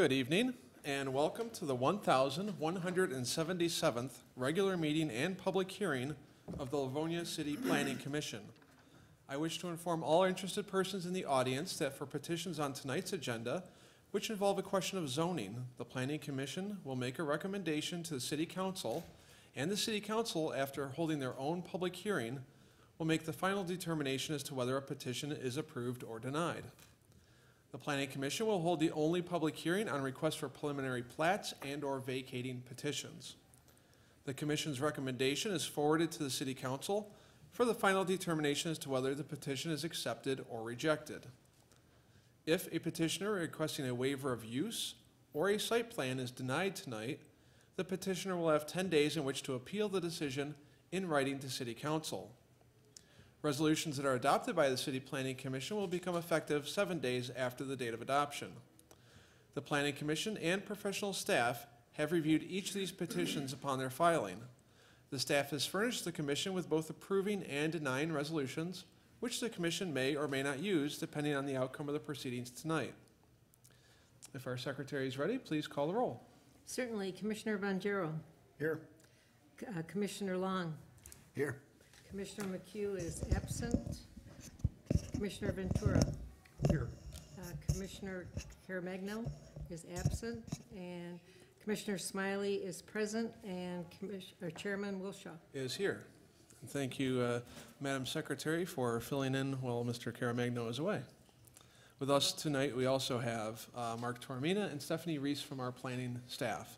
Good evening, and welcome to the 1177th regular meeting and public hearing of the Livonia City Planning Commission. I wish to inform all interested persons in the audience that for petitions on tonight's agenda, which involve a question of zoning, the Planning Commission will make a recommendation to the City Council, and the City Council, after holding their own public hearing, will make the final determination as to whether a petition is approved or denied. The Planning Commission will hold the only public hearing on requests for preliminary plats and/or vacating petitions. The Commission's recommendation is forwarded to the City Council for the final determination as to whether the petition is accepted or rejected. If a petitioner requesting a waiver of use or a site plan is denied tonight, the petitioner will have 10 days in which to appeal the decision in writing to City Council. Resolutions that are adopted by the City Planning Commission will become effective 7 days after the date of adoption. The Planning Commission and professional staff have reviewed each of these petitions upon their filing. The staff has furnished the Commission with both approving and denying resolutions, which the Commission may or may not use depending on the outcome of the proceedings tonight. If our Secretary is ready, please call the roll. Certainly. Commissioner Bonjero. Here. Commissioner Long. Here. Commissioner McHugh is absent. Commissioner Ventura. Here. Commissioner Caramagno is absent. And Commissioner Smiley is present. And Chairman Wilshaw Is here. And thank you, Madam Secretary, for filling in while Mr. Caramagno is away. With us tonight, we also have Mark Tormina and Stephanie Reese from our planning staff.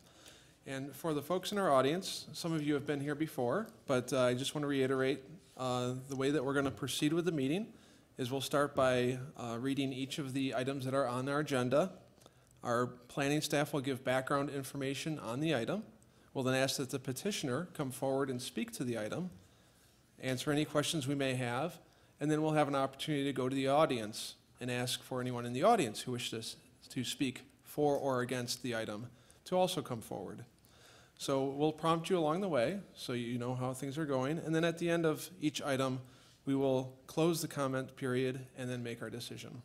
And for the folks in our audience, some of you have been here before, but I just want to reiterate the way that we're going to proceed with the meeting is we'll start by reading each of the items that are on our agenda. Our planning staff will give background information on the item. We'll then ask that the petitioner come forward and speak to the item, answer any questions we may have, and then we'll have an opportunity to go to the audience and ask for anyone in the audience who wishes to speak for or against the item to also come forward. So we'll prompt you along the way so you know how things are going, and then at the end of each item, we will close the comment period and then make our decision.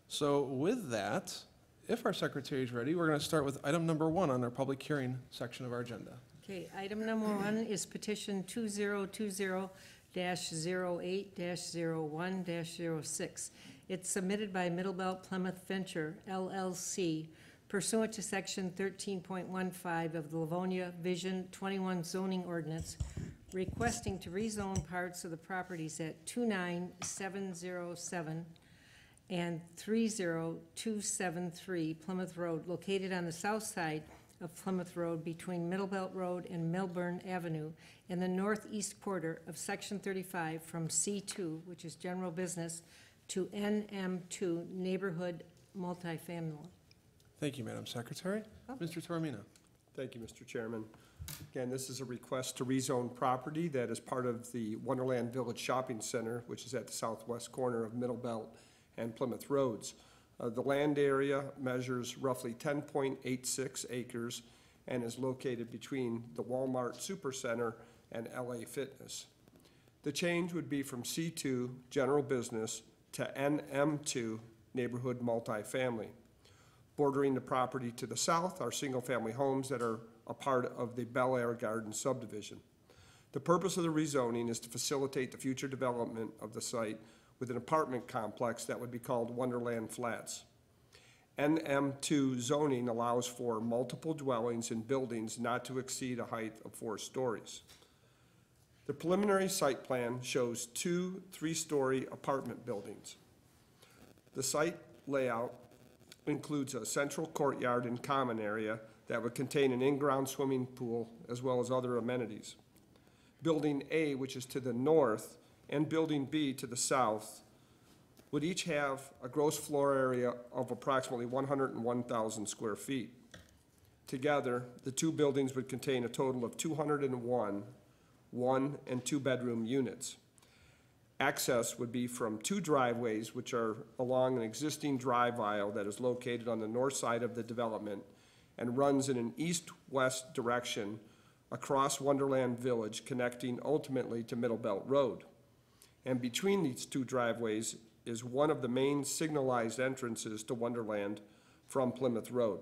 So with that, if our Secretary is ready, we're going to start with item number 1 on our public hearing section of our agenda. Okay, item number 1 is petition 2020-08-01-06. It's submitted by Middlebelt Plymouth Venture, LLC, pursuant to section 13.15 of the Livonia Vision 21 zoning ordinance, requesting to rezone parts of the properties at 29707 and 30273 Plymouth Road, located on the south side of Plymouth Road between Middlebelt Road and Milburn Avenue in the northeast quarter of section 35 from C2, which is general business, to NM2 neighborhood multifamily. Thank you, Madam Secretary. Mr. Tormina. Thank you, Mr. Chairman. Again, this is a request to rezone property that is part of the Wonderland Village Shopping Center, which is at the southwest corner of Middlebelt and Plymouth Roads. The land area measures roughly 10.86 acres and is located between the Walmart Supercenter and LA Fitness. The change would be from C2 general business to NM2 neighborhood multifamily. Bordering the property to the south are single-family homes that are a part of the Bel Air Garden subdivision. The purpose of the rezoning is to facilitate the future development of the site with an apartment complex that would be called Wonderland Flats. NM2 zoning allows for multiple dwellings and buildings not to exceed a height of 4 stories. The preliminary site plan shows 2 3-story apartment buildings. The site layout includes a central courtyard and common area that would contain an in-ground swimming pool as well as other amenities. Building A, which is to the north, and Building B to the south would each have a gross floor area of approximately 101,000 square feet. Together, the 2 buildings would contain a total of 201 1- and 2-bedroom units. Access would be from 2 driveways, which are along an existing drive aisle that is located on the north side of the development and runs in an east-west direction across Wonderland Village, connecting ultimately to Middlebelt Road. And between these 2 driveways is one of the main signalized entrances to Wonderland from Plymouth Road.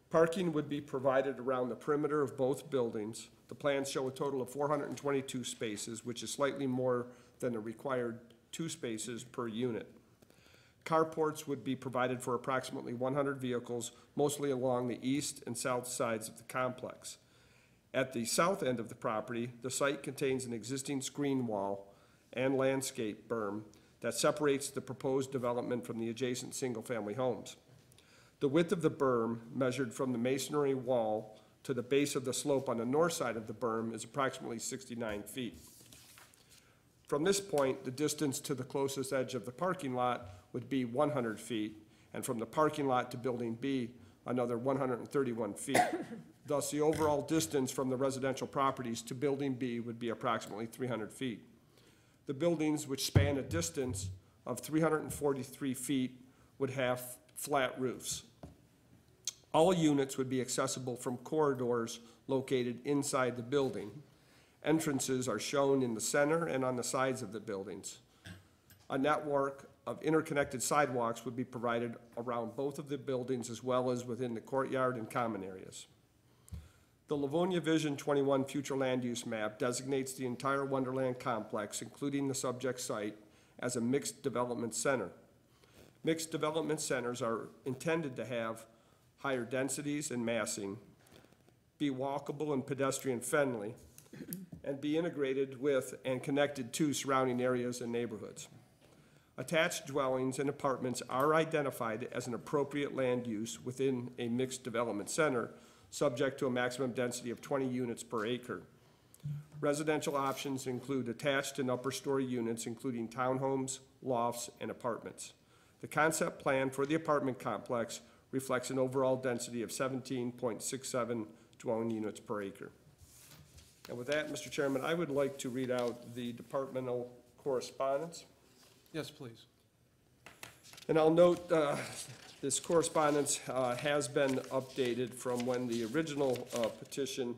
Parking would be provided around the perimeter of both buildings. The plans show a total of 422 spaces, which is slightly more than the required 2 spaces per unit. Carports would be provided for approximately 100 vehicles, mostly along the east and south sides of the complex. At the south end of the property, the site contains an existing screen wall and landscape berm that separates the proposed development from the adjacent single-family homes. The width of the berm, measured from the masonry wall to the base of the slope on the north side of the berm, is approximately 69 feet. From this point, the distance to the closest edge of the parking lot would be 100 feet, and from the parking lot to Building B, another 131 feet. Thus, the overall distance from the residential properties to Building B would be approximately 300 feet. The buildings, which span a distance of 343 feet, would have flat roofs. All units would be accessible from corridors located inside the building. Entrances are shown in the center and on the sides of the buildings. A network of interconnected sidewalks would be provided around both of the buildings as well as within the courtyard and common areas. The Livonia Vision 21 future land use map designates the entire Wonderland complex, including the subject site, as a mixed development center. Mixed development centers are intended to have higher densities and massing, be walkable and pedestrian friendly, and be integrated with and connected to surrounding areas and neighborhoods. Attached dwellings and apartments are identified as an appropriate land use within a mixed development center, subject to a maximum density of 20 units per acre. Residential options include attached and upper story units, including townhomes, lofts, and apartments. The concept plan for the apartment complex reflects an overall density of 17.67 dwelling units per acre. And with that, Mr. Chairman, I would like to read out the departmental correspondence. Yes, please. And I'll note this correspondence has been updated from when the original petition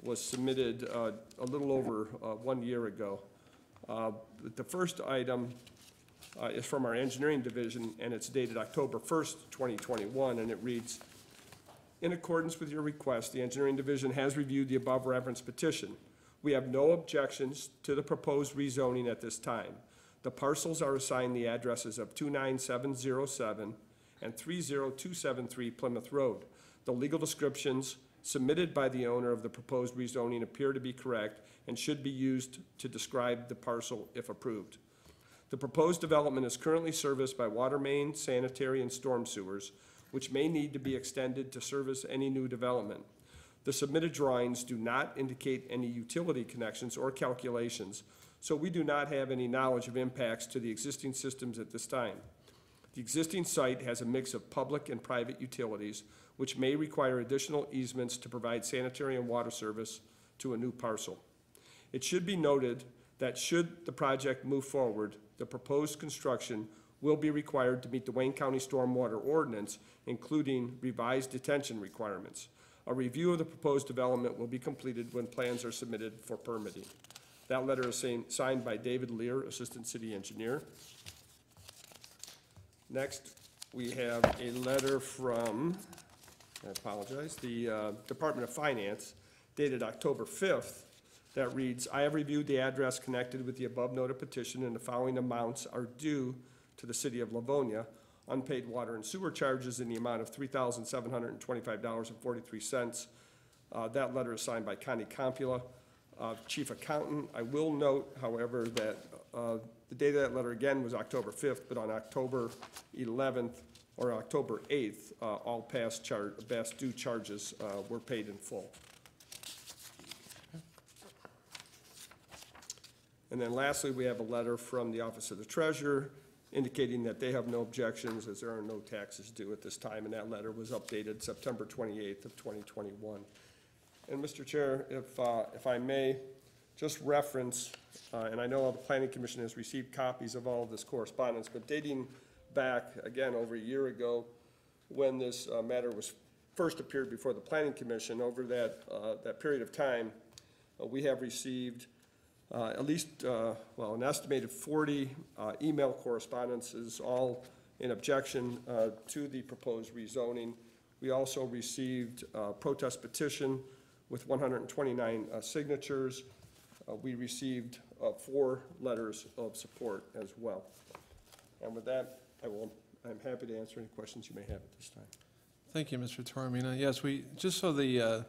was submitted a little over 1 year ago. The first item is from our engineering division, and it's dated October 1st, 2021, and it reads, in accordance with your request, the engineering division has reviewed the above referenced petition. We have no objections to the proposed rezoning at this time. The parcels are assigned the addresses of 29707 and 30273 Plymouth Road. The legal descriptions submitted by the owner of the proposed rezoning appear to be correct and should be used to describe the parcel if approved. The proposed development is currently serviced by water main, sanitary, and storm sewers, which may need to be extended to service any new development. The submitted drawings do not indicate any utility connections or calculations, so we do not have any knowledge of impacts to the existing systems at this time. The existing site has a mix of public and private utilities, which may require additional easements to provide sanitary and water service to a new parcel. It should be noted that should the project move forward, the proposed construction will be required to meet the Wayne County Stormwater Ordinance, including revised detention requirements. A review of the proposed development will be completed when plans are submitted for permitting. That letter is signed by David Lear, Assistant City Engineer. Next, we have a letter from, I apologize, the Department of Finance, dated October 5th, that reads, I have reviewed the address connected with the above noted petition, and the following amounts are due to the City of Livonia. Unpaid water and sewer charges in the amount of $3,725.43. That letter is signed by Connie Compula, Chief Accountant. I will note, however, that the date of that letter again was October 5th, but on October 11th or October 8th, all past due charges were paid in full. And then lastly, we have a letter from the Office of the Treasurer indicating that they have no objections as there are no taxes due at this time, and that letter was updated September 28th of 2021. And Mr. Chair, if I may, just reference, and I know the Planning Commission has received copies of all of this correspondence, but dating back, again, over a year ago, when this matter was first appeared before the Planning Commission, over that period of time, we have received at least, an estimated 40 email correspondences, all in objection to the proposed rezoning. We also received a protest petition with 129 signatures. We received 4 letters of support as well. And with that, I'm happy to answer any questions you may have at this time. Thank you, Mr. Toromina. Yes, just so the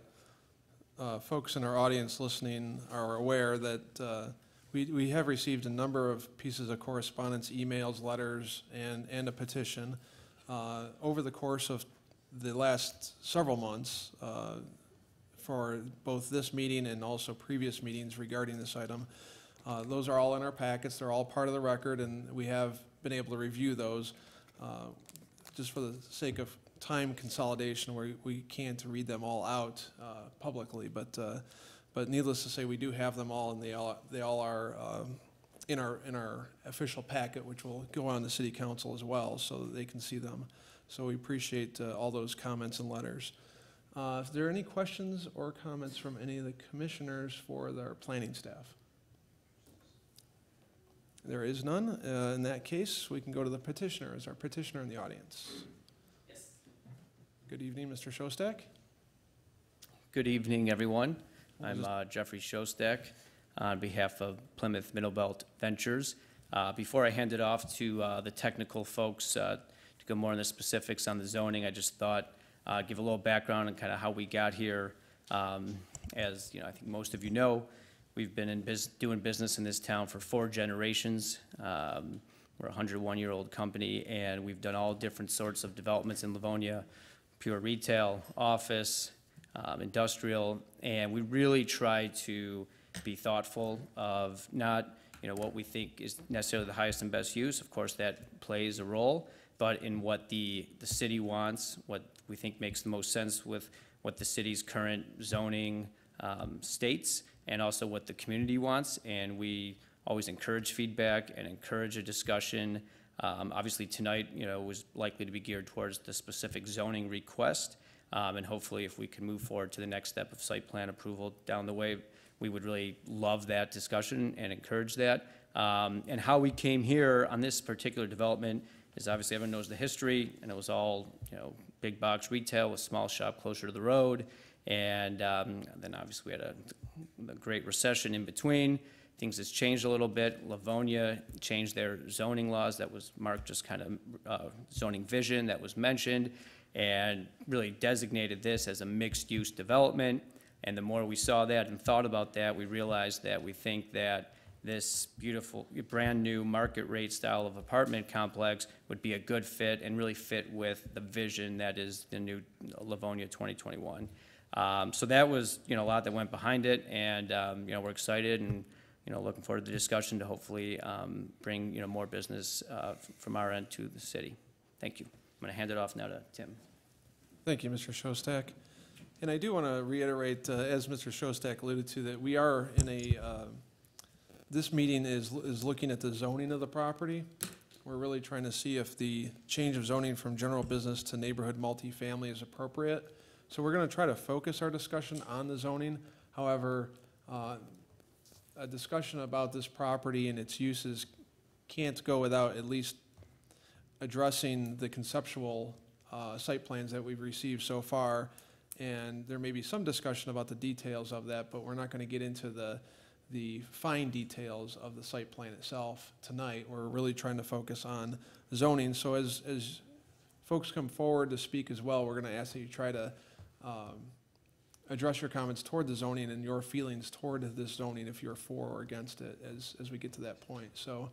folks in our audience listening are aware that we have received a number of pieces of correspondence, emails, letters, and a petition over the course of the last several months for both this meeting and also previous meetings regarding this item. Those are all in our packets. They're all part of the record, and we have been able to review those. Just for the sake of time consolidation, we can't read them all out publicly, but needless to say, we do have them all, and they all are in our official packet, which will go on the city council as well, so that they can see them. So we appreciate all those comments and letters. If there are any questions or comments from any of the commissioners for their planning staff? There is none. In that case, we can go to the petitioner. Is our petitioner in the audience? Yes. Good evening, Mr. Shostak. Good evening, everyone. I'm Jeffrey Shostak on behalf of Plymouth Middlebelt Ventures. Before I hand it off to the technical folks to go more into the specifics on the zoning, I just thought give a little background on kind of how we got here. As you know, I think most of you know, we've been doing business in this town for 4 generations. We're a 101-year-old company, and we've done all different sorts of developments in Livonia, pure retail, office, industrial, and we really try to be thoughtful of not, what we think is necessarily the highest and best use. Of course, that plays a role, but in what the city wants, what we think makes the most sense with what the city's current zoning states, and also what the community wants, and we always encourage feedback and encourage a discussion. Obviously tonight, was likely to be geared towards the specific zoning request, and hopefully if we can move forward to the next step of site plan approval down the way, we would really love that discussion and encourage that. And how we came here on this particular development is obviously everyone knows the history, and it was all, big box retail with small shop closer to the road. And then obviously we had a great recession in between. Things has changed a little bit. Livonia changed their zoning laws. That was Mark just kind of zoning vision that was mentioned, and really designated this as a mixed-use development. And the more we saw that and thought about that, we realized that we think that this beautiful, brand-new market rate style of apartment complex would be a good fit and really fit with the vision that is the new Livonia 2021. So that was, a lot that went behind it, and, we're excited and, looking forward to the discussion to hopefully bring, more business from our end to the city. Thank you. I'm going to hand it off now to Tim. Thank you, Mr. Shostak. And I do want to reiterate, as Mr. Shostak alluded to, that we are in this meeting is looking at the zoning of the property. We're really trying to see if the change of zoning from general business to neighborhood multifamily is appropriate. So we're going to try to focus our discussion on the zoning. However, a discussion about this property and its uses can't go without at least addressing the conceptual site plans that we've received so far. And there may be some discussion about the details of that, but we're not going to get into the fine details of the site plan itself tonight. We're really trying to focus on zoning. So as folks come forward to speak as well, we're going to ask that you try to address your comments toward the zoning and your feelings toward this zoning, if you're for or against it, as we get to that point. So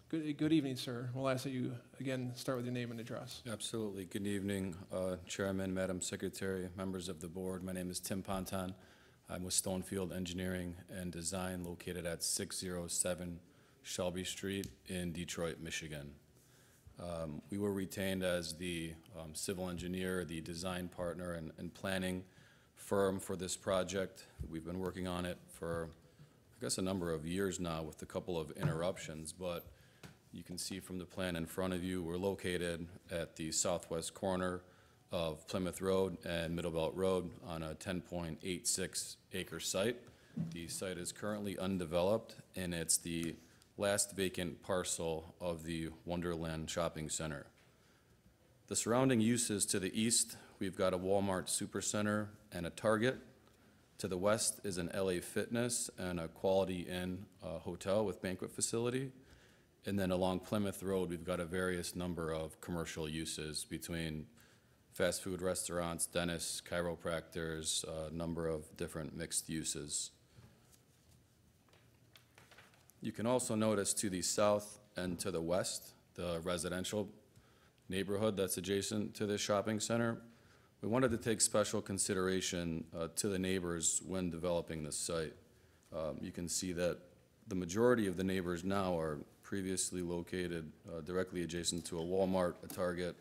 good evening, sir. We'll ask that you, again, start with your name and address. Absolutely. Good evening, Chairman, Madam Secretary, members of the board. My name is Tim Ponton. I'm with Stonefield Engineering and Design, located at 607 Shelby Street in Detroit, Michigan. We were retained as the civil engineer, the design partner, and planning firm for this project. We've been working on it for, I guess, a number of years now with a couple of interruptions, but you can see from the plan in front of you, we're located at the southwest corner of Plymouth Road and Middlebelt Road on a 10.86 acre site. The site is currently undeveloped, and it's the last vacant parcel of the Wonderland Shopping Center. The surrounding uses to the east, we've got a Walmart Supercenter and a Target. To the west is an LA Fitness and a Quality Inn hotel with banquet facility. And then along Plymouth Road, we've got a various number of commercial uses between fast food restaurants, dentists, chiropractors, a number of different mixed uses. You can also notice to the south and to the west, the residential neighborhood that's adjacent to this shopping center. We wanted to take special consideration to the neighbors when developing this site. You can see that the majority of the neighbors now are previously located directly adjacent to a Walmart, a Target,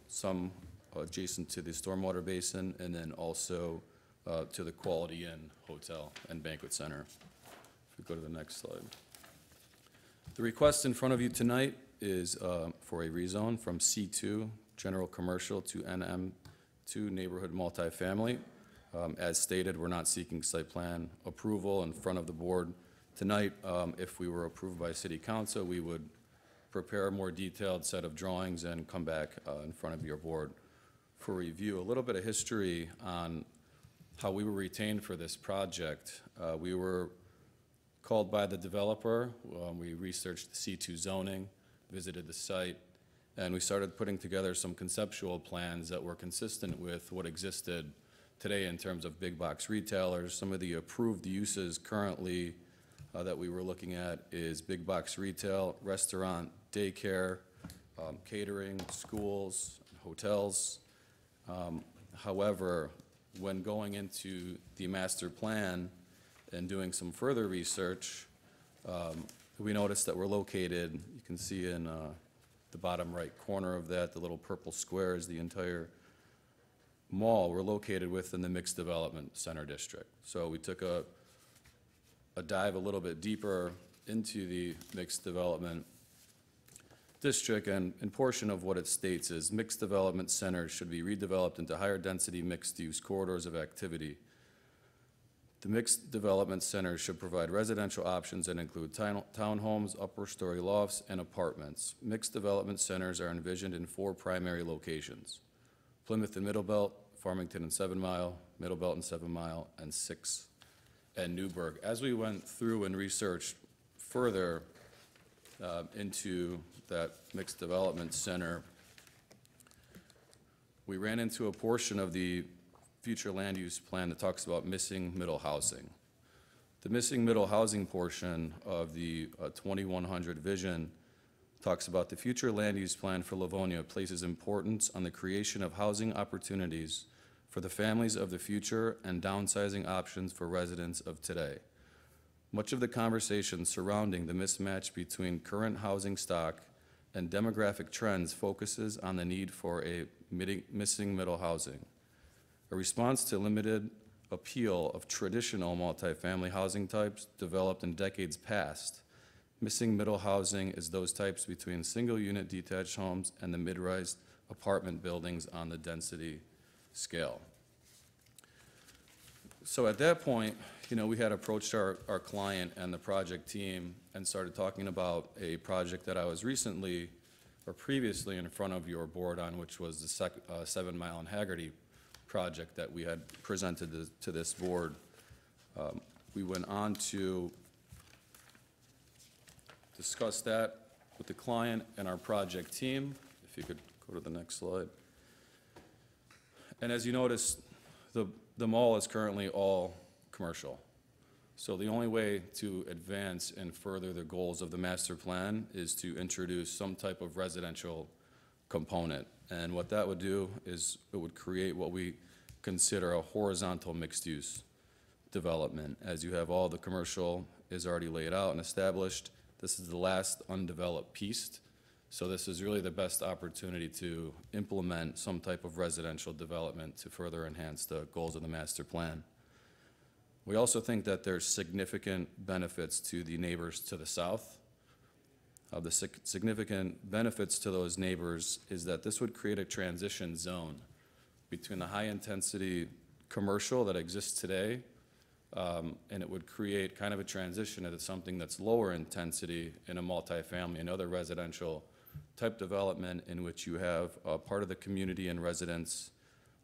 some adjacent to the stormwater basin, and then also to the Quality Inn Hotel and Banquet Center. If we go to the next slide. The request in front of you tonight is for a rezone from C2 General Commercial to NM2 Neighborhood Multifamily. As stated, we're not seeking site plan approval in front of the board tonight. If we were approved by City Council, we would prepare a more detailed set of drawings and come back in front of your board for review. A little bit of history on how we were retained for this project. We were called by the developer. We researched the C2 zoning, visited the site, and we started putting together some conceptual plans that were consistent with what existed today in terms of big box retailers. Some of the approved uses currently that we were looking at is big box retail, restaurant, daycare, catering, schools, hotels. However, when going into the master plan and doing some further research, we noticed that we're located, you can see in the bottom right corner of that, the little purple square is the entire mall. We're located within the Mixed Development Center District. So we took a dive a little bit deeper into the Mixed Development District, and portion of what it states is mixed development centers should be redeveloped into higher density mixed-use corridors of activity. The mixed development centers should provide residential options that include townhomes, upper story lofts, and apartments. Mixed development centers are envisioned in 4 primary locations: Plymouth and Middlebelt, Farmington and 7 Mile, Middlebelt and 7 Mile, and 6 and Newburgh. As we went through and researched further into that mixed development center, we ran into a portion of the future land use plan that talks about missing middle housing. The missing middle housing portion of the 2100 vision talks about the future land use plan for Livonia places importance on the creation of housing opportunities for the families of the future and downsizing options for residents of today. Much of the conversation surrounding the mismatch between current housing stock and demographic trends focuses on the need for a missing middle housing. A response to limited appeal of traditional multifamily housing types developed in decades past, missing middle housing is those types between single-unit detached homes and the mid-rise apartment buildings on the density scale. So at that point, we had approached our client and the project team and started talking about a project that I was recently or previously in front of your board on, which was the 7 Mile and Haggerty project that we had presented to this board. We went on to discuss that with the client and our project team. If you could go to the next slide. And as you notice, the mall is currently all commercial. So the only way to advance and further the goals of the master plan is to introduce some type of residential component. And what that would do is it would create what we consider a horizontal mixed-use development. As you have all the commercial is already laid out and established, this is the last undeveloped piece. So this is really the best opportunity to implement some type of residential development to further enhance the goals of the master plan. We also think that there's significant benefits to the neighbors to the south. The significant benefits to those neighbors is that this would create a transition zone between the high-intensity commercial that exists today and it would create kind of a transition into something that's lower intensity in a multifamily and other residential type development in which you have part of the community and residents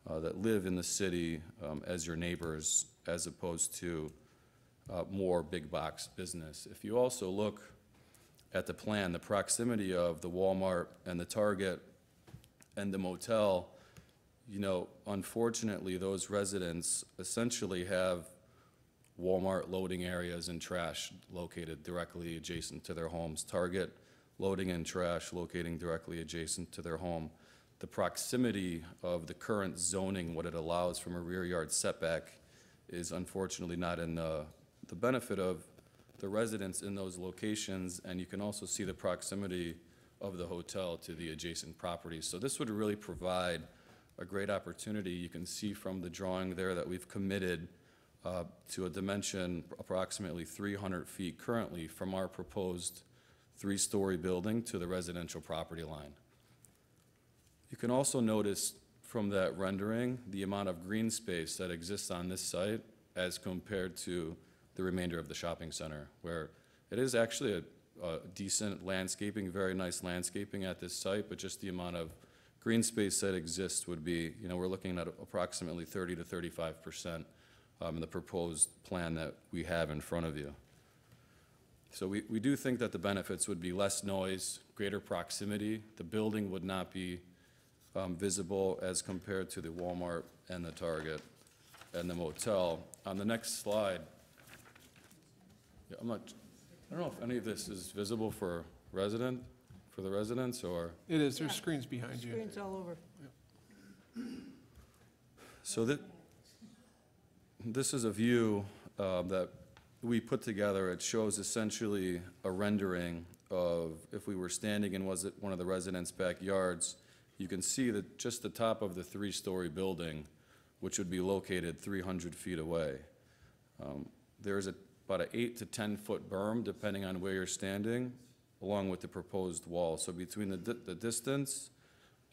that live in the city as your neighbors, as opposed to more big box business. If you also look at the plan, the proximity of the Walmart and the Target and the motel, you know, unfortunately, those residents essentially have Walmart loading areas and trash located directly adjacent to their homes. Target loading and trash locating directly adjacent to their home. The proximity of the current zoning, what it allows from a rear yard setback, is unfortunately not in the benefit of the residents in those locations, and you can also see the proximity of the hotel to the adjacent properties. So this would really provide a great opportunity. You can see from the drawing there that we've committed to a dimension approximately 300 feet currently from our proposed three-story building to the residential property line. You can also notice from that rendering the amount of green space that exists on this site as compared to the remainder of the shopping center, where it is actually a decent landscaping, very nice landscaping at this site, but just the amount of green space that exists would be, you know, we're looking at approximately 30 to 35% in the proposed plan that we have in front of you. So we do think that the benefits would be less noise, greater proximity. The building would not be visible as compared to the Walmart and the Target and the motel. On the next slide, yeah, I don't know if any of this is visible for the residents, or? It is, there's screens behind you. Screens all over. So this is a view that we put together. It shows essentially a rendering of if we were standing in one of the residents' backyards. You can see that just the top of the three-story building, which would be located 300 feet away. There's about an 8 to 10 foot berm, depending on where you're standing, along with the proposed wall. So between the distance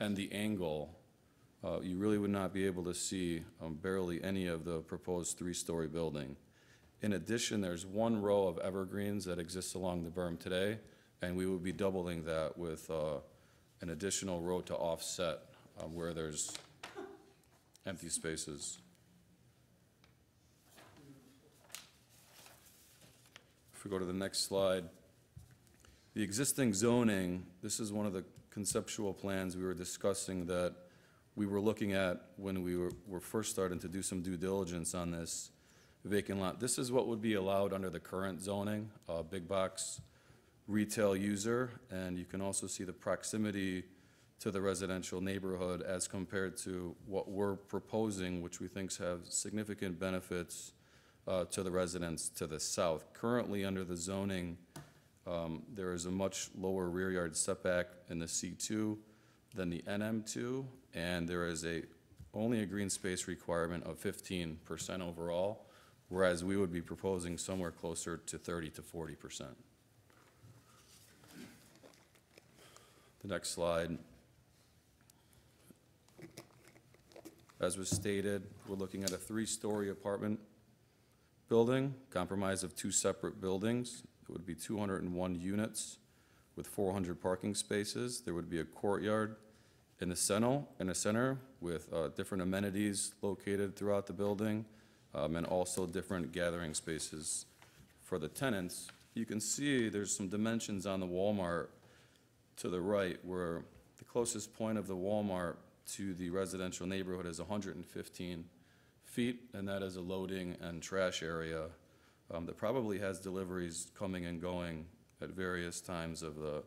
and the angle, you really would not be able to see barely any of the proposed three-story building. In addition, there's one row of evergreens that exists along the berm today, and we would be doubling that with an additional row to offset where there's empty spaces. If we go to the next slide, the existing zoning, this is one of the conceptual plans we were discussing that we were looking at when we were first starting to do some due diligence on this vacant lot. This is what would be allowed under the current zoning, big box retail user, and you can also see the proximity to the residential neighborhood as compared to what we're proposing, which we think have significant benefits to the residents to the south. Currently, under the zoning, there is a much lower rear yard setback in the C2 than the NM2, and there is only a green space requirement of 15% overall, whereas we would be proposing somewhere closer to 30 to 40%. The next slide. As was stated, we're looking at a three-story apartment building, comprised of two separate buildings. It would be 201 units with 400 parking spaces. There would be a courtyard in the center with different amenities located throughout the building, and also different gathering spaces for the tenants. You can see there's some dimensions on the Walmart to the right, where the closest point of the Walmart to the residential neighborhood is 115 feet, and that is a loading and trash area that probably has deliveries coming and going at various times of the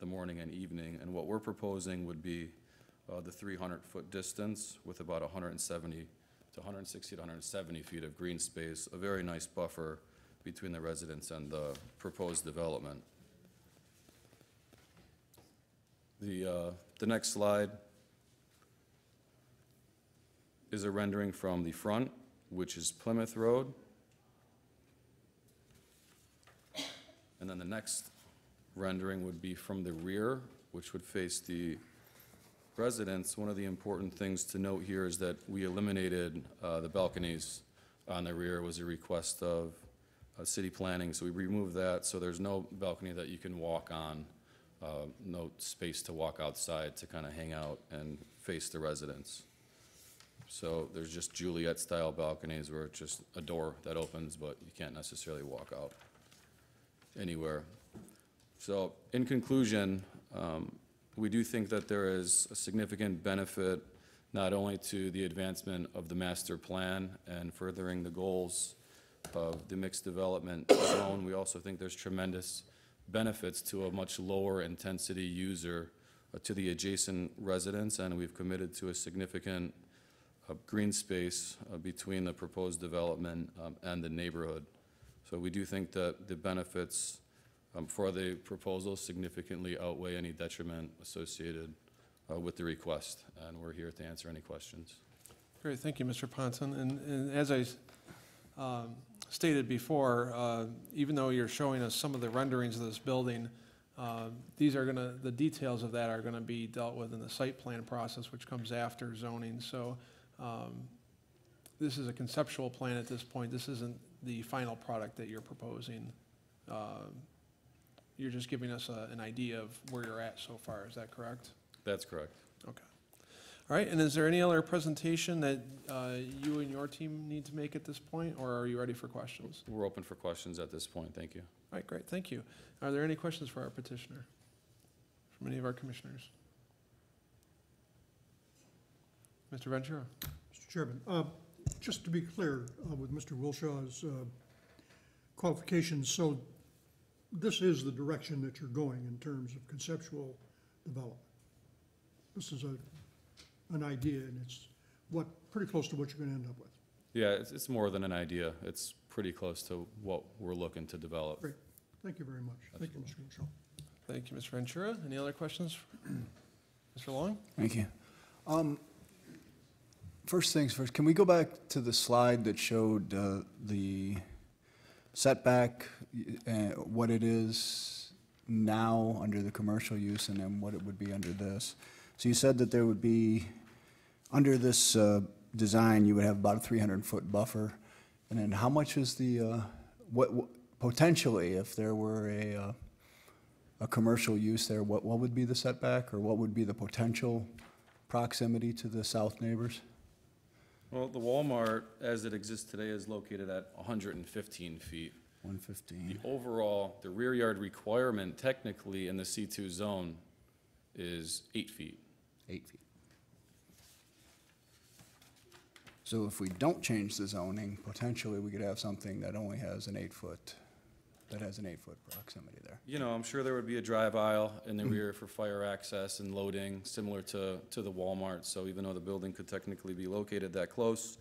morning and evening. And what we're proposing would be the 300-foot distance with about 160 to 170 feet of green space, a very nice buffer between the residents and the proposed development. The next slide is a rendering from the front, which is Plymouth Road. And then the next rendering would be from the rear, which would face the residents. One of the important things to note here is that we eliminated the balconies on the rear was a request of city planning, so we removed that, so there's no balcony that you can walk on, no space to walk outside to kind of hang out and face the residents. So there's just Juliet-style balconies where it's just a door that opens, but you can't necessarily walk out anywhere. So in conclusion, we do think that there is a significant benefit not only to the advancement of the master plan and furthering the goals of the mixed development zone, we also think there's tremendous benefits to a much lower intensity user to the adjacent residents, and we've committed to a significant green space between the proposed development and the neighborhood. So we do think that the benefits for the proposal significantly outweigh any detriment associated with the request, and we're here to answer any questions. Great, thank you, Mr. Ponton. And as I stated before, even though you're showing us some of the renderings of this building, these are gonna, the details of that are gonna be dealt with in the site plan process, which comes after zoning. So this is a conceptual plan at this point. This isn't the final product that you're proposing. You're just giving us an idea of where you're at so far. Is that correct? That's correct. Okay. All right, and is there any other presentation that you and your team need to make at this point, or are you ready for questions? We're open for questions at this point. Thank you. All right, great, thank you. Are there any questions for our petitioner from any of our commissioners? Mr. Ventura? Mr. Chairman, just to be clear with Mr. Wilshaw's qualifications, so this is the direction that you're going in terms of conceptual development. This is an idea, and it's pretty close to what you're going to end up with. Yeah, it's more than an idea. It's pretty close to what we're looking to develop. Great. Thank you very much. Thank you, Mr. Wilshaw. Thank you, Mr. Ventura. Any other questions? Mr. Long? Thank you. First things first, can we go back to the slide that showed the setback, what it is now under the commercial use and then what it would be under this? So you said that there would be, under this design, you would have about a 300-foot buffer. And then how much is the, what potentially, if there were a commercial use there, what would be the setback, or what would be the potential proximity to the south neighbors? Well, the Walmart, as it exists today, is located at 115 feet. 115. The overall, the rear yard requirement technically in the C2 zone is 8 feet. 8 feet. So if we don't change the zoning, potentially we could have something that only has an 8-foot, that has an 8-foot proximity there. You know, I'm sure there would be a drive aisle in the rear for fire access and loading, similar to the Walmart. So even though the building could technically be located that close,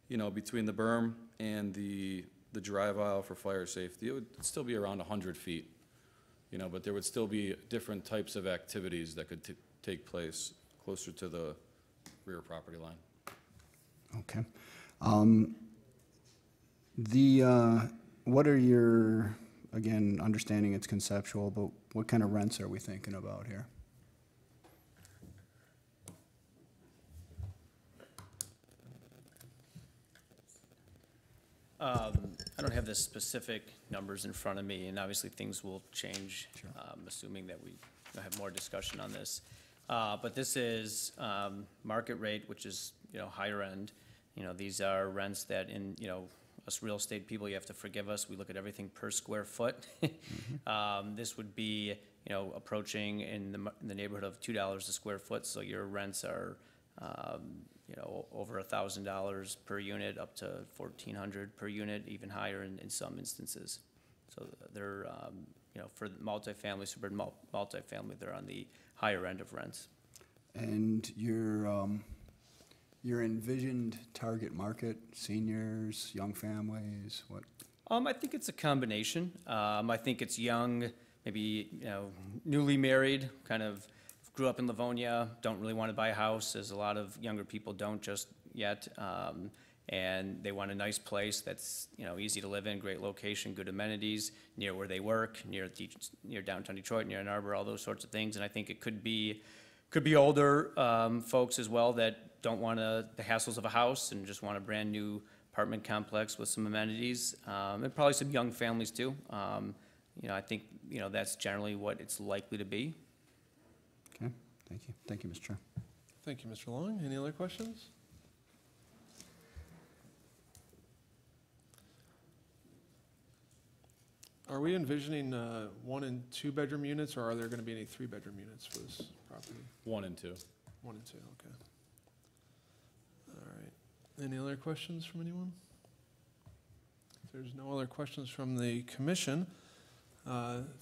you know, between the berm and the drive aisle for fire safety, it would still be around 100 feet. You know, but there would still be different types of activities that could take place closer to the rear property line. Okay. What are your, again, understanding it's conceptual, but what kind of rents are we thinking about here? I don't have the specific numbers in front of me, and obviously things will change, assuming that we have more discussion on this. But this is market rate, which is, you know, higher end. You know, these are rents that in, you know, us real estate people, you have to forgive us. We look at everything per square foot. This would be, you know, approaching in the neighborhood of $2 a square foot. So your rents are, you know, over $1,000 per unit, up to $1,400 per unit, even higher in some instances. So they're, you know, for multifamily, suburban multifamily, they're on the higher end of rents. And your envisioned target market, seniors, young families, what? I think it's a combination. I think it's young, maybe, you know, newly married, kind of grew up in Livonia, don't really want to buy a house, as a lot of younger people don't just yet. And they want a nice place that's, you know, easy to live in, great location, good amenities, near where they work, near downtown Detroit, near Ann Arbor, all those sorts of things. And I think it could be older folks as well that don't want the hassles of a house and just want a brand new apartment complex with some amenities, and probably some young families too. I think, that's generally what it's likely to be. Okay, thank you. Thank you, Mr. Chair. Thank you, Mr. Long. Any other questions? Are we envisioning 1 and 2 bedroom units, or are there going to be any 3-bedroom units for this property? 1 and 2. 1 and 2, okay. All right. Any other questions from anyone? If there's no other questions from the commission,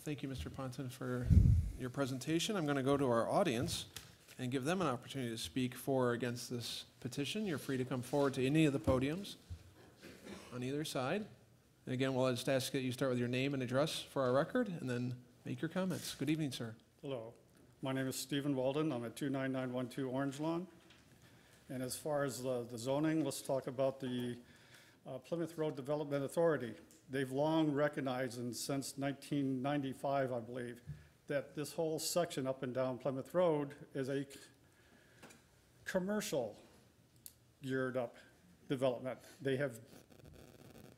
thank you, Mr. Ponton, for your presentation. I'm going to go to our audience and give them an opportunity to speak for or against this petition. You're free to come forward to any of the podiums on either side. And again, we'll just ask that you start with your name and address for our record, and then make your comments. Good evening, sir. Hello, my name is Stephen Walden. I'm at 29912 Orange Lawn. And as far as the zoning, let's talk about the Plymouth Road Development Authority. They've long recognized, and since 1995, I believe, that this whole section up and down Plymouth Road is a commercial geared up development. They have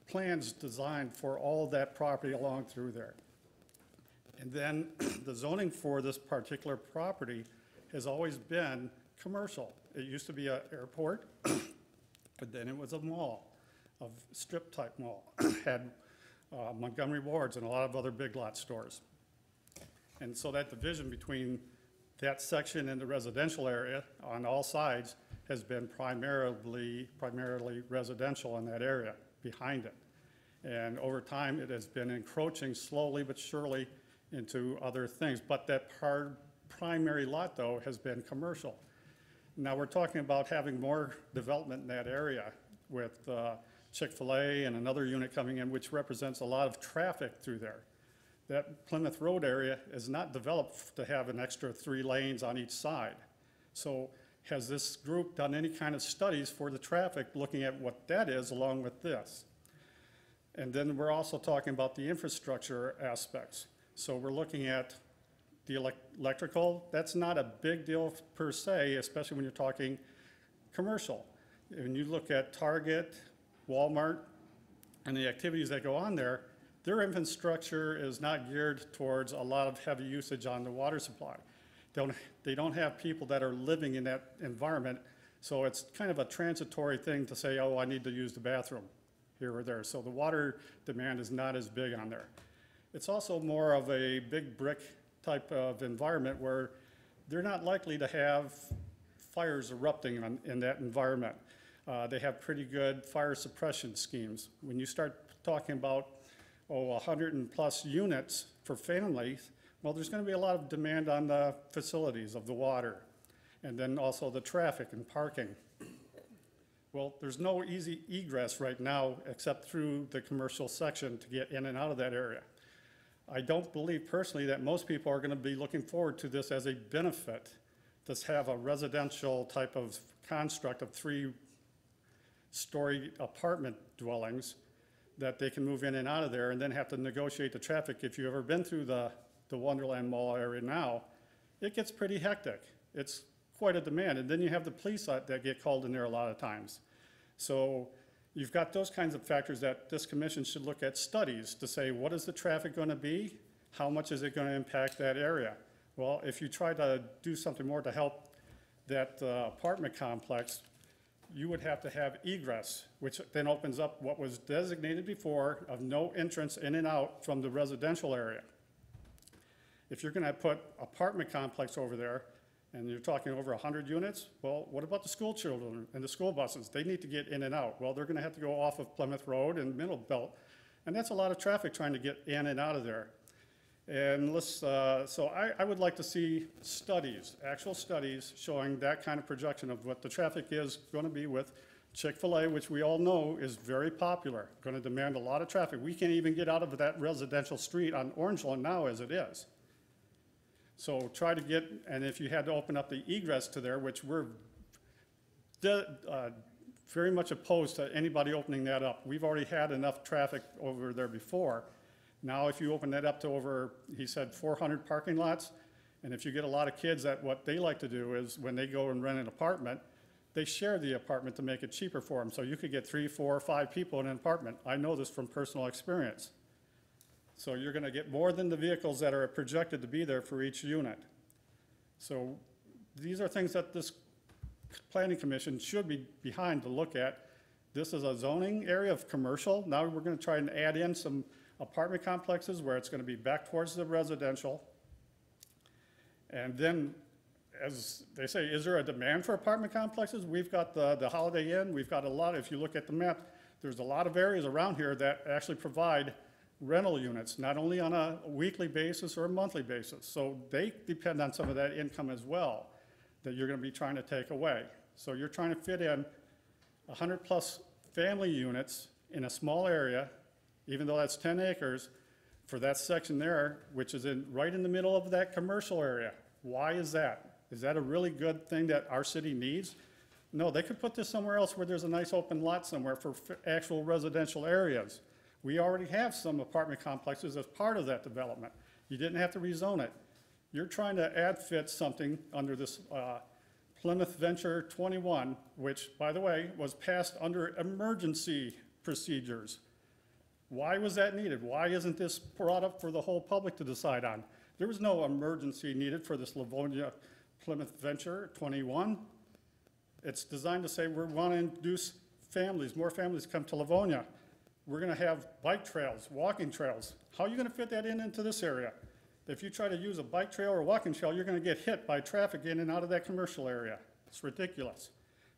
plans designed for all that property along through there. And then the zoning for this particular property has always been commercial. It used to be an airport, but then it was a mall, a strip type mall. Had Montgomery Wards and a lot of other big lot stores. And so that division between that section and the residential area on all sides has been primarily residential in that area behind it. And over time, it has been encroaching slowly but surely into other things. But that primary lot, though, has been commercial. Now, we're talking about having more development in that area with Chick-fil-A and another unit coming in, which represents a lot of traffic through there. That Plymouth Road area is not developed to have an extra 3 lanes on each side. So has this group done any kind of studies for the traffic, looking at what that is along with this? And then we're also talking about the infrastructure aspects. So we're looking at the electrical. That's not a big deal per se, especially when you're talking commercial. When you look at Target, Walmart, and the activities that go on there, their infrastructure is not geared towards a lot of heavy usage on the water supply. They don't have people that are living in that environment, so it's kind of a transitory thing to say, oh, I need to use the bathroom here or there. So the water demand is not as big on there. It's also more of a big brick type of environment where they're not likely to have fires erupting in that environment. They have pretty good fire suppression schemes. When you start talking about 100+ units for families, well, there's going to be a lot of demand on the facilities of the water, and then also the traffic and parking. Well, there's no easy egress right now except through the commercial section to get in and out of that area. I don't believe personally that most people are going to be looking forward to this as a benefit, to have a residential type of construct of 3-story apartment dwellings that they can move in and out of there and then have to negotiate the traffic. If you've ever been through the Wonderland Mall area now, it gets pretty hectic. It's quite a demand. And then you have the police that get called in there a lot of times. So you've got those kinds of factors that this commission should look at studies to say, what is the traffic going to be? How much is it going to impact that area? Well, if you try to do something more to help that apartment complex, you would have to have egress, which then opens up what was designated before of no entrance in and out from the residential area. If you're going to put apartment complex over there, and you're talking over 100 units, well, what about the school children and the school buses? They need to get in and out. Well, they're going to have to go off of Plymouth Road and Middle Belt, and that's a lot of traffic trying to get in and out of there. And so I would like to see studies, actual studies, showing that kind of projection of what the traffic is going to be with Chick-fil-A, which we all know is very popular, going to demand a lot of traffic. We can't even get out of that residential street on Orange Lawn now as it is. So try to get, and if you had to open up the egress to there, which we're very much opposed to anybody opening that up. We've already had enough traffic over there before. Now if you open that up to over, he said 400 parking lots, and if you get a lot of kids, that what they like to do is when they go and rent an apartment, they share the apartment to make it cheaper for them. So you could get 3, 4, 5 people in an apartment. I know this from personal experience. So you're gonna get more than the vehicles that are projected to be there for each unit. So these are things that this planning commission should be behind to look at. This is a zoning area of commercial. Now we're gonna try and add in some apartment complexes where it's gonna be back towards the residential. And then, as they say, is there a demand for apartment complexes? We've got the Holiday Inn, we've got a lot, if you look at the map, there's a lot of areas around here that actually provide rental units, not only on a weekly basis or a monthly basis. So they depend on some of that income as well that you're gonna be trying to take away. So you're trying to fit in 100+ family units in a small area, even though that's 10 acres, for that section there, which is right in the middle of that commercial area. Why is that? Is that a really good thing that our city needs? No, they could put this somewhere else where there's a nice open lot somewhere for actual residential areas. We already have some apartment complexes as part of that development. You didn't have to rezone it. You're trying to fit something under this Plymouth Venture 21, which, by the way, was passed under emergency procedures. Why was that needed? Why isn't this brought up for the whole public to decide on? There was no emergency needed for this Livonia Plymouth Venture 21. It's designed to say we want to induce families, more families come to Livonia. We're going to have bike trails, walking trails. How are you going to fit that into this area? If you try to use a bike trail or a walking trail, you're going to get hit by traffic in and out of that commercial area. It's ridiculous.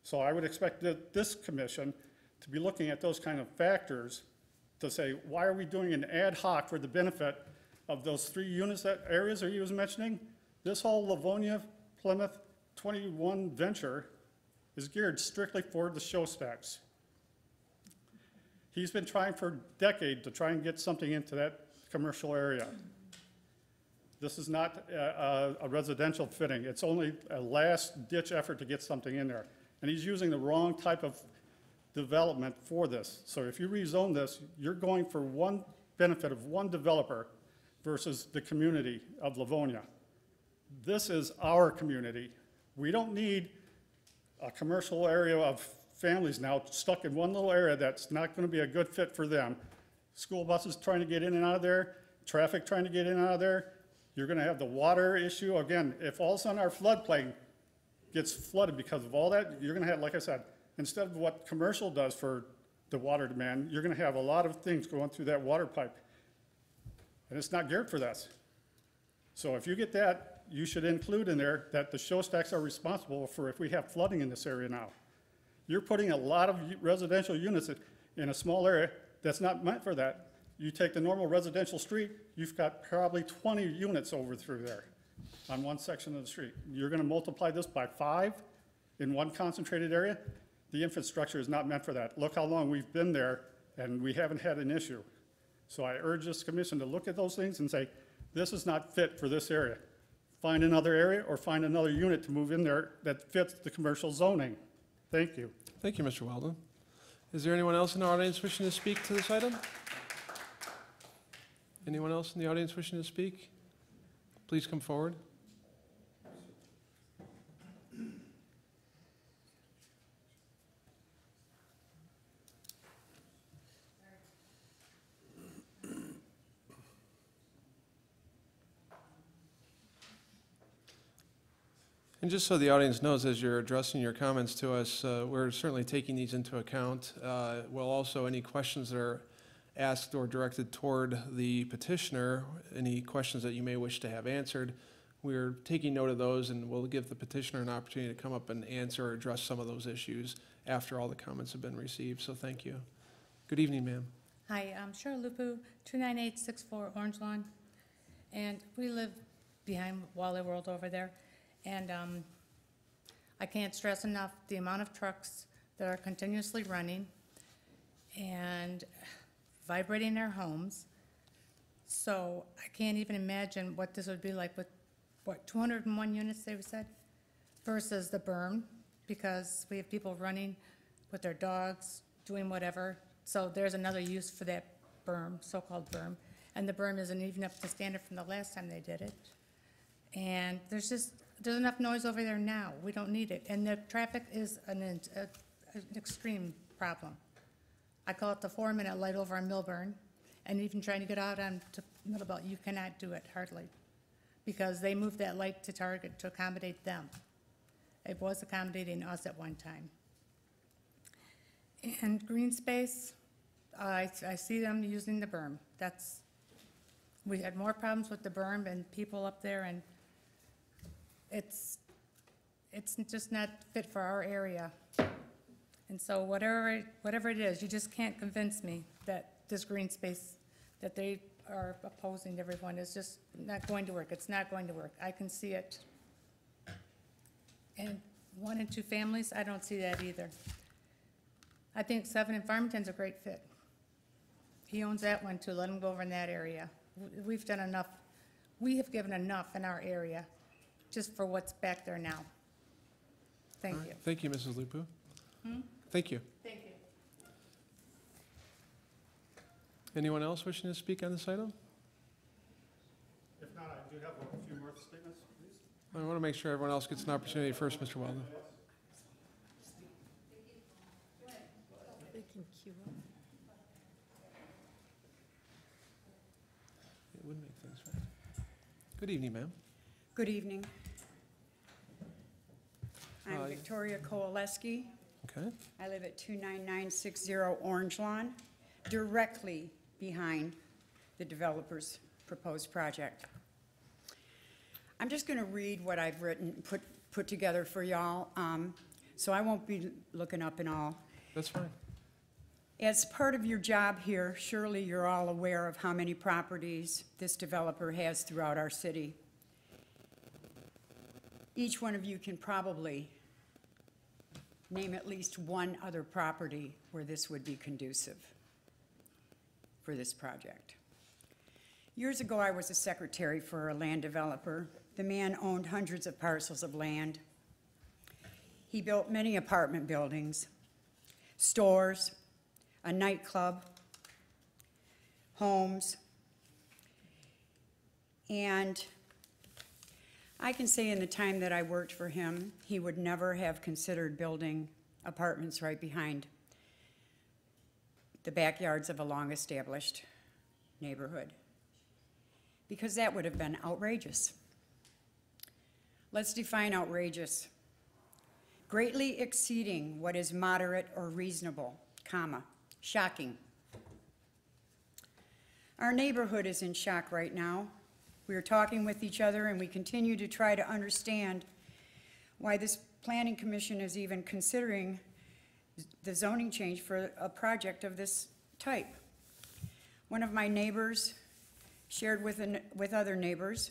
So I would expect this commission to be looking at those kind of factors to say, why are we doing an ad hoc for the benefit of those 3 units, that areas that he was mentioning? This whole Livonia Plymouth 21 venture is geared strictly for the show stacks. He's been trying for a decade to try and get something into that commercial area. This is not a residential fitting. It's only a last-ditch effort to get something in there. And he's using the wrong type of development for this. So if you rezone this, you're going for one benefit of one developer versus the community of Livonia. This is our community. We don't need a commercial area of families now stuck in one little area that's not going to be a good fit for them. School buses trying to get in and out of there, traffic trying to get in and out of there. You're going to have the water issue. Again, if all of a sudden our floodplain gets flooded because of all that, you're going to have, like I said, instead of what commercial does for the water demand, you're going to have a lot of things going through that water pipe. And it's not geared for this. So if you get that, you should include in there that the show stacks are responsible for if we have flooding in this area now. You're putting a lot of residential units in a small area that's not meant for that. You take the normal residential street, you've got probably 20 units over through there on one section of the street. You're going to multiply this by 5 in one concentrated area. The infrastructure is not meant for that. Look how long we've been there and we haven't had an issue. So I urge this commission to look at those things and say, this is not fit for this area. Find another area or find another unit to move in there that fits the commercial zoning. Thank you. Thank you, Mr. Weldon. Is there anyone else in the audience wishing to speak to this item? Anyone else in the audience wishing to speak? Please come forward. And just so the audience knows, as you're addressing your comments to us, we're certainly taking these into account. Well, also, any questions that are asked or directed toward the petitioner, any questions that you may wish to have answered, we're taking note of those, and we'll give the petitioner an opportunity to come up and answer or address some of those issues after all the comments have been received. So thank you. Good evening, ma'am. Hi, I'm Cheryl Lupu, 29864 Orange Lawn, and we live behind Wally World over there. And I can't stress enough the amount of trucks that are continuously running and vibrating their homes. So I can't even imagine what this would be like with, what, 201 units, they said, versus the berm, because we have people running with their dogs, doing whatever. So there's another use for that berm, so-called berm. And the berm isn't even up to standard from the last time they did it. And there's just there's enough noise over there now. We don't need it. And the traffic is an extreme problem. I call it the 4-minute light over on Milburn, and even trying to get out on to Middlebelt, you cannot do it hardly, because they moved that light to Target to accommodate them. It was accommodating us at one time. And green space, I see them using the berm. We had more problems with the berm and people up there, and it's just not fit for our area. And so whatever it is, you just can't convince me that this green space that they are opposing to everyone is just not going to work. It's not going to work. I can see it. And 1 and 2 families, I don't see that either. I think 7 in Farmington's a great fit. He owns that one too. Let him go over in that area. We've done enough. We have given enough in our area just for what's back there now. Thank you. Thank you, Mrs. Lupu. Thank you. Thank you. Anyone else wishing to speak on this item? If not, I do have a few more statements, please. I want to make sure everyone else gets an opportunity first, Mr. Weldon. They can queue up. It would make things fast. Good evening, ma'am. Good evening. I'm Hi. Victoria Kowaleski. Okay. I live at 29960 Orange Lawn, directly behind the developer's proposed project. I'm just going to read what I've written, put together for y'all, so I won't be looking up and all. That's fine. As part of your job here, surely you're all aware of how many properties this developer has throughout our city. Each one of you can probably name at least one other property where this would be conducive for this project. Years ago, I was a secretary for a land developer. The man owned hundreds of parcels of land. He built many apartment buildings, stores, a nightclub, homes, and I can say in the time that I worked for him, he would never have considered building apartments right behind the backyards of a long-established neighborhood, because that would have been outrageous. Let's define outrageous. Greatly exceeding what is moderate or reasonable, comma, shocking. Our neighborhood is in shock right now. We are talking with each other, and we continue to try to understand why this planning commission is even considering the zoning change for a project of this type. One of my neighbors shared with other neighbors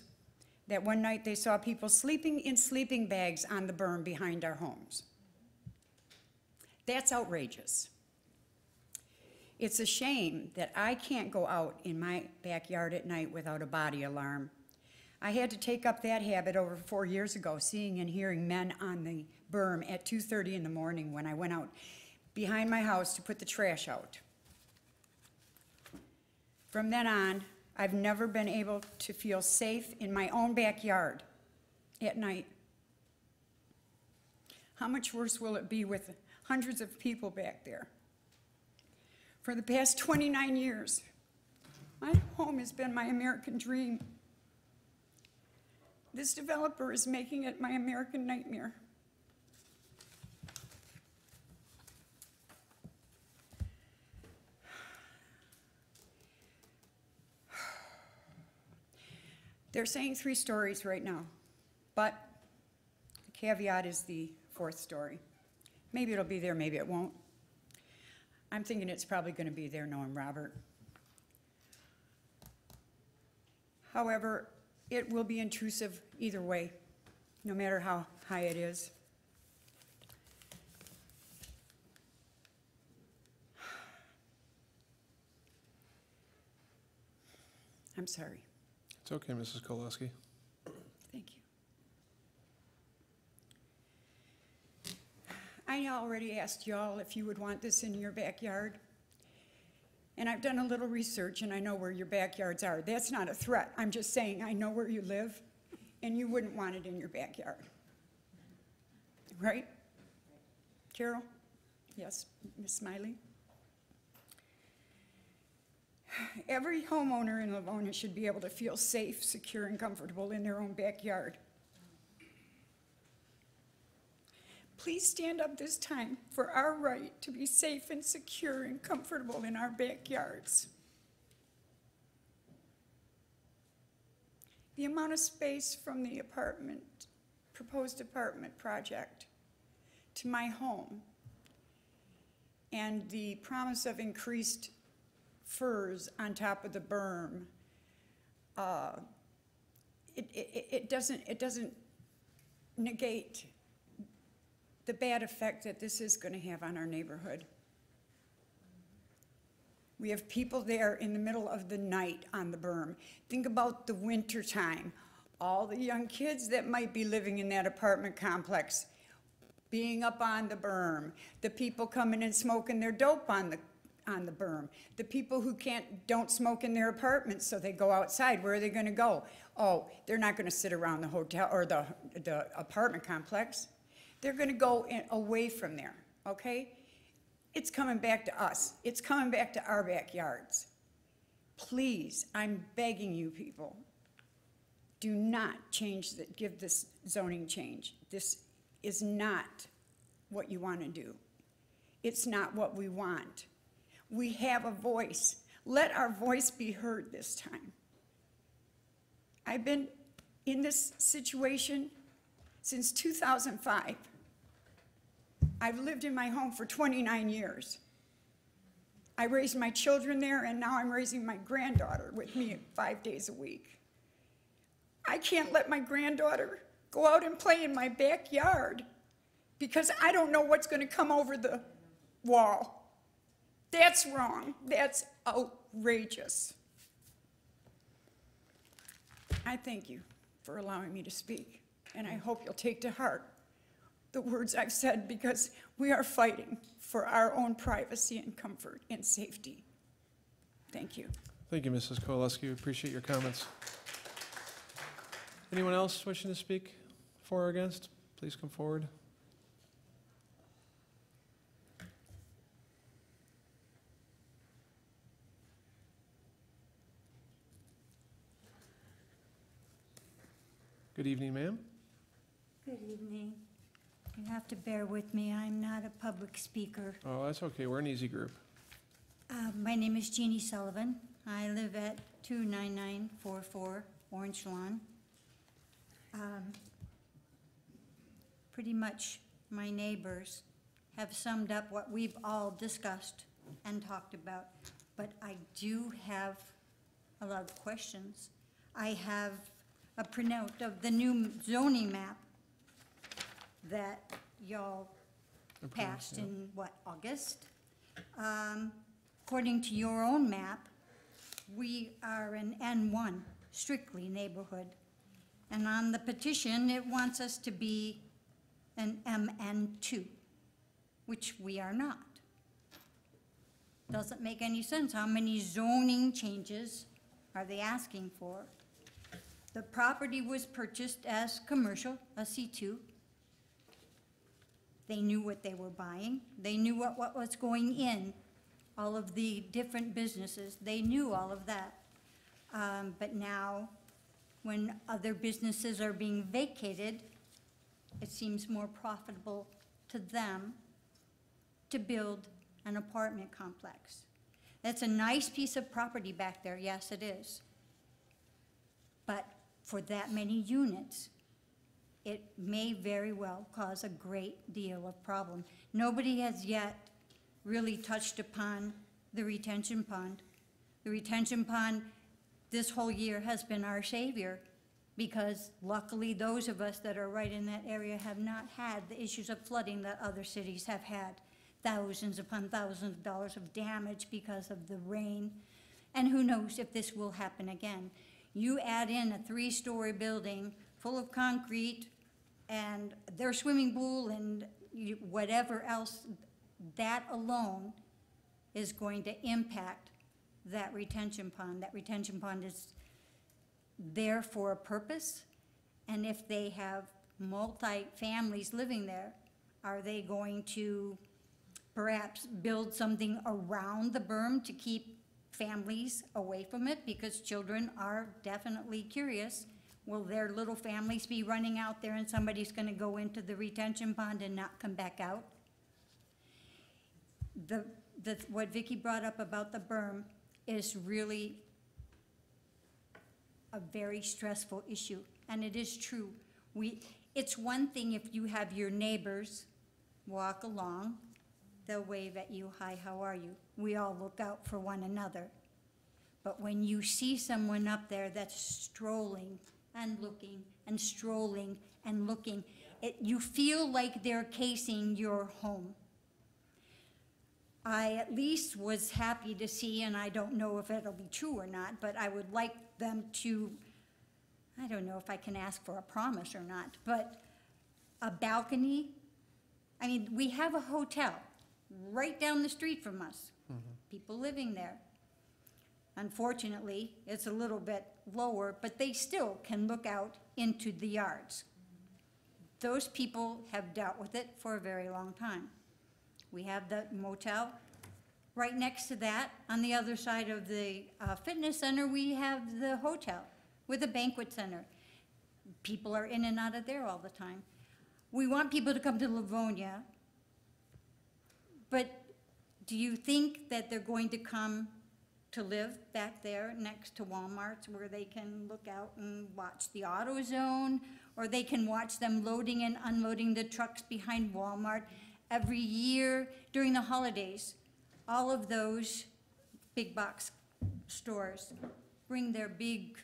that one night they saw people sleeping in sleeping bags on the berm behind our homes. That's outrageous. It's a shame that I can't go out in my backyard at night without a body alarm. I had to take up that habit over 4 years ago, seeing and hearing men on the berm at 2:30 in the morning when I went out behind my house to put the trash out. From then on, I've never been able to feel safe in my own backyard at night. How much worse will it be with hundreds of people back there? For the past 29 years, my home has been my American dream. This developer is making it my American nightmare. They're saying 3 stories right now, but the caveat is the 4th story. Maybe it'll be there, maybe it won't. I'm thinking it's probably going to be there, knowing Robert. However, it will be intrusive either way, no matter how high it is. I'm sorry. It's okay, Mrs. Kowalski. Thank you. I already asked y'all if you would want this in your backyard. And I've done a little research, and I know where your backyards are. That's not a threat. I'm just saying I know where you live, and you wouldn't want it in your backyard. Right? Carol? Yes, Ms. Smiley? Every homeowner in Livonia should be able to feel safe, secure, and comfortable in their own backyard. Please stand up this time for our right to be safe and secure and comfortable in our backyards. The amount of space from the proposed apartment project to my home and the promise of increased firs on top of the berm, it doesn't negate the bad effect that this is going to have on our neighborhood. We have people there in the middle of the night on the berm. Think about the winter time. All the young kids that might be living in that apartment complex being up on the berm, the people coming and smoking their dope on the berm, the people who don't smoke in their apartments, so they go outside. Where are they going to go? Oh, they're not going to sit around the hotel or the apartment complex. They're going to go away from there, okay? It's coming back to us. It's coming back to our backyards. Please, I'm begging you people, do not give this zoning change. This is not what you want to do. It's not what we want. We have a voice. Let our voice be heard this time. I've been in this situation since 2005. I've lived in my home for 29 years. I raised my children there, and now I'm raising my granddaughter with me 5 days a week. I can't let my granddaughter go out and play in my backyard because I don't know what's going to come over the wall. That's wrong. That's outrageous. I thank you for allowing me to speak, and I hope you'll take to heart the words I've said, because we are fighting for our own privacy and comfort and safety. Thank you. Thank you, Mrs. Kowaleski. We appreciate your comments. Anyone else wishing to speak for or against? Please come forward. Good evening, ma'am. Good evening. You have to bear with me. I'm not a public speaker. Oh, that's okay. We're an easy group. My name is Jeannie Sullivan. I live at 29944 Orange Lawn. Pretty much my neighbors have summed up what we've all discussed and talked about, but I do have a lot of questions. I have a printout of the new zoning map that y'all passed in, August? According to your own map, we are an N1, strictly neighborhood. And on the petition, it wants us to be an MN2, which we are not. Doesn't make any sense. How many zoning changes are they asking for? The property was purchased as commercial, a C2. They knew what they were buying. They knew what was going in, all of the different businesses. They knew all of that. But now, when other businesses are being vacated, it seems more profitable to them to build an apartment complex. That's a nice piece of property back there, yes it is. But for that many units, it may very well cause a great deal of problem. Nobody has yet really touched upon the retention pond. The retention pond this whole year has been our savior, because luckily those of us that are right in that area have not had the issues of flooding that other cities have had. Thousands upon thousands of dollars of damage because of the rain. And who knows if this will happen again. You add in a 3-story building full of concrete and their swimming pool and whatever else, that alone is going to impact that retention pond. That retention pond is there for a purpose, And if they have multi-families living there, are they going to perhaps build something around the berm to keep families away from it? Because children are definitely curious. Will their little families be running out there and somebody's gonna go into the retention pond and not come back out? What Vicki brought up about the berm is really a very stressful issue, and it is true. It's one thing if you have your neighbors walk along, they'll wave at you, "Hi, how are you?" We all look out for one another. But when you see someone up there that's strolling and looking and strolling and looking, you feel like they're casing your home. I at least was happy to see, and I don't know if it'll be true or not, but I would like them to, I don't know if I can ask for a promise or not, but a balcony. I mean, we have a hotel right down the street from us, people living there. Unfortunately, it's a little bit lower, but they still can look out into the yards. Those people have dealt with it for a very long time. We have the motel. Right next to that, on the other side of the fitness center, we have the hotel with a banquet center. People are in and out of there all the time. We want people to come to Livonia, but do you think that they're going to come to live back there next to Walmart's where they can look out and watch the AutoZone, or they can watch them loading and unloading the trucks behind Walmart? Every year during the holidays, all of those big box stores bring their big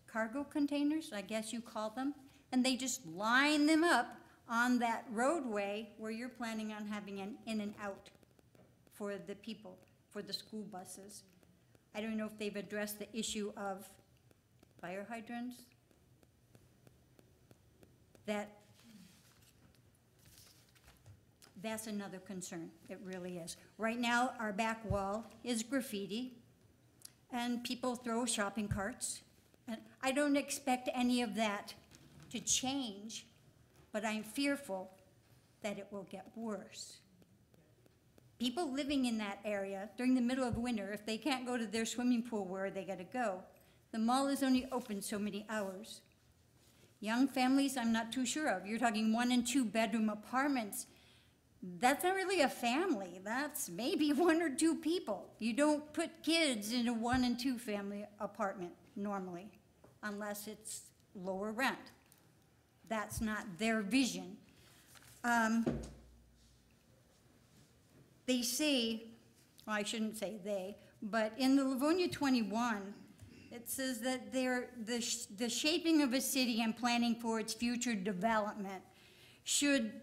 cargo containers, I guess you call them, and they just line them up on that roadway where you're planning on having an in and out for the people, for the school buses. I don't know if they've addressed the issue of fire hydrants. That's another concern, it really is. Right now, our back wall is graffiti, and people throw shopping carts. And I don't expect any of that to change, but I'm fearful that it will get worse. People living in that area during the middle of winter, if they can't go to their swimming pool, where are they gonna go? The mall is only open so many hours. Young families, I'm not too sure of. You're talking 1 and 2 bedroom apartments. That's not really a family. That's maybe 1 or 2 people. You don't put kids in a 1 and 2 family apartment normally, unless it's lower rent. That's not their vision. They say, well, I shouldn't say they, but in the Livonia 21, it says that the shaping of a city and planning for its future development should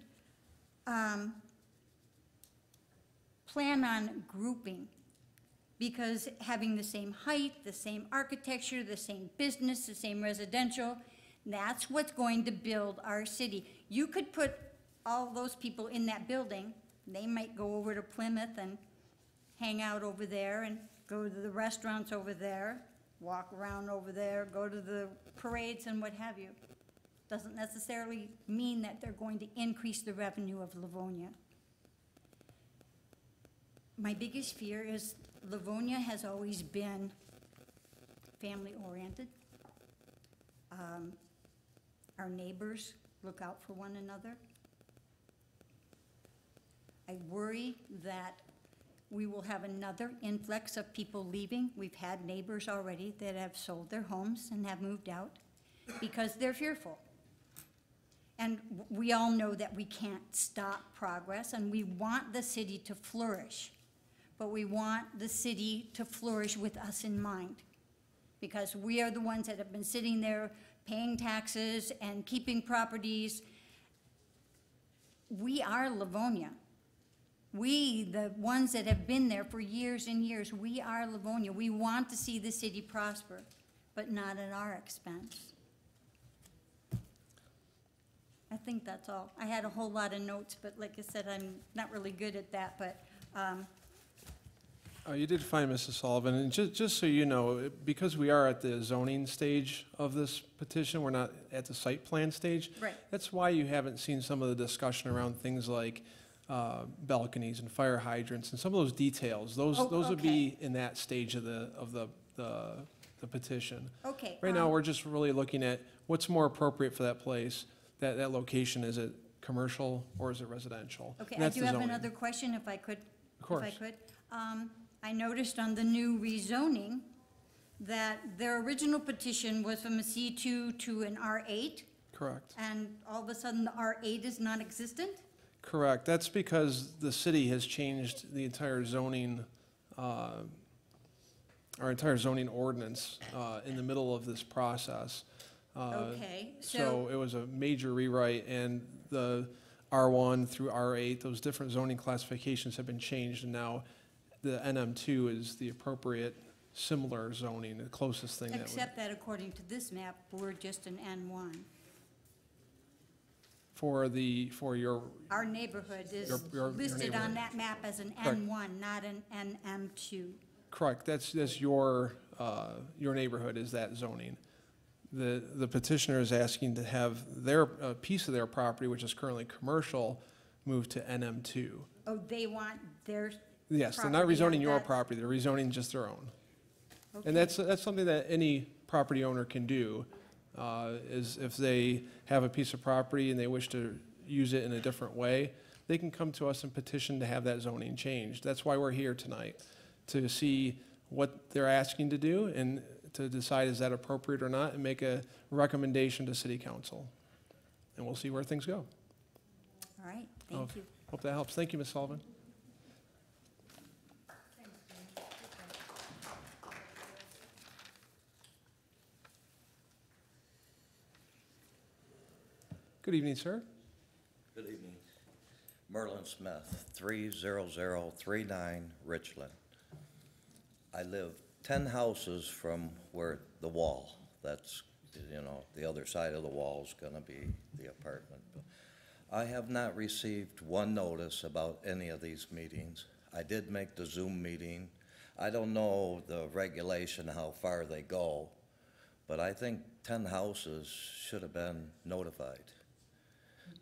plan on grouping, because having the same height, the same architecture, the same business, the same residential, that's what's going to build our city. You could put all those people in that building, they might go over to Plymouth and hang out over there and go to the restaurants over there, walk around over there, go to the parades and what have you. Doesn't necessarily mean that they're going to increase the revenue of Livonia. My biggest fear is Livonia has always been family-oriented. Our neighbors look out for one another. I worry that we will have another influx of people leaving. We've had neighbors already that have sold their homes and have moved out because they're fearful. And we all know that we can't stop progress, and we want the city to flourish. But we want the city to flourish with us in mind, because we are the ones that have been sitting there paying taxes and keeping properties. We are Livonia. We, the ones that have been there for years and years, we are Livonia. We want to see the city prosper, but not at our expense. I think that's all. I had a whole lot of notes, but like I said, I'm not really good at that, but You did fine, Mrs. Sullivan, and just so you know, because we are at the zoning stage of this petition, we're not at the site plan stage. Right. That's why you haven't seen some of the discussion around things like balconies and fire hydrants and some of those details. Those would be in that stage of the petition. Okay. Right now, we're just really looking at what's more appropriate for that place, that location. Is it commercial or is it residential? Okay, And I that's do the have zoning. another question, if I could. Of course. If I could. I noticed on the new rezoning that their original petition was from a C2 to an R8, Correct. and all of a sudden the R8 is non-existent? Correct. That's because the city has changed the entire zoning, our entire zoning ordinance in the middle of this process. Okay, So it was a major rewrite, and the R1 through R8, those different zoning classifications have been changed, and now the NM2 is the appropriate similar zoning, the closest thing that would. Except that according to this map, we're just an N1. For your, Our neighborhood is Your listed on neighborhood. that map as an Correct. N1, not an NM2. correct, that's your neighborhood is that zoning. The petitioner is asking to have their, a piece of their property, which is currently commercial, moved to NM2. Oh, they want their Yes, they're not property on rezoning your that- property, they're rezoning just their own. Okay. And that's something that any property owner can do, is if they have a piece of property and they wish to use it in a different way, they can come to us and petition to have that zoning changed. That's why we're here tonight, to see what they're asking to do and to decide is that appropriate or not, and make a recommendation to city council. And we'll see where things go. All right, thank you. Hope that helps. Thank you, Ms. Sullivan. Good evening, sir. Good evening. Merlin Smith, 30039 Richland. I live 10 houses from where the wall, that's, the other side of the wall is gonna be the apartment. I have not received one notice about any of these meetings. I did make the Zoom meeting. I don't know the regulation, how far they go, but I think 10 houses should have been notified.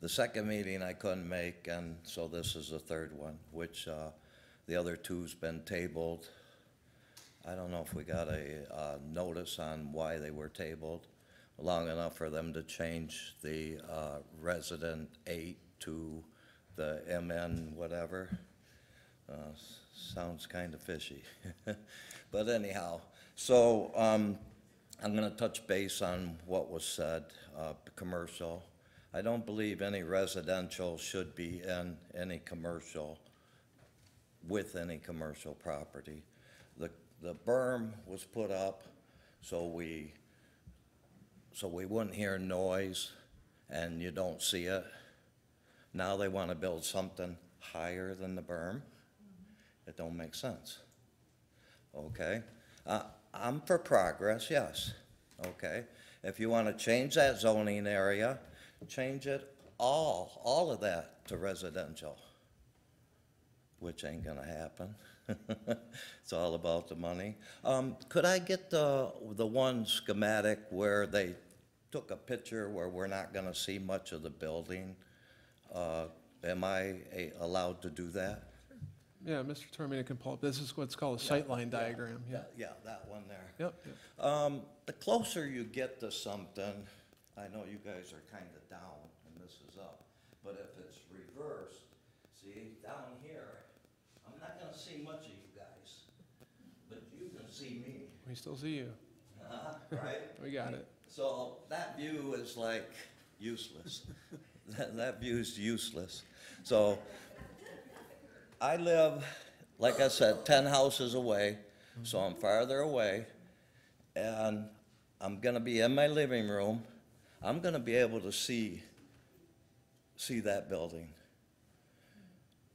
The second meeting I couldn't make, and so this is the third one, which the other two's been tabled. I don't know if we got a notice on why they were tabled, long enough for them to change the resident 8 to the MN whatever. Sounds kind of fishy. But anyhow, so I'm gonna touch base on what was said, commercial. I don't believe any residential should be in any commercial, with any commercial property. The berm was put up so we wouldn't hear noise and you don't see it. Now they want to build something higher than the berm. It don't make sense. Okay? I'm for progress, yes. Okay? If you want to change that zoning area, change it all of that to residential, which ain't gonna happen. It's all about the money. Could I get the one schematic where they took a picture where we're not gonna see much of the building? Am I allowed to do that? Yeah, Mr. Termina can pull up. This is what's called a sightline diagram. Yeah. Yeah, that one there. Yep. The closer you get to something, I know you guys are kind of down and this is up, but if it's reversed, see, down here, I'm not gonna see much of you guys, but you can see me. We still see you. Right? We got it. So that view is like useless. That view's useless. So I live, like I said, 10 houses away, so I'm farther away, and I'm gonna be in my living room. I'm gonna be able to see that building.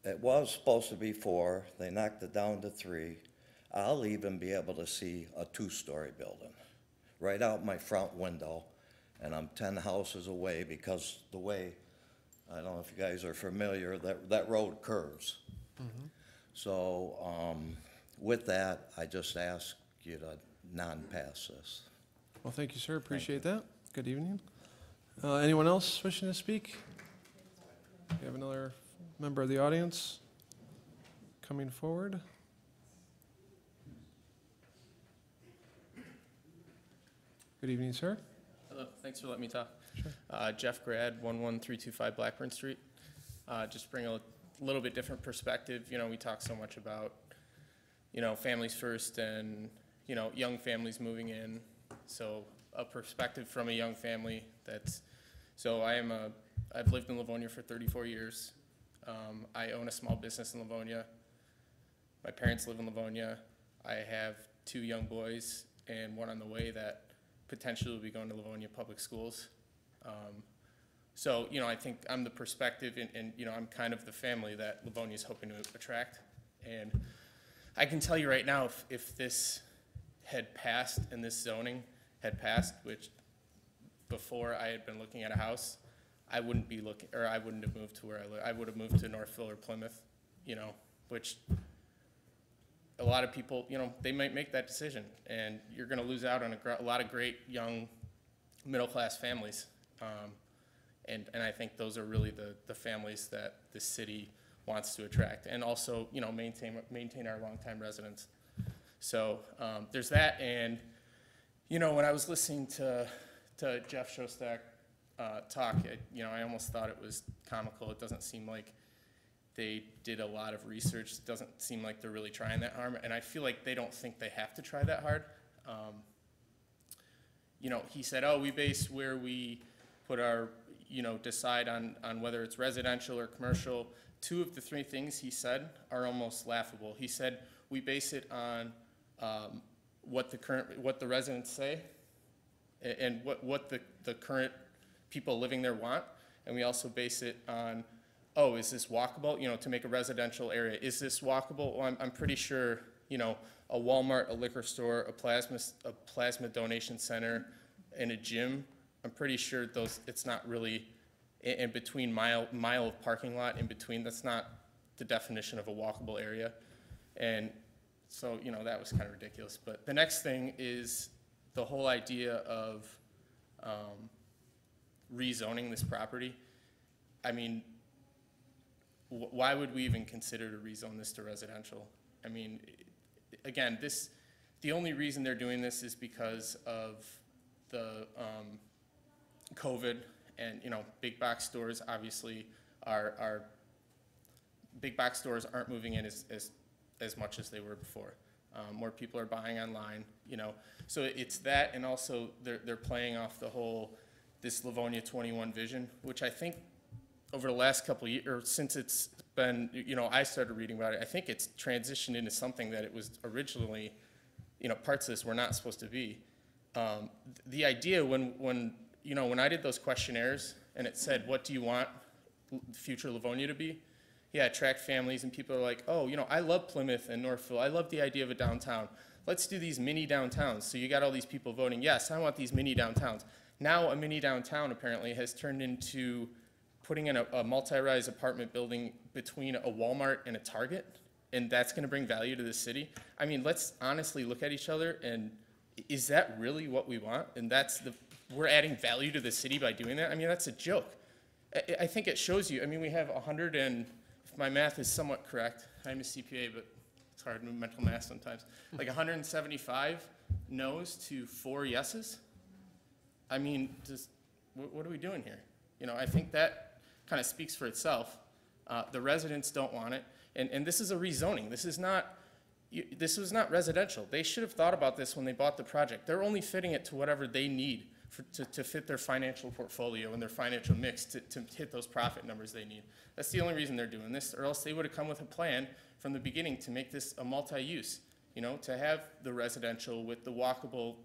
It was supposed to be 4, they knocked it down to 3. I'll even be able to see a 2-story building right out my front window, and I'm 10 houses away because the way, I don't know if you guys are familiar, that road curves. So With that, I just ask you to non-pass this. Well, thank you, sir. Appreciate that. Good evening. Anyone else wishing to speak? We have another member of the audience coming forward. Good evening, sir. Hello, thanks for letting me talk. Sure. Jeff Grad, 11325 Blackburn Street. Just bring a little bit different perspective. You know, we talk so much about, you know, families first and, you know, young families moving in. So a perspective from a young family I've lived in Livonia for 34 years. I own a small business in Livonia. My parents live in Livonia. I have 2 young boys and one on the way that potentially will be going to Livonia Public Schools. So, you know, I think I'm the perspective and, you know, I'm kind of the family that Livonia is hoping to attract. And I can tell you right now, if this had passed and this zoning had passed, which before I had been looking at a house, I wouldn't be looking, or I wouldn't have moved to where I live. I would have moved to Northville or Plymouth, you know, which a lot of people, you know, they might make that decision, and you're going to lose out on a lot of great young middle-class families. And I think those are really the families that the city wants to attract, and also, you know, maintain our longtime residents. So there's that, and, you know, when I was listening to Jeff Shostak talk, you know, I almost thought it was comical. It doesn't seem like they did a lot of research. It doesn't seem like they're really trying that hard, and I feel like they don't think they have to try that hard. You know, he said, oh, we base where we put our, you know, decide on whether it's residential or commercial. 2 of the 3 things he said are almost laughable. He said, we base it on what the residents say and what the current people living there want, and we also base it on, oh, is this walkable, you know, to make a residential area, is this walkable? Well, I'm pretty sure, you know, a Walmart, a liquor store, a plasma donation center, and a gym, I'm pretty sure it's not really in between mile of parking lot in between, that's not the definition of a walkable area. And so, you know, that was kind of ridiculous. But the next thing is the whole idea of rezoning this property. I mean, why would we even consider to rezone this to residential? I mean, again, the only reason they're doing this is because of the COVID, and, you know, big box stores obviously big box stores aren't moving in as much as they were before. More people are buying online, you know. So it's that, and also they're playing off the whole, this Livonia 21 vision, which I think over the last couple of years, or since it's been, you know, I started reading about it, I think it's transitioned into something that it was originally, you know, parts of this were not supposed to be. The idea when you know, when I did those questionnaires and it said, what do you want future Livonia to be? Yeah, attract families, and people are like, oh, you know, I love Plymouth and Northville. I love the idea of a downtown. Let's do these mini downtowns. So you got all these people voting, yes, I want these mini downtowns. Now a mini downtown apparently has turned into putting in a multi-rise apartment building between a Walmart and a Target, and that's gonna bring value to the city. I mean, let's honestly look at each other, and is that really what we want? And we're adding value to the city by doing that? I mean, that's a joke. I think it shows you, I mean, we have 100 and, if my math is somewhat correct, I'm a CPA, but it's hard to do mental math sometimes, like 175 no's to 4 yeses. I mean, what are we doing here? You know, I think that kind of speaks for itself. The residents don't want it, and this is a rezoning. This was not residential. They should have thought about this when they bought the project. They're only fitting it to whatever they need to fit their financial portfolio and their financial mix to hit those profit numbers they need. That's the only reason they're doing this, or else they would have come with a plan from the beginning to make this a multi-use, you know, to have the residential with the walkable,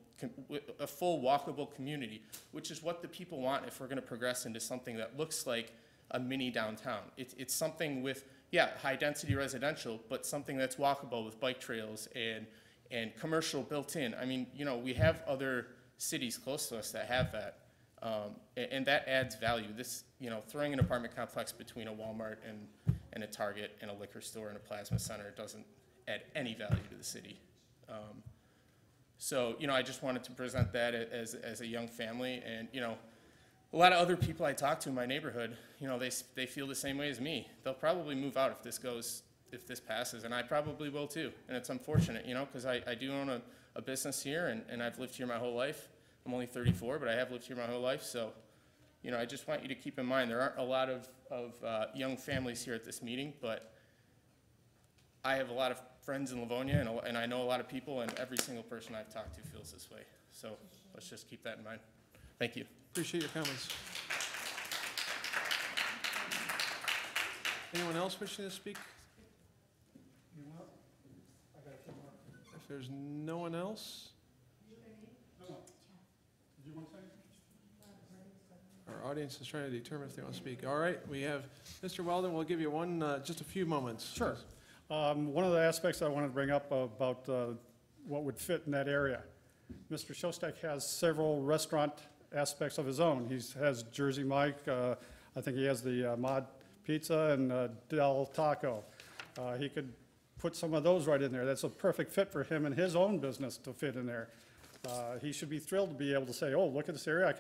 with a full walkable community, which is what the people want if we're going to progress into something that looks like a mini downtown. It's something with, yeah, high-density residential, but something that's walkable with bike trails and commercial built in. I mean, you know, we have other cities close to us that have that, and that adds value. This, you know, throwing an apartment complex between a Walmart and a Target and a liquor store and a plasma center add any value to the city. So, I just wanted to present that as a young family, and, a lot of other people I talk to in my neighborhood, they feel the same way as me. They'll probably move out if this passes, and I probably will too. And it's unfortunate, because I do own a business here, and I've lived here my whole life. I'm only 34, but I have lived here my whole life, so, I just want you to keep in mind, there aren't a lot of young families here at this meeting, but I have a lot of friends in Livonia, and I know a lot of people, and every single person I've talked to feels this way. So let's just keep that in mind. Thank you. Appreciate your comments. Anyone else wishing to speak? If there's no one else, our audience is trying to determine if they want to speak. All right, we have Mr. Weldon. We'll give you just a few moments. Sure. One of the aspects I wanted to bring up about what would fit in that area. Mr. Shostak has several restaurant aspects of his own. He has Jersey Mike, I think he has the Mod Pizza and Del Taco. He could put some of those right in there. That's a perfect fit for him and his own business to fit in there. He should be thrilled to be able to say, oh, look at this area,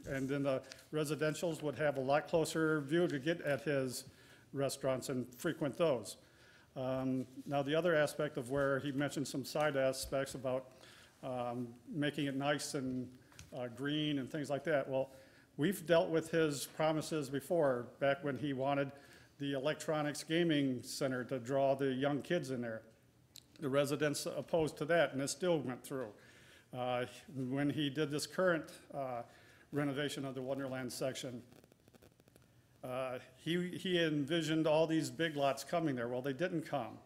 and then the residentials would have a lot closer view to get at his restaurants and frequent those. Now, the other aspect of where he mentioned some side aspects about making it nice and green and things like that. Well, we've dealt with his promises before, back when he wanted the electronics gaming center to draw the young kids in there. The residents opposed to that, and it still went through. When he did this current renovation of the Wonderland section, he envisioned all these big lots coming there. Well, they didn't come.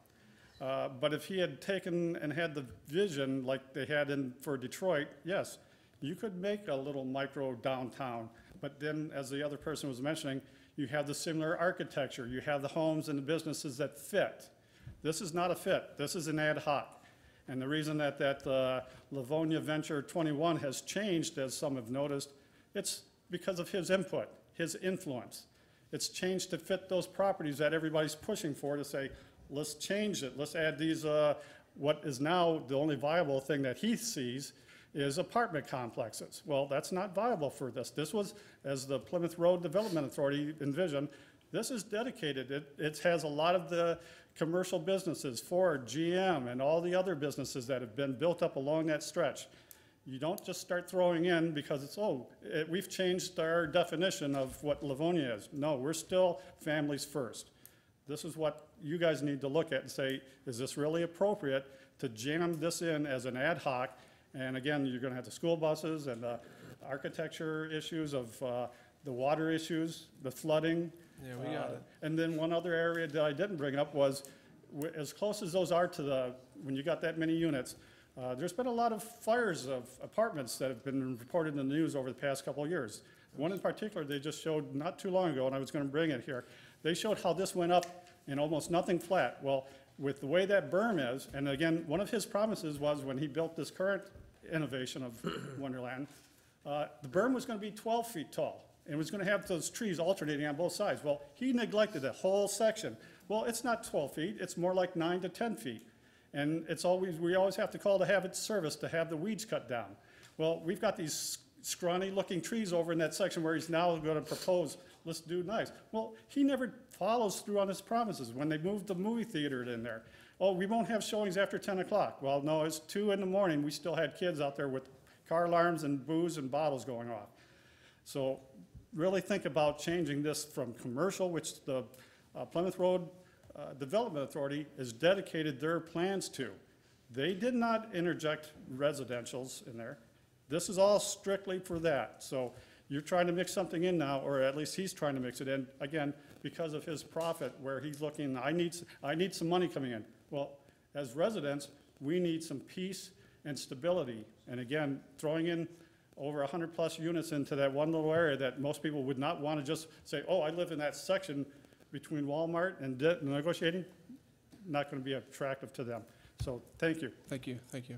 But if he had taken and had the vision like they had for Detroit, yes, you could make a little micro downtown. But then, as the other person was mentioning, you have the similar architecture. You have the homes and the businesses that fit. This is not a fit. This is an ad hoc. And the reason that Livonia Venture 21 has changed, as some have noticed, it's because of his input, his influence. It's changed to fit those properties that everybody's pushing for, to say, let's change it. Let's add these, what is now the only viable thing that he sees is apartment complexes. Well, that's not viable for this. This was, as the Plymouth Road Development Authority envisioned, this is dedicated. It has a lot of the commercial businesses, Ford, GM, and all the other businesses that have been built up along that stretch. You don't just start throwing in because it's, we've changed our definition of what Livonia is. No, we're still families first. This is what you guys need to look at and say, is this really appropriate to jam this in as an ad hoc? And again, you're going to have the school buses and the architecture issues of the water issues, the flooding. Yeah, we got it. And then one other area that I didn't bring up was, as close as those are to when you got that many units, there's been a lot of fires of apartments that have been reported in the news over the past couple of years. One in particular they just showed not too long ago, and I was going to bring it here. They showed how this went up in almost nothing flat. Well, with the way that berm is, and again, one of his promises was when he built this current innovation of Wonderland, the berm was going to be 12 feet tall, and it was going to have those trees alternating on both sides. Well, he neglected a whole section. Well, it's not 12 feet, it's more like 9 to 10 feet. And we always have to call to have it serviced to have the weeds cut down. Well, we've got these scrawny looking trees over in that section where he's now going to propose, let's do nice. Well, he never follows through on his promises. When they moved the movie theater in there, oh, we won't have showings after 10 o'clock. Well, no, it's 2 in the morning. We still had kids out there with car alarms and booze and bottles going off. So really think about changing this from commercial, which the Plymouth Road Development Authority has dedicated their plans to. They did not interject residentials in there. This is all strictly for that. So you're trying to mix something in now, or at least he's trying to mix it in, again, because of his profit, where he's looking, I need some money coming in. Well, as residents, we need some peace and stability. And again, throwing in over 100+ units into that one little area that most people would not want to just say, oh, I live in that section between Walmart and negotiating, not going to be attractive to them. So thank you. Thank you, thank you.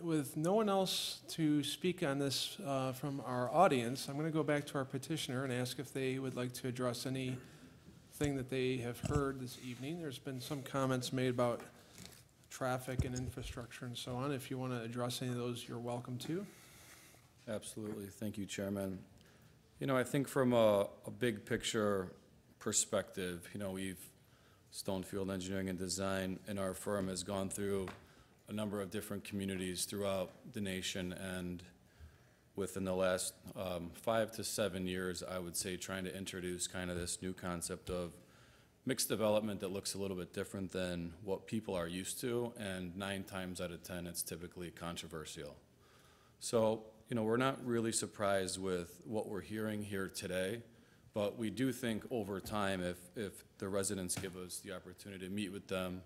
With no one else to speak on this from our audience, I'm going to go back to our petitioner and ask if they would like to address any thing that they have heard this evening. There's been some comments made about traffic and infrastructure and so on. If you want to address any of those, you're welcome to. Absolutely. Thank you, Chairman. You know, I think from a big picture perspective, you know, Stonefield Engineering and Design in our firm has gone through a number of different communities throughout the nation, and within the last 5 to 7 years, I would say, trying to introduce kind of this new concept of mixed development that looks a little bit different than what people are used to, and 9 times out of 10, it's typically controversial. So, you know, we're not really surprised with what we're hearing here today, but we do think over time, if the residents give us the opportunity to meet with them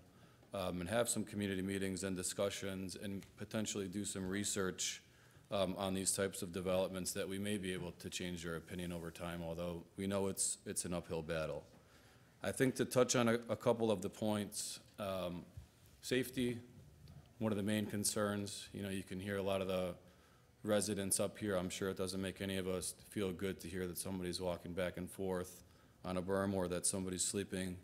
and have some community meetings and discussions and potentially do some research on these types of developments, that we may be able to change their opinion over time, although we know it's an uphill battle. I think to touch on a couple of the points, safety, one of the main concerns. You know, you can hear a lot of the residents up here. I'm sure it doesn't make any of us feel good to hear that somebody's walking back and forth on a berm, or that somebody's sleeping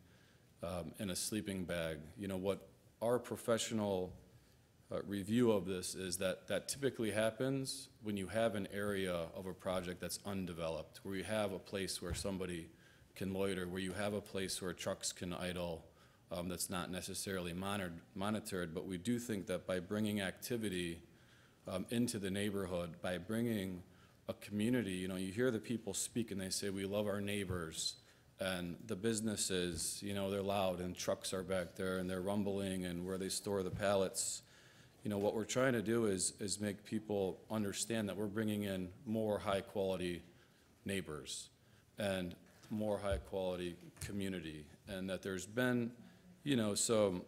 in a sleeping bag. You know, what our professional review of this is that typically happens when you have an area of a project that's undeveloped, where you have a place where somebody can loiter, where you have a place where trucks can idle, that's not necessarily monitored. But we do think that by bringing activity into the neighborhood, by bringing a community, you know, you hear the people speak and they say, we love our neighbors, and the businesses, you know, they're loud and trucks are back there and they're rumbling, and where they store the pallets. You know, what we're trying to do is make people understand that we're bringing in more high-quality neighbors and more high-quality community, and that there's been, you know, some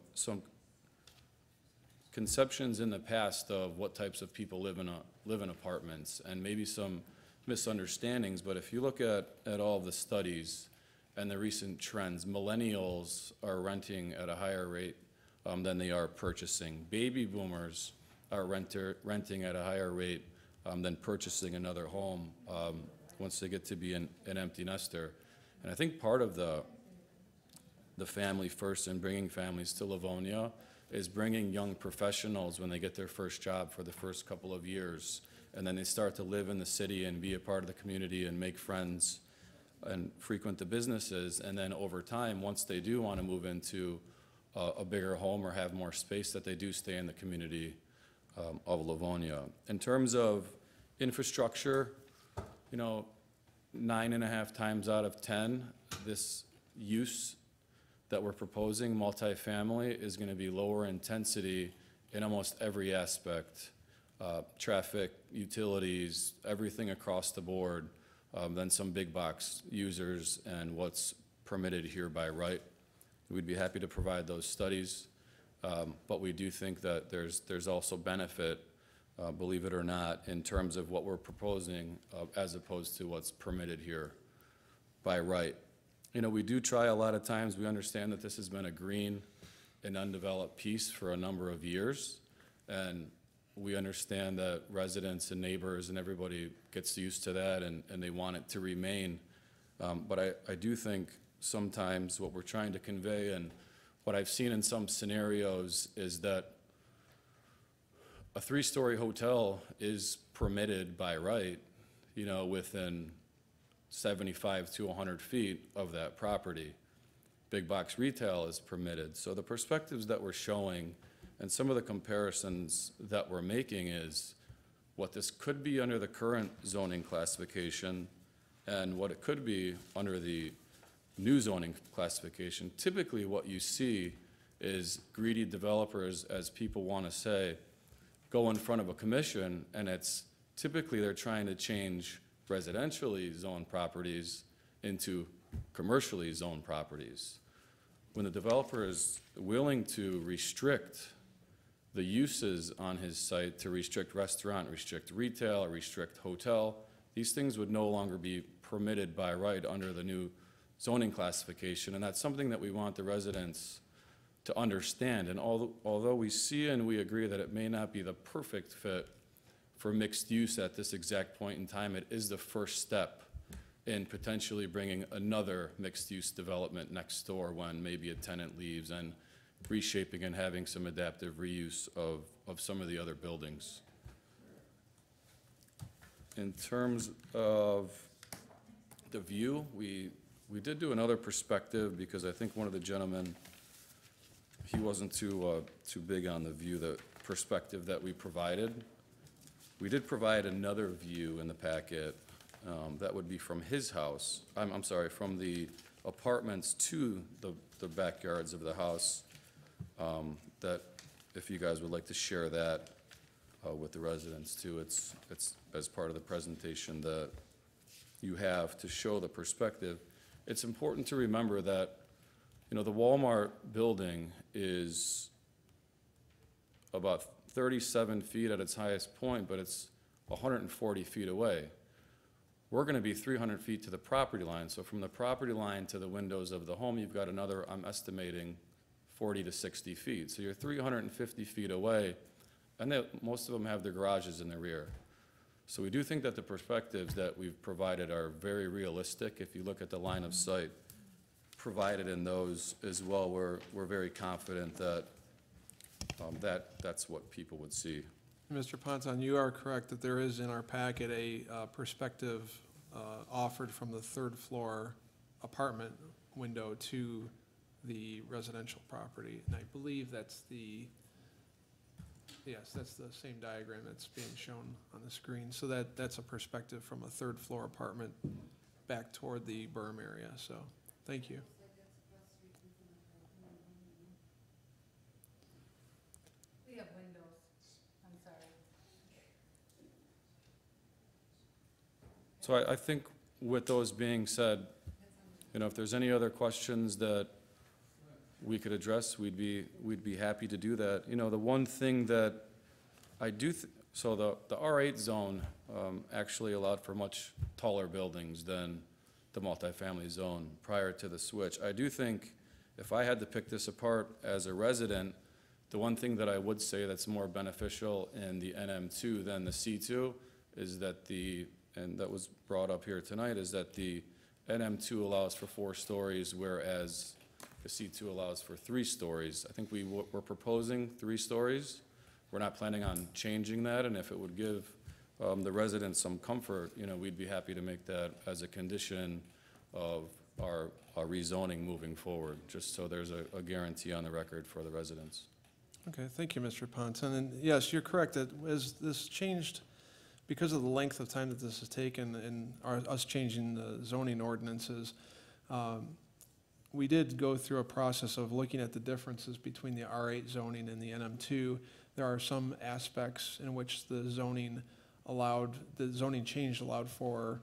conceptions in the past of what types of people live in apartments, and maybe some misunderstandings. But if you look at all the studies and the recent trends, millennials are renting at a higher rate than they are purchasing. Baby boomers are renting at a higher rate than purchasing another home once they get to be an empty nester. And I think part of the family first and bringing families to Livonia is bringing young professionals when they get their first job for the first couple of years, and then they start to live in the city and be a part of the community and make friends and frequent the businesses. And then over time, once they do want to move into a bigger home or have more space, that they do stay in the community of Livonia. In terms of infrastructure, you know, 9.5 times out of 10, this use that we're proposing, multifamily, is going to be lower intensity in almost every aspect, traffic, utilities, everything across the board, than some big box users and what's permitted here by right. We'd be happy to provide those studies, but we do think that there's also benefit, believe it or not, in terms of what we're proposing as opposed to what's permitted here by right. You know, we do try a lot of times. We understand that this has been a green and undeveloped piece for a number of years, and we understand that residents and neighbors and everybody gets used to that, and they want it to remain. But I do think sometimes what we're trying to convey, and what I've seen in some scenarios, is that a 3-story hotel is permitted by right, you know, within 75 to 100 feet of that property. Big box retail is permitted. So the perspectives that we're showing and some of the comparisons that we're making is what this could be under the current zoning classification and what it could be under the new zoning classification. Typically what you see is greedy developers, as people want to say, go in front of a commission, and it's typically they're trying to change residentially zoned properties into commercially zoned properties. When the developer is willing to restrict the uses on his site, to restrict restaurant, restrict retail, restrict hotel, these things would no longer be permitted by right under the new zoning classification. And that's something that we want the residents to understand. And although we see and we agree that it may not be the perfect fit for mixed use at this exact point in time, it is the first step in potentially bringing another mixed-use development next door when maybe a tenant leaves, and reshaping and having some adaptive reuse of some of the other buildings. In terms of the view, we did do another perspective, because I think one of the gentlemen, he wasn't too big on the view, the perspective that we provided. We did provide another view in the packet, that would be from his house, I'm sorry, from the apartments to the backyards of the house, that if you guys would like to share that with the residents too, it's as part of the presentation that you have to show the perspective. It's important to remember that, you know, the Walmart building is about 37 feet at its highest point, but it's 140 feet away. We're going to be 300 feet to the property line. So from the property line to the windows of the home, you've got another, I'm estimating, 40 to 60 feet. So you're 350 feet away, and most of them have their garages in the rear. So we do think that the perspectives that we've provided are very realistic. If you look at the line of sight provided in those as well, we're very confident that that's what people would see. Mr. Ponton, you are correct that there is in our packet a perspective offered from the third floor apartment window to the residential property. And I believe that's that's the same diagram that's being shown on the screen. So that's a perspective from a third floor apartment back toward the berm area. So thank you. We have windows, I'm sorry. So I think with those being said, you know, if there's any other questions that we could address, we'd be happy to do that. You know, the one thing that I do, so the R8 zone actually allowed for much taller buildings than the multifamily zone prior to the switch. I do think if I had to pick this apart as a resident, the one thing that I would say that's more beneficial in the NM2 than the C2 is that and that was brought up here tonight, is that the NM2 allows for 4 stories, whereas the C2 allows for 3 stories. I think we're proposing 3 stories. We're not planning on changing that, and if it would give the residents some comfort, you know, we'd be happy to make that as a condition of our rezoning moving forward, just so there's a guarantee on the record for the residents. Okay, thank you, Mr. Ponton. And yes, you're correct that as this changed, because of the length of time that this has taken and us changing the zoning ordinances, we did go through a process of looking at the differences between the R8 zoning and the NM2. There are some aspects in which the zoning change allowed for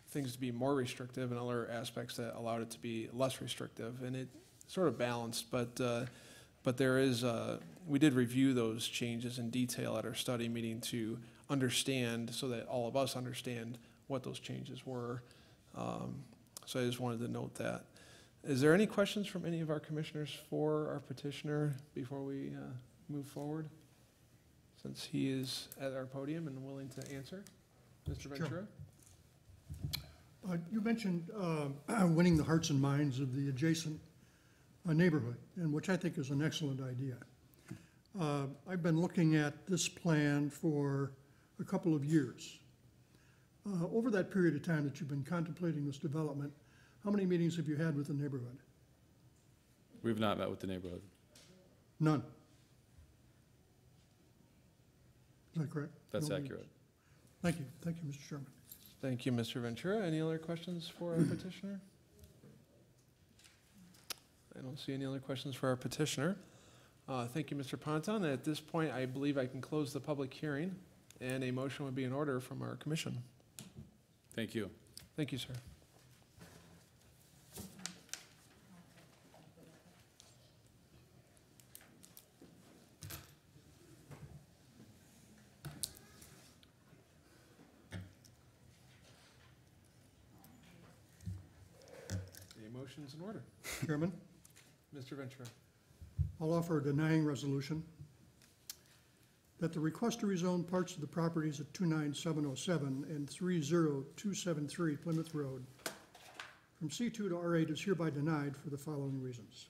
things to be more restrictive, and other aspects that allowed it to be less restrictive, and it sort of balanced. But there is we did review those changes in detail at our study meeting to understand, so that all of us understand what those changes were. So I just wanted to note that. Is there any questions from any of our commissioners for our petitioner before we move forward? Since he is at our podium and willing to answer. Mr. Ventura? You mentioned winning the hearts and minds of the adjacent neighborhood, and which I think is an excellent idea. I've been looking at this plan for a couple of years. Over that period of time that you've been contemplating this development, how many meetings have you had with the neighborhood? We've not met with the neighborhood. None. Is that correct? That's No accurate. meetings. Thank you, Mr. Chairman. Thank you, Mr. Ventura. Any other questions for our petitioner? I don't see any other questions for our petitioner. Thank you, Mr. Ponton. At this point, I believe I can close the public hearing, and a motion would be in order from our commission. Thank you. Thank you, sir. The motion's in order. Chairman, Mr. Ventura. I'll offer a denying resolution that the request to rezone parts of the properties at 29707 and 30273 Plymouth Road from C2 to R8 is hereby denied for the following reasons.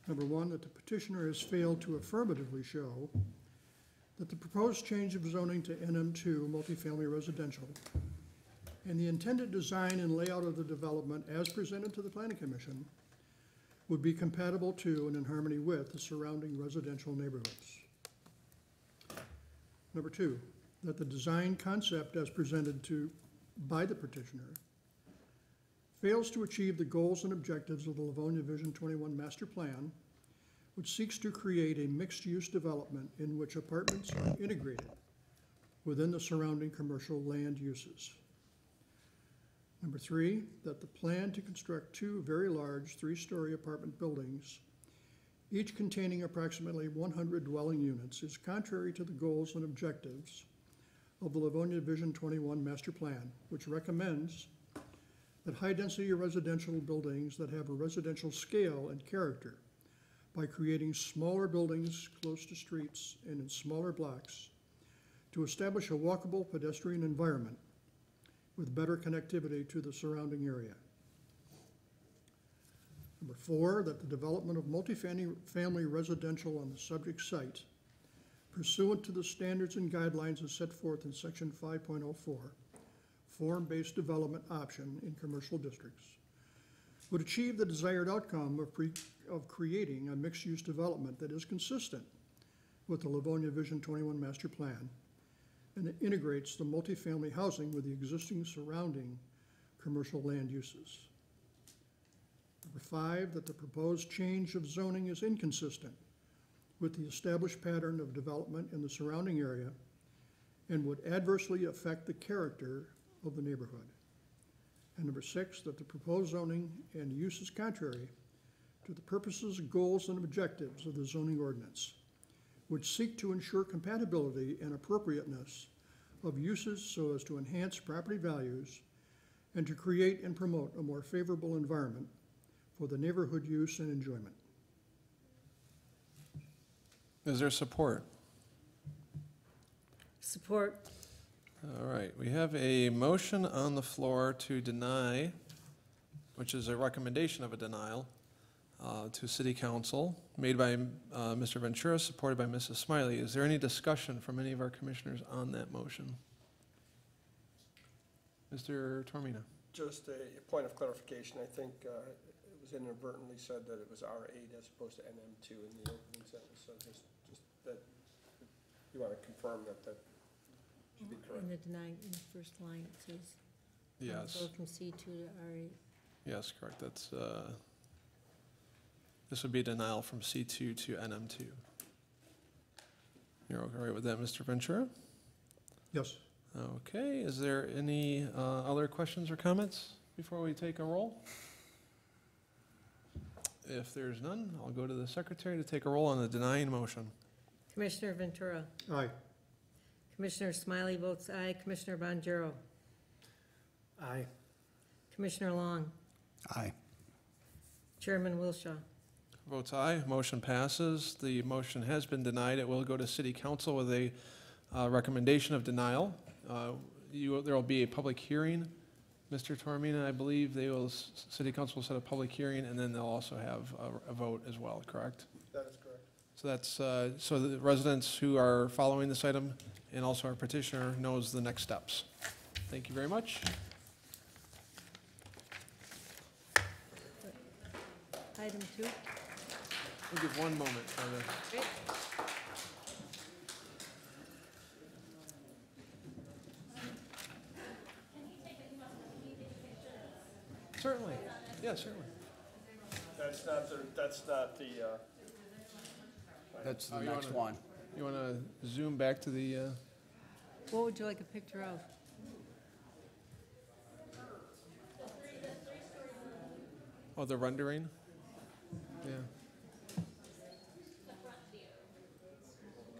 Number one, that the petitioner has failed to affirmatively show that the proposed change of zoning to NM2 multifamily residential and the intended design and layout of the development as presented to the Planning Commission would be compatible to and in harmony with the surrounding residential neighborhoods. Number two, that the design concept as presented by the petitioner fails to achieve the goals and objectives of the Livonia Vision 21 Master Plan, which seeks to create a mixed-use development in which apartments are integrated within the surrounding commercial land uses. Number three, that the plan to construct two very large three-story apartment buildings, each containing approximately 100 dwelling units, is contrary to the goals and objectives of the Livonia Vision 21 Master Plan, which recommends that high-density residential buildings that have a residential scale and character by creating smaller buildings close to streets and in smaller blocks to establish a walkable pedestrian environment with better connectivity to the surrounding area. Number four, that the development of multifamily residential on the subject site, pursuant to the standards and guidelines as set forth in Section 5.04, form-based development option in commercial districts, would achieve the desired outcome of creating a mixed-use development that is consistent with the Livonia Vision 21 Master Plan and that integrates the multifamily housing with the existing surrounding commercial land uses. Number five, that the proposed change of zoning is inconsistent with the established pattern of development in the surrounding area and would adversely affect the character of the neighborhood. And number six, that the proposed zoning and use is contrary to the purposes, goals, and objectives of the zoning ordinance, which seek to ensure compatibility and appropriateness of uses so as to enhance property values and to create and promote a more favorable environment for the neighborhood use and enjoyment. Is there support? Support. All right, we have a motion on the floor to deny, which is a recommendation of a denial to City Council, made by Mr. Ventura, supported by Mrs. Smiley. Is there any discussion from any of our commissioners on that motion? Mr. Tormina. Just a point of clarification, I think it was inadvertently said that it was R8 as opposed to NM2 in the opening sentence, so just that, you want to confirm that that should be correct. In the deny, in the first line, it says. Yes. Go from C2 to R8. Yes, correct. That's, this would be a denial from C2 to NM2. You're all right with that, Mr. Ventura? Yes. Okay, is there any other questions or comments before we take a roll? If there's none, I'll go to the secretary to take a roll on the denying motion. Commissioner Ventura. Aye. Commissioner Smiley votes aye. Commissioner Bonjero. Aye. Commissioner Long. Aye. Chairman Wilshaw. Votes aye, motion passes. The motion has been denied. It will go to City Council with a recommendation of denial. There will be a public hearing. Mr. Tormina, I believe City Council will set a public hearing, and then they'll also have a vote as well, correct? That is correct. So that's, so the residents who are following this item and also our petitioner knows the next steps. Thank you very much. Item 2. We'll give one moment for the. Okay. Certainly, yeah, certainly. That's not the, That's the you next wanna- one. You want to zoom back to the, What would you like a picture of? oh, the rendering? Yeah.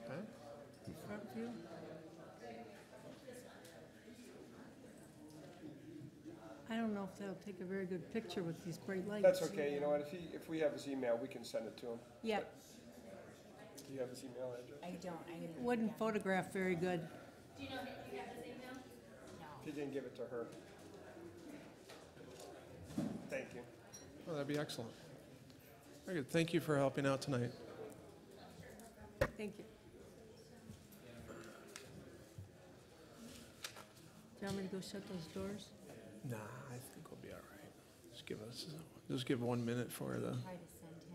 Okay. Front view? I don't know if they'll take a very good picture with these bright lights. that's okay, you know what, if we have his email, we can send it to him. Yeah, Do you have his email address? I don't, I need. Wouldn't photograph very good. Do you know, you have his email? If you didn't give it to her. Thank you. Oh, that'd be excellent. Very good. Thank you for helping out tonight. Thank you. Do you want me to go shut those doors? Nah, I think we'll be all right. Just give 1 minute for the Try to send him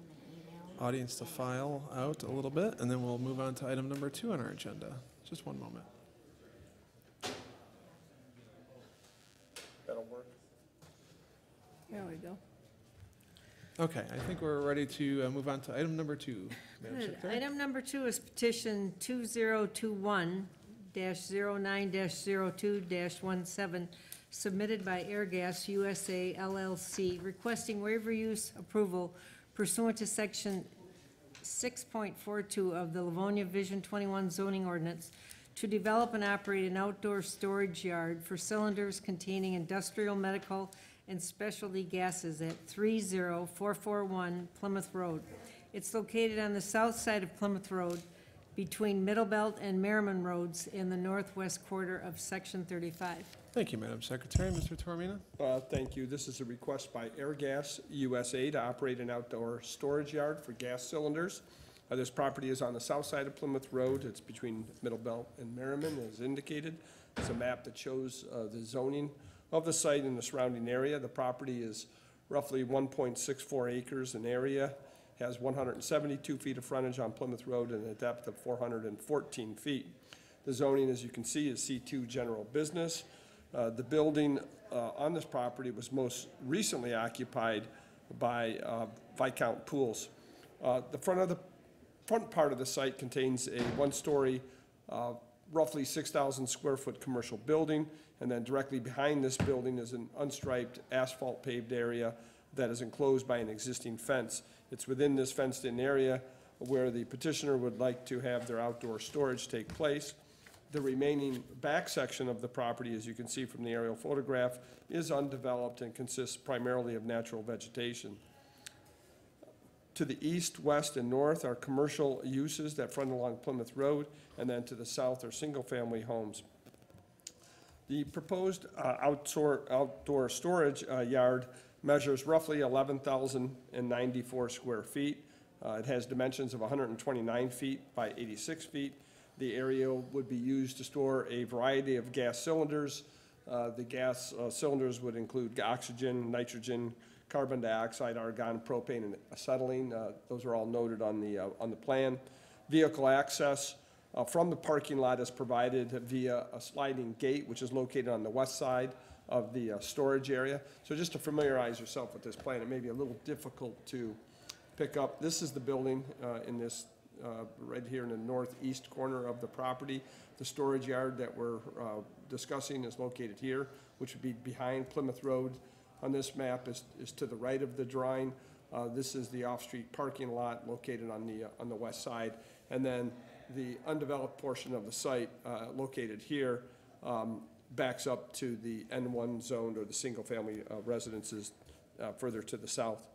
an email. audience to file out a little bit, and then we'll move on to item number 2 on our agenda. Just 1 moment. That'll work. There we go. Okay, I think we're ready to move on to item number 2. Madam Good. Secretary? Item number 2 is petition 2021-09-02-17, submitted by Airgas USA LLC, requesting waiver use approval pursuant to section 6.42 of the Livonia Vision 21 zoning ordinance to develop and operate an outdoor storage yard for cylinders containing industrial, medical, and specialty gases at 30441 Plymouth Road. It's located on the south side of Plymouth Road between Middlebelt and Merriman Roads in the northwest quarter of Section 35. Thank you, Madam Secretary. Mr. Toromina? Thank you. This is a request by Airgas USA to operate an outdoor storage yard for gas cylinders. This property is on the south side of Plymouth Road. It's between Middlebelt and Merriman, as indicated. It's a map that shows the zoning of the site and the surrounding area. The property is roughly 1.64 acres in area, has 172 feet of frontage on Plymouth Road and a depth of 414 feet. The zoning, as you can see, is C2 general business. The building on this property was most recently occupied by Viscount Pools. The front part of the site contains a one-story, roughly 6,000 square foot commercial building, and then directly behind this building is an unstriped asphalt paved area that is enclosed by an existing fence. It's within this fenced-in area where the petitioner would like to have their outdoor storage take place. The remaining back section of the property, as you can see from the aerial photograph, is undeveloped and consists primarily of natural vegetation. To the east, west, and north are commercial uses that front along Plymouth Road, and then to the south are single-family homes. The proposed outdoor storage yard measures roughly 11,094 square feet. It has dimensions of 129 feet by 86 feet. The area would be used to store a variety of gas cylinders. The gas cylinders would include oxygen, nitrogen, carbon dioxide, argon, propane, and acetylene. Those are all noted on the plan. Vehicle access from the parking lot is provided via a sliding gate, which is located on the west side of the storage area. So just to familiarize yourself with this plan, it may be a little difficult to pick up. This is the building in this right here in the northeast corner of the property. The storage yard that we're discussing is located here, which would be behind Plymouth Road. On this map is to the right of the drawing. This is the off-street parking lot located on the west side. And then the undeveloped portion of the site located here backs up to the N1 zone, or the single-family residences further to the south.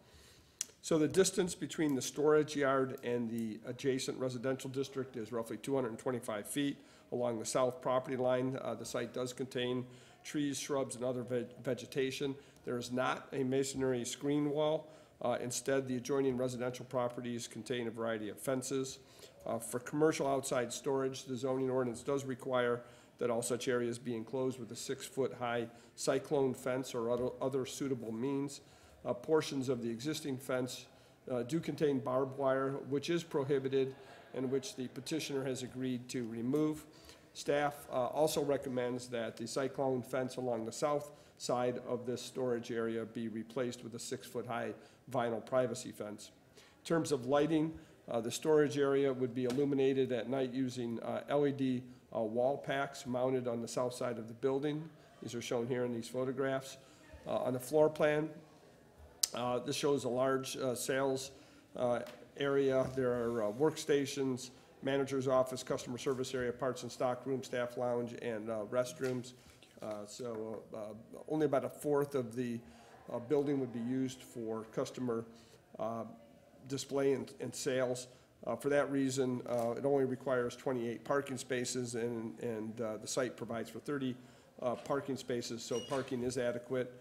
So the distance between the storage yard and the adjacent residential district is roughly 225 feet along the south property line. The site does contain trees, shrubs, and other vegetation. There is not a masonry screen wall. Instead, the adjoining residential properties contain a variety of fences. For commercial outside storage, the zoning ordinance does require that all such areas be enclosed with a 6-foot-high cyclone fence or other suitable means. Portions of the existing fence do contain barbed wire, which is prohibited and which the petitioner has agreed to remove. Staff also recommends that the cyclone fence along the south side of this storage area be replaced with a 6-foot-high vinyl privacy fence. In terms of lighting, the storage area would be illuminated at night using LED wall packs mounted on the south side of the building. These are shown here in these photographs. On the floor plan, this shows a large sales area. There are workstations, manager's office, customer service area, parts and stock room, staff lounge, and restrooms. Only about a fourth of the building would be used for customer display and sales. For that reason, it only requires 28 parking spaces, and the site provides for 30 parking spaces, so parking is adequate.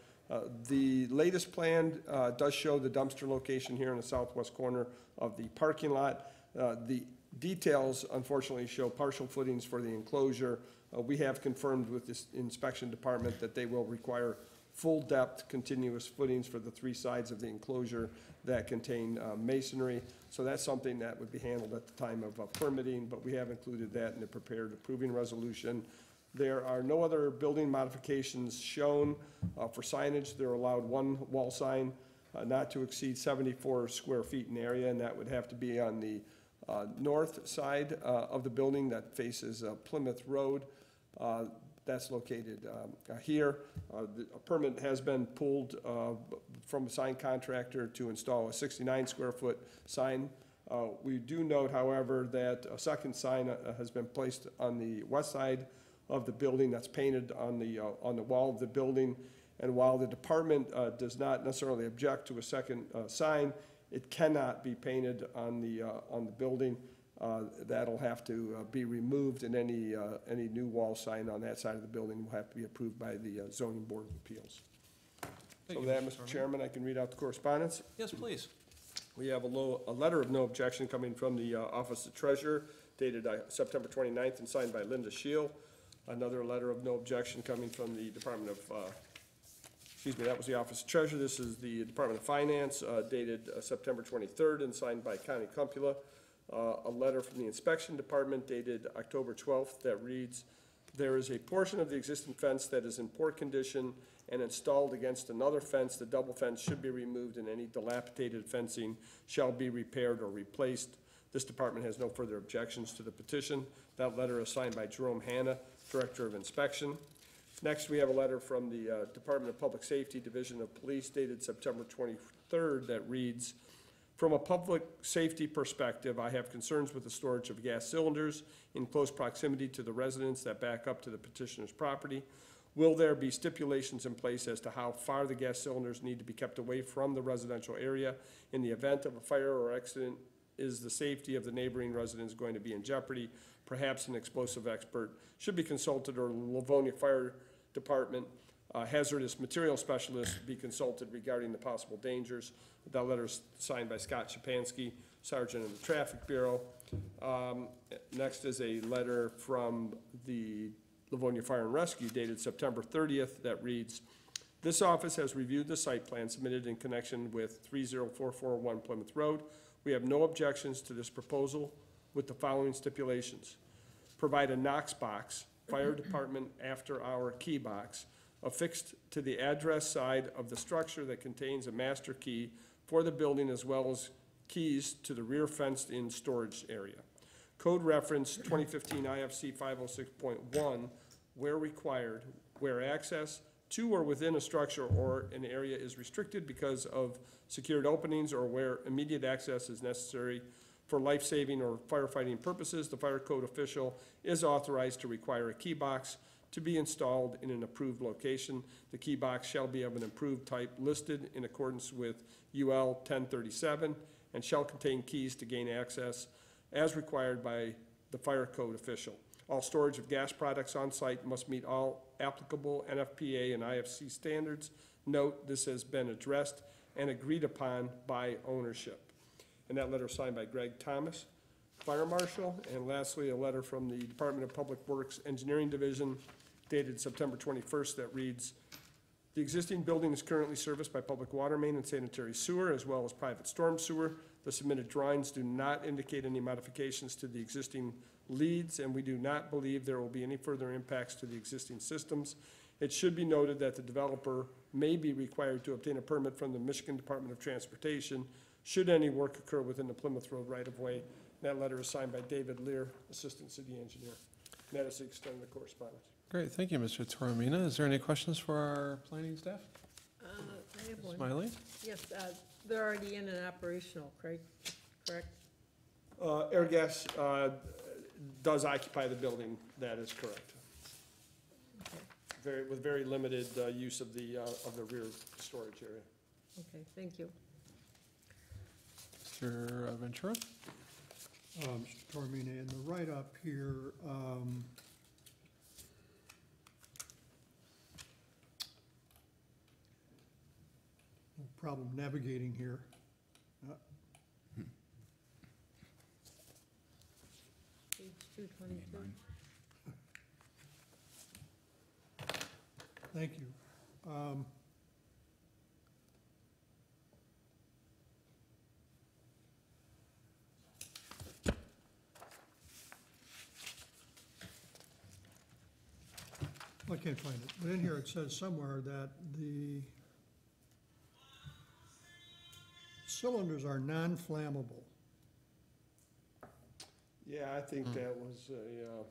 The latest plan does show the dumpster location here in the southwest corner of the parking lot. The details unfortunately show partial footings for the enclosure. We have confirmed with this inspection department that they will require full depth continuous footings for the 3 sides of the enclosure that contain masonry. So that's something that would be handled at the time of permitting, but we have included that in the prepared approving resolution. There are no other building modifications shown for signage. They're allowed 1 wall sign not to exceed 74 square feet in area, and that would have to be on the north side of the building that faces Plymouth Road. That's located here. A permit has been pulled from a sign contractor to install a 69 square foot sign. We do note, however, that a second sign has been placed on the west side of the building that's painted on the wall of the building. And while the department does not necessarily object to a second sign, it cannot be painted on the building. That'll have to be removed, and any new wall sign on that side of the building will have to be approved by the zoning board of appeals. So with that, Mr. Chairman, I can read out the correspondence. Yes, please. We have a letter of no objection coming from the Office of Treasurer dated September 29th and signed by Linda Scheel. Another letter of no objection coming from the Department of, that was the Office of Treasurer. This is the Department of Finance dated September 23rd and signed by Connie Cumpula. A letter from the Inspection Department dated October 12th that reads, there is a portion of the existing fence that is in poor condition and installed against another fence. The double fence should be removed and any dilapidated fencing shall be repaired or replaced. This department has no further objections to the petition. That letter is signed by Jerome Hanna, Director of Inspection. Next, we have a letter from the Department of Public Safety, Division of Police, dated September 23rd that reads, from a public safety perspective, I have concerns with the storage of gas cylinders in close proximity to the residents that back up to the petitioner's property. Will there be stipulations in place as to how far the gas cylinders need to be kept away from the residential area? In the event of a fire or accident, is the safety of the neighboring residents going to be in jeopardy? Perhaps an explosive expert should be consulted, or Livonia Fire Department hazardous material specialist be consulted regarding the possible dangers. That letter is signed by Scott Shapansky, Sergeant of the Traffic Bureau. Next is a letter from the Livonia Fire and Rescue dated September 30th that reads, this office has reviewed the site plan submitted in connection with 30441 Plymouth Road. We have no objections to this proposal with the following stipulations. Provide a Knox box, fire department after-hour key box, affixed to the address side of the structure that contains a master key for the building as well as keys to the rear fenced-in storage area. Code reference 2015 IFC 506.1, where required, where access to or within a structure or an area is restricted because of secured openings or where immediate access is necessary for life-saving or firefighting purposes, the fire code official is authorized to require a key box to be installed in an approved location. The key box shall be of an approved type listed in accordance with UL 1037 and shall contain keys to gain access as required by the fire code official. All storage of gas products on site must meet all applicable NFPA and IFC standards. Note, this has been addressed and agreed upon by ownership. And that letter is signed by Greg Thomas, Fire Marshal. And lastly, a letter from the Department of Public Works Engineering Division dated September 21st that reads, the existing building is currently serviced by public water main and sanitary sewer as well as private storm sewer. The submitted drawings do not indicate any modifications to the existing leads, and we do not believe there will be any further impacts to the existing systems. It should be noted that the developer may be required to obtain a permit from the Michigan Department of Transportation should any work occur within the Plymouth Road right-of-way. That letter is signed by David Lear, Assistant City Engineer. And that is the extent of the correspondence. Great, thank you, Mr. Toromina. Is there any questions for our planning staff? I have one. Smiley? Yes, they're already in and operational, correct? Air gas does occupy the building, that is correct. Okay. With very limited use of the rear storage area. Okay, thank you. Mr. Ventura? Mr. Tormina, in the write-up here, no problem navigating here. Page 222. Thank you. I can't find it, but in here it says somewhere that the cylinders are non-flammable. Yeah, I think that was a,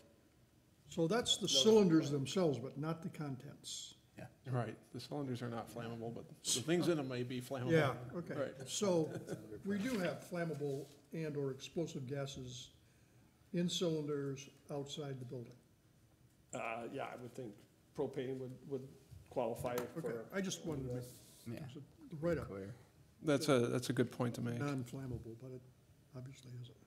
So that's the cylinders themselves, but not the contents. Right, the cylinders are not flammable, but the things in them may be flammable. Yeah, okay. Right. So we do have flammable and/or explosive gases in cylinders outside the building. yeah, I would think propane would qualify Okay, for. I just wanted to make, Yeah, the write-up, clear. That's a good point to make. non-flammable, but it obviously isn't.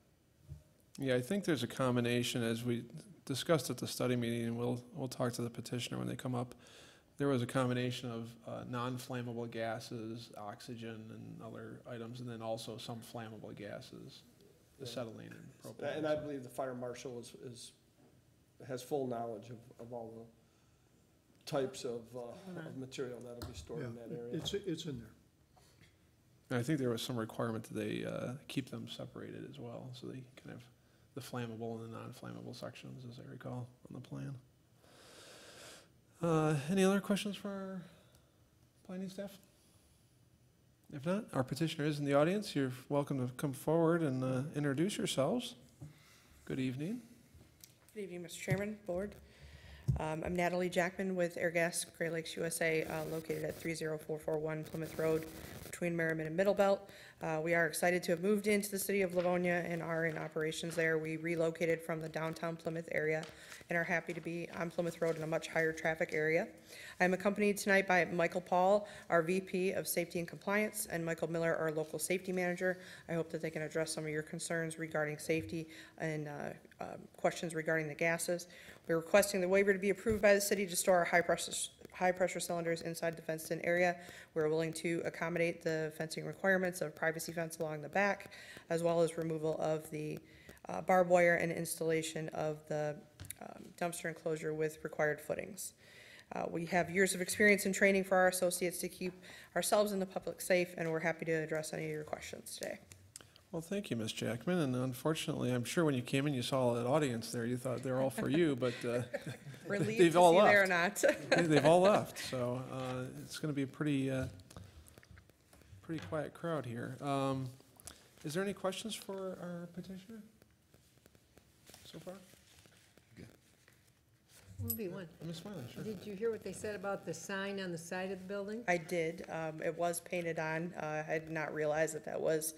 Yeah, I think there's a combination, as we discussed at the study meeting, and we'll talk to the petitioner when they come up. There was a combination of non-flammable gases, oxygen and other items, and then also some flammable gases, acetylene and propane. And I believe the fire marshal has full knowledge of all the types of material that'll be stored in that Yeah, area. it's in there. And I think there was some requirement that they keep them separated as well, so they can have the flammable and the non-flammable sections, as I recall, on the plan. Any other questions for our planning staff? If not, our petitioner is in the audience. You're welcome to come forward and introduce yourselves. Good evening. Good evening, Mr. Chairman, Board. I'm Natalie Jackman with Airgas Great Lakes USA, located at 30441 Plymouth Road between Merriman and Middlebelt. We are excited to have moved into the city of Livonia and are in operations there. We relocated from the downtown Plymouth area and are happy to be on Plymouth Road in a much higher traffic area. I'm accompanied tonight by Michael Paul, our VP of Safety and Compliance, and Michael Miller, our local safety manager. I hope that they can address some of your concerns regarding safety and questions regarding the gases. We're requesting the waiver to be approved by the city to store our high-pressure cylinders inside the fenced-in area. We're willing to accommodate the fencing requirements of privacy fence along the back, as well as removal of the barbed wire and installation of the dumpster enclosure with required footings. We have years of experience and training for our associates to keep ourselves and the public safe, and we're happy to address any of your questions today. Well, thank you, Ms. Jackman, and unfortunately, I'm sure when you came in, you saw that audience there, you thought they were all for you, but Relieved they've to all see left. there or not. They've all left, so it's going to be a pretty quiet crowd here. Is there any questions for our petitioner so far? Will be one. Ms. Smiley, sure. Did you hear what they said about the sign on the side of the building? I did. It was painted on. I did not realize that that was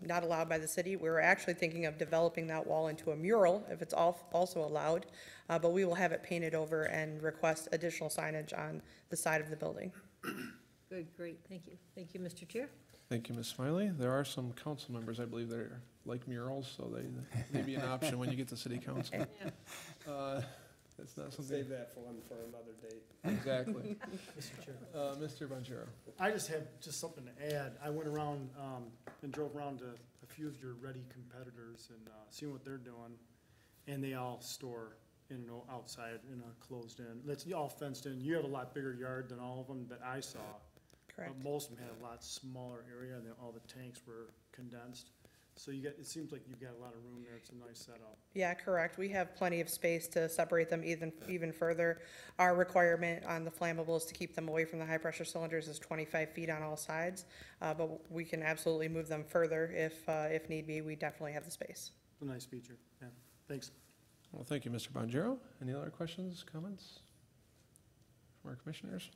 not allowed by the city. We were actually thinking of developing that wall into a mural, if it's also allowed, but we will have it painted over and request additional signage on the side of the building. Good, great, thank you. Thank you, Mr. Chair. Thank you, Ms. Smiley. There are some council members, I believe, that are like murals, so they may be an option when you get to city council. That's not something. Save that for another date. Exactly. Mr. Chair. Mr. Bonjero. I just have something to add. I went around and drove around to a few of your ready competitors and seen what they're doing, and they all store in and outside in a closed in. That's all fenced in. You have a lot bigger yard than all of them that I saw. Correct. Most of them had a lot smaller area, and all the tanks were condensed. So it seems like you've got a lot of room there. It's a nice setup. Yeah, correct. We have plenty of space to separate them even further. Our requirement on the flammables to keep them away from the high-pressure cylinders is 25 feet on all sides, but we can absolutely move them further if need be. We definitely have the space. It's a nice feature. Yeah, thanks. Well, thank you, Mr. Bonjero. Any other questions, comments from our commissioners?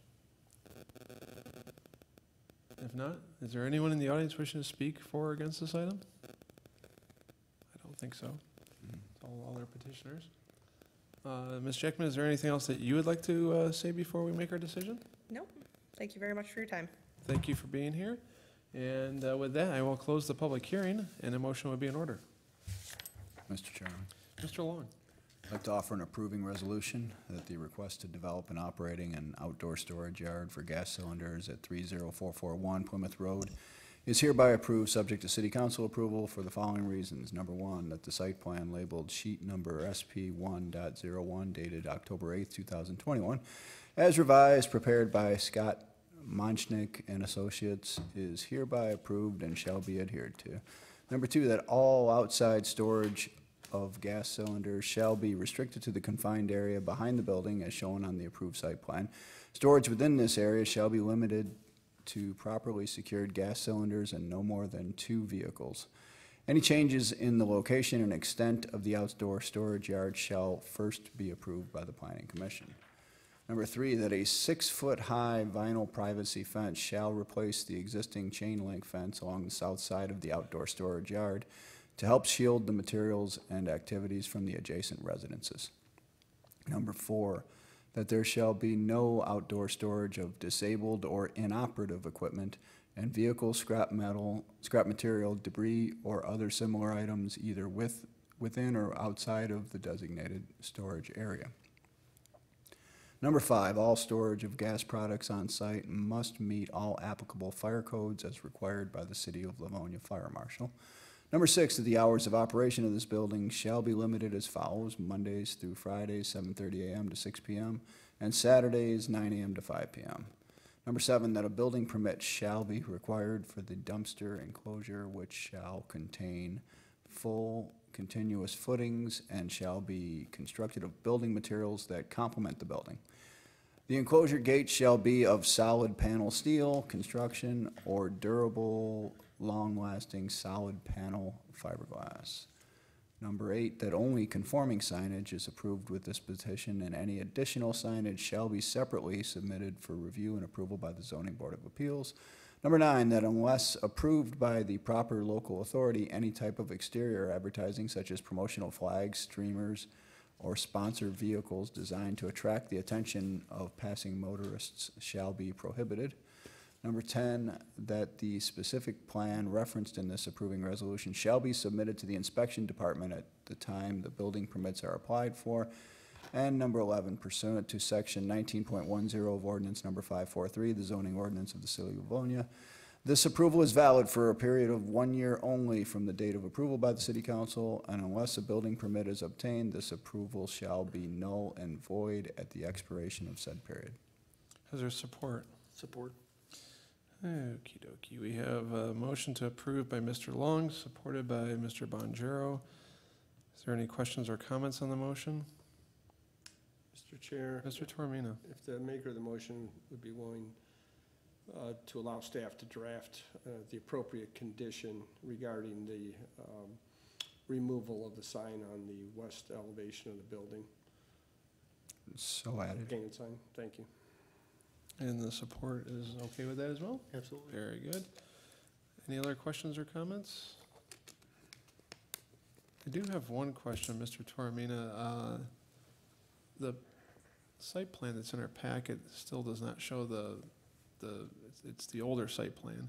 If not, is there anyone in the audience wishing to speak for or against this item? I don't think so. It's all our petitioners. Ms. Jackman, is there anything else that you would like to say before we make our decision? Nope. Thank you very much for your time. Thank you for being here. And with that, I will close the public hearing, and a motion would be in order. Mr. Chairman. Mr. Long. I'd like to offer an approving resolution that the request to develop and operating an outdoor storage yard for gas cylinders at 30441 Plymouth Road is hereby approved, subject to city council approval for the following reasons. Number one, that the site plan labeled sheet number SP 1.01 dated October 8th, 2021, as revised, prepared by Scott Monchnik and Associates, is hereby approved and shall be adhered to. Number two, that all outside storage of gas cylinders shall be restricted to the confined area behind the building as shown on the approved site plan. Storage within this area shall be limited to properly secured gas cylinders and no more than 2 vehicles. Any changes in the location and extent of the outdoor storage yard shall first be approved by the Planning Commission. Number three, that a 6-foot-high vinyl privacy fence shall replace the existing chain link fence along the south side of the outdoor storage yard to help shield the materials and activities from the adjacent residences. Number four, that there shall be no outdoor storage of disabled or inoperative equipment and vehicle scrap material, debris, or other similar items either within or outside of the designated storage area. Number five, all storage of gas products on site must meet all applicable fire codes as required by the City of Livonia Fire Marshal. Number six, that the hours of operation of this building shall be limited as follows: Mondays through Fridays, 7:30 a.m. to 6 p.m., and Saturdays, 9 a.m. to 5 p.m. Number seven, that a building permit shall be required for the dumpster enclosure, which shall contain full continuous footings and shall be constructed of building materials that complement the building. The enclosure gate shall be of solid panel steel construction or durable, long-lasting solid panel fiberglass. Number eight, that only conforming signage is approved with this petition, and any additional signage shall be separately submitted for review and approval by the Zoning Board of Appeals. Number nine, that unless approved by the proper local authority, any type of exterior advertising such as promotional flags, streamers, or sponsored vehicles designed to attract the attention of passing motorists shall be prohibited. Number 10, that the specific plan referenced in this approving resolution shall be submitted to the inspection department at the time the building permits are applied for. And number 11, pursuant to section 19.10 of ordinance number 543, the zoning ordinance of the City of Livonia, this approval is valid for a period of 1 year only from the date of approval by the City Council, and unless a building permit is obtained, this approval shall be null and void at the expiration of said period. Is there support? Support. Okie dokie. We have a motion to approve by Mr. Long, supported by Mr. Bonjero. Is there any questions or comments on the motion? Mr. Chair, Mr. Toromino. if the maker of the motion would be willing to allow staff to draft the appropriate condition regarding the removal of the sign on the west elevation of the building. So added. Painted sign, thank you. And the support is okay with that as well? Absolutely. Very good. Any other questions or comments? I do have one question, Mr. Toromina. The site plan that's in our packet still does not show it's the older site plan.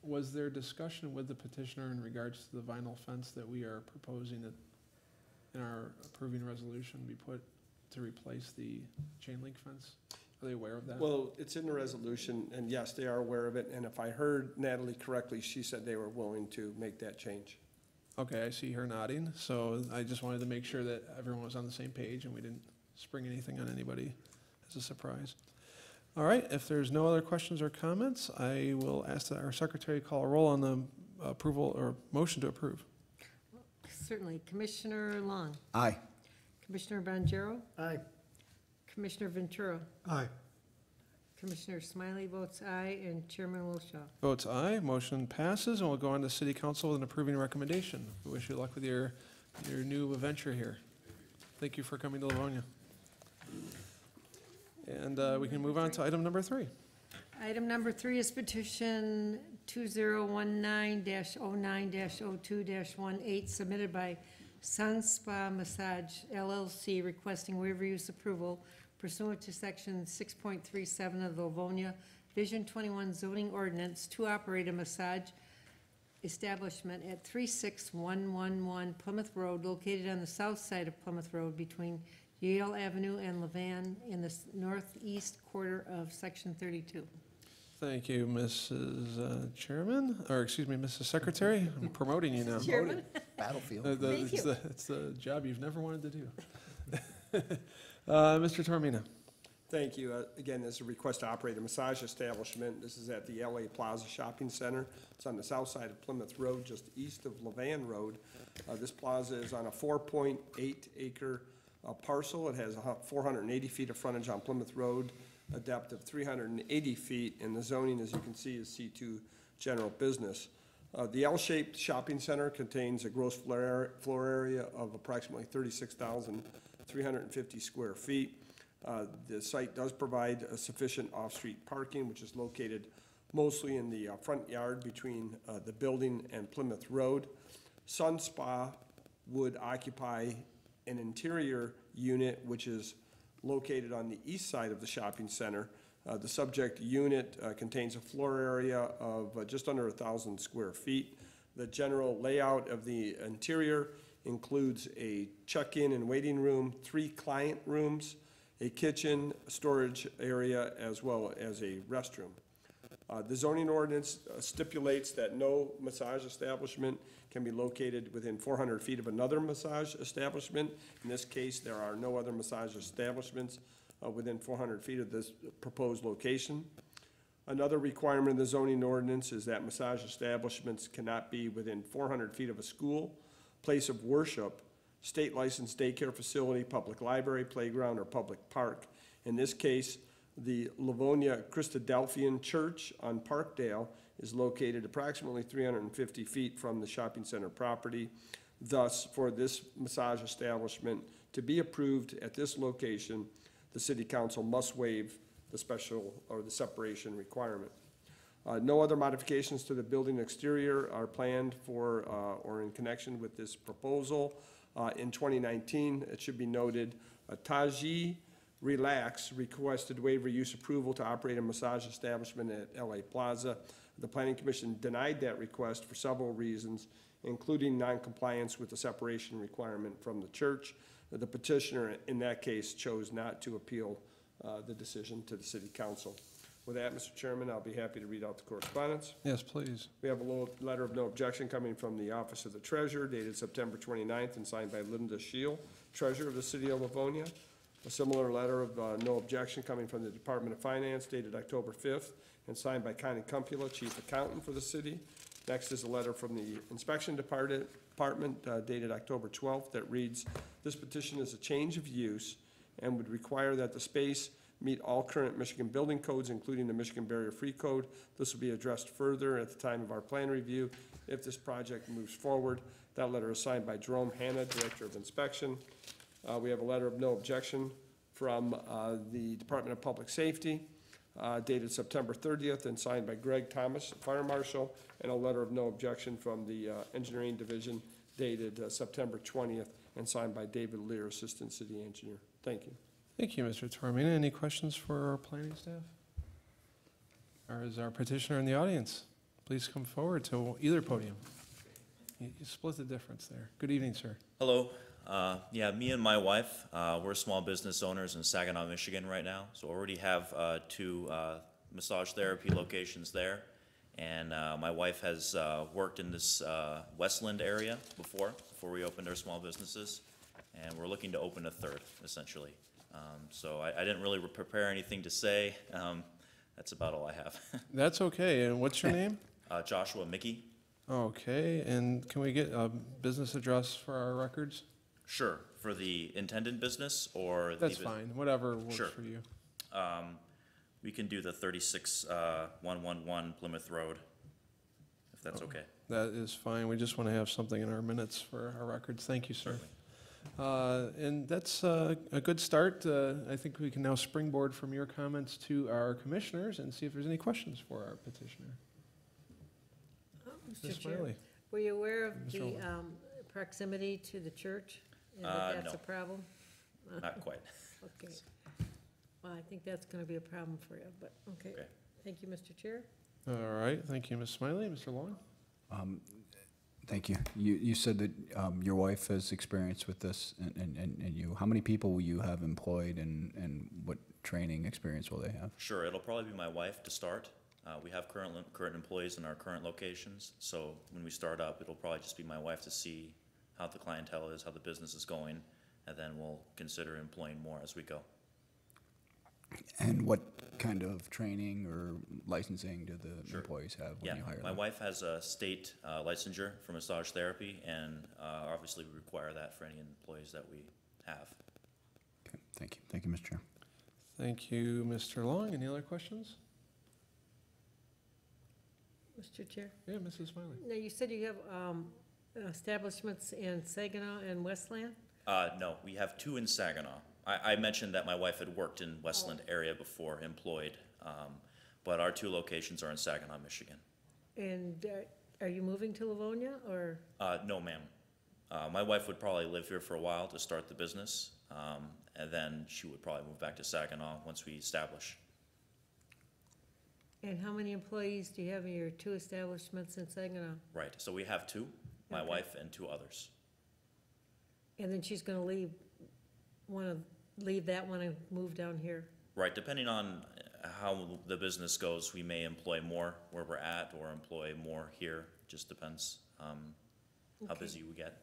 Was there discussion with the petitioner in regards to the vinyl fence that we are proposing that in our approving resolution be put to replace the chain link fence? Are they aware of that? Well, it's in the resolution, and yes, they are aware of it, and if I heard Natalie correctly, she said they were willing to make that change. Okay, I see her nodding, so I just wanted to make sure that everyone was on the same page and we didn't spring anything on anybody as a surprise. All right, if there's no other questions or comments, I will ask that our secretary call a roll on the approval or motion to approve. Certainly. Commissioner Long. Aye. Commissioner Bonjero. Aye. Commissioner Ventura. Aye. Commissioner Smiley votes aye, and Chairman Wilshaw. Votes aye, motion passes, and we'll go on to City Council with an approving recommendation. We wish you luck with your new venture here. Thank you for coming to Livonia. And we can move on to item number 3. Item number 3 is petition 2019-09-02-18 submitted by Sun Spa Massage LLC requesting waiver use approval pursuant to section 6.37 of the Livonia Vision 21 zoning ordinance to operate a massage establishment at 36111 Plymouth Road, located on the south side of Plymouth Road between Yale Avenue and Levan in the northeast quarter of Section 32. Thank you, Mrs. Chairman, or excuse me, Mrs. Secretary. I'm promoting you now. Chairman? Battlefield. Thank you. It's the job you've never wanted to do. Mr. Tormina. Thank you. Again, this is a request to operate a massage establishment. This is at the LA Plaza Shopping Center. It's on the south side of Plymouth Road, just east of Levan Road. This plaza is on a 4.8 acre parcel. It has 480 feet of frontage on Plymouth Road, a depth of 380 feet, and the zoning, as you can see, is C2 general business. The L-shaped shopping center contains a gross floor area of approximately 36,350 square feet. The site does provide sufficient off-street parking, which is located mostly in the front yard between the building and Plymouth Road. Sun Spa would occupy an interior unit, which is located on the east side of the shopping center. The subject unit contains a floor area of just under 1,000 square feet. The general layout of the interior includes a check-in and waiting room, 3 client rooms, a kitchen, storage area, as well as a restroom. The zoning ordinance stipulates that no massage establishment can be located within 400 feet of another massage establishment. In this case, there are no other massage establishments within 400 feet of this proposed location. Another requirement of the zoning ordinance is that massage establishments cannot be within 400 feet of a school, place of worship, state licensed daycare facility, public library, playground, or public park. In this case, the Livonia Christadelphian Church on Parkdale is located approximately 350 feet from the shopping center property. Thus, for this massage establishment to be approved at this location, the city council must waive the special or the separation requirement. No other modifications to the building exterior are planned for or in connection with this proposal. In 2019, it should be noted, Taji Relax requested waiver use approval to operate a massage establishment at LA Plaza. The Planning Commission denied that request for several reasons, including non-compliance with the separation requirement from the church. The petitioner in that case chose not to appeal the decision to the city council. With that, Mr. Chairman, I'll be happy to read out the correspondence. Yes, please. We have a letter of no objection coming from the Office of the Treasurer dated September 29th and signed by Linda Shield, Treasurer of the City of Livonia. A similar letter of no objection coming from the Department of Finance dated October 5th and signed by Connie Cumpula, Chief Accountant for the city. Next is a letter from the Inspection Department dated October 12th that reads, "This petition is a change of use and would require that the space meet all current Michigan building codes, including the Michigan Barrier-Free Code. This will be addressed further at the time of our plan review if this project moves forward." That letter is signed by Jerome Hanna, Director of Inspection. We have a letter of no objection from the Department of Public Safety dated September 30th and signed by Greg Thomas, Fire Marshal, and a letter of no objection from the Engineering Division dated September 20th and signed by David Lear, Assistant City Engineer. Thank you. Thank you, Mr. Tormina. Any questions for our planning staff? Or is our petitioner in the audience? Please come forward to either podium. You split the difference there. Good evening, sir. Hello. Yeah, me and my wife, we're small business owners in Saginaw, Michigan right now. So we already have 2 massage therapy locations there. And my wife has worked in this Westland area before we opened our small businesses. And we're looking to open a 3rd, essentially. So I didn't really prepare anything to say. That's about all I have. That's okay. And what's your name? Joshua Mickey. Okay. And can we get a business address for our records? Sure. For the intended business or That's fine. Whatever works Sure. for you. We can do the 36111 Plymouth Road, if that's okay. That is fine. We just want to have something in our minutes for our records. Thank you, sir. And that's a good start. I think we can now springboard from your comments to our commissioners and see if there's any questions for our petitioner. Mr. Ms. Chair, Smiley. were you aware of Mr. the Owen. proximity to the church? And that that's no. a problem? Not quite. Okay. Well, I think that's going to be a problem for you, but okay. Okay. Thank you, Mr. Chair. All right. Thank you, Ms. Smiley. Mr. Long? Thank you. You said that your wife has experience with this, and you, how many people will you have employed, and what training experience will they have? Sure, it'll probably be my wife to start. We have current employees in our current locations, so when we start up, it'll probably just be my wife to see how the clientele is, how the business is going, and then we'll consider employing more as we go. And what kind of training or licensing do the employees have when you hire them? My wife has a state licensure for massage therapy, and obviously we require that for any employees that we have. Okay, thank you. Thank you, Mr. Chair. Thank you, Mr. Long. Any other questions? Mr. Chair? Yeah, Mrs. Smiley. Now, you said you have establishments in Saginaw and Westland? No, we have 2 in Saginaw. I mentioned that my wife had worked in Westland area before, employed, but our 2 locations are in Saginaw, Michigan. And are you moving to Livonia, or? No, ma'am. My wife would probably live here for a while to start the business, and then she would probably move back to Saginaw once we establish. And how many employees do you have in your 2 establishments in Saginaw? Right, so we have 2, my Okay. wife and 2 others. And then she's gonna leave that one and move down here? Right, depending on how the business goes, we may employ more where we're at or employ more here. Just depends how Okay. busy we get.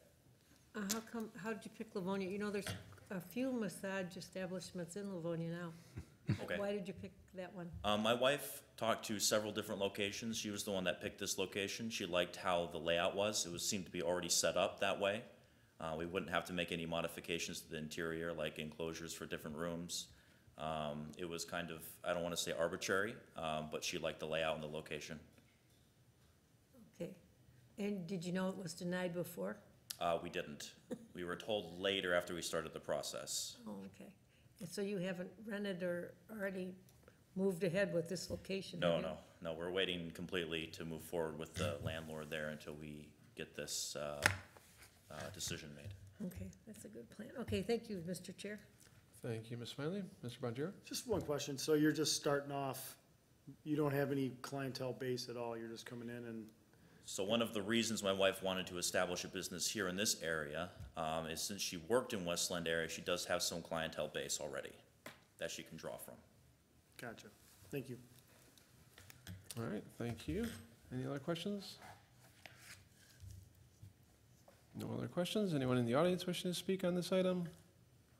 How did you pick Livonia? You know, there's a few massage establishments in Livonia now. Okay. Why did you pick that one? My wife talked to several different locations. She was the one that picked this location. She liked how the layout was. It seemed to be already set up that way. We wouldn't have to make any modifications to the interior, like enclosures for different rooms. It was kind of, I don't want to say arbitrary, but she liked the layout and the location. Okay. And did you know it was denied before? We didn't. We were told later after we started the process. Oh, okay. And so you haven't rented or already moved ahead with this location? have you? No, we're waiting completely to move forward with the landlord there until we get this decision made. Okay, that's a good plan. Okay, thank you, Mr. Chair. Thank you, Ms. Smiley. Mr. Bonjero? Just one question. So you're just starting off, you don't have any clientele base at all, you're just coming in and, So one of the reasons my wife wanted to establish a business here in this area is since she worked in Westland area, she does have some clientele base already that she can draw from. gotcha. Thank you. All right, thank you. Any other questions? No other questions? Anyone in the audience wishing to speak on this item?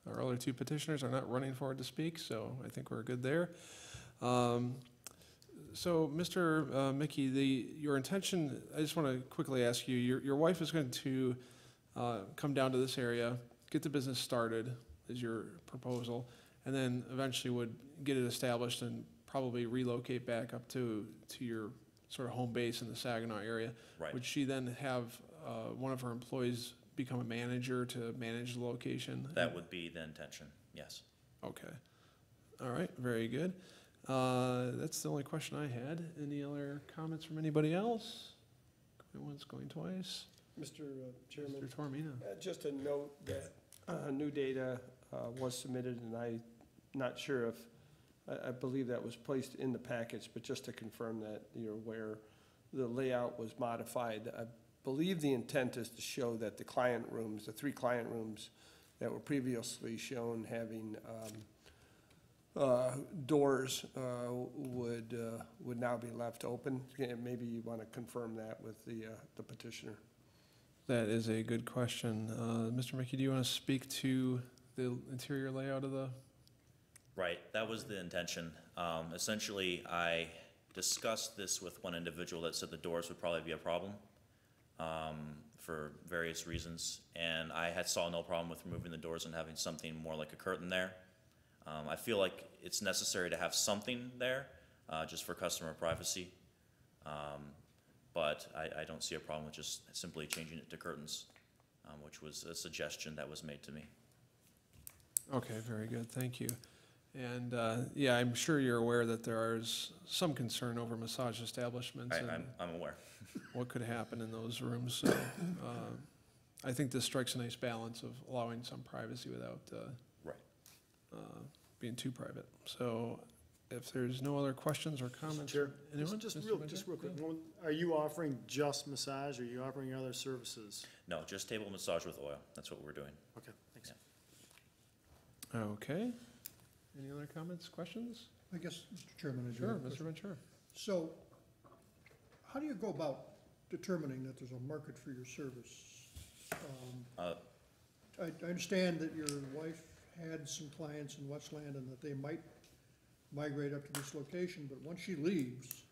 Our other 2 petitioners are not running forward to speak, so I think we're good there. So, Mr. Mickey, your intention, I just want to quickly ask you, your wife is going to come down to this area, get the business started, is your proposal, and then eventually would get it established and probably relocate back up to your sort of home base in the Saginaw area. Right. Would she then have one of her employees become a manager to manage the location? That would be the intention, yes. Okay. All right, very good. That's the only question I had. Any other comments from anybody else? Going once, going twice. Mr. Chairman, Mr. Tormina. just a note that new data was submitted, and I'm not sure if, I believe that was placed in the package, but just to confirm that you're aware, the layout was modified. I believe the intent is to show that the client rooms, the 3 client rooms that were previously shown having doors would now be left open. Maybe you want to confirm that with the petitioner. That is a good question. Mr. Mickey, do you want to speak to the interior layout of the? Right, that was the intention. Essentially, I discussed this with one individual that said the doors would probably be a problem for various reasons, and I saw no problem with removing the doors and having something more like a curtain there. I feel like it's necessary to have something there just for customer privacy, but I don't see a problem with just simply changing it to curtains, which was a suggestion that was made to me. Okay, very good, thank you. And yeah, I'm sure you're aware that there is some concern over massage establishments and I'm aware. what could happen in those rooms. So I think this strikes a nice balance of allowing some privacy without Right. Being too private. So If there's no other questions or comments. Chair, Anyone? just Mr. real Ventura? quick, are you offering just massage, or are you offering other services? No, just table massage with oil. That's what we're doing. Okay, thanks. Okay. Any other comments, questions? I guess, Mr. Chairman, I do Sure, have a Mr. question. Ventura. So, how do you go about determining that there's a market for your service? I understand that your wife had some clients in Westland and that they might migrate up to this location, but once she leaves,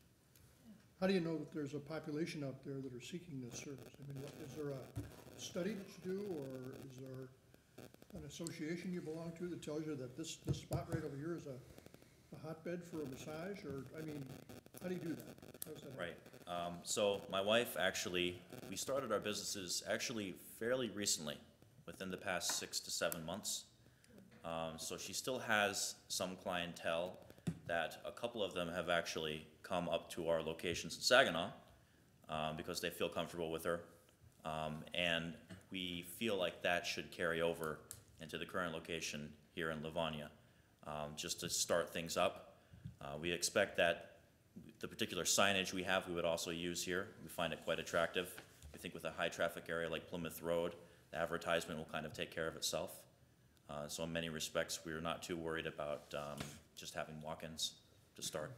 how do you know that there's a population out there that are seeking this service? I mean, is there a study that you do, or is there an association you belong to that tells you that this spot right over here is a hotbed for a massage, or, I mean, how do you do that? How does that happen? Right. So my wife actually, we started our businesses actually fairly recently, within the past 6 to 7 months. So she still has some clientele that a couple of them have actually come up to our locations in Saginaw because they feel comfortable with her. And we feel like that should carry over into the current location here in Livonia, just to start things up. We expect that the particular signage we have, we would also use here. We find it quite attractive. We think with a high traffic area like Plymouth Road, the advertisement will kind of take care of itself. So in many respects, we're not too worried about just having walk-ins to start.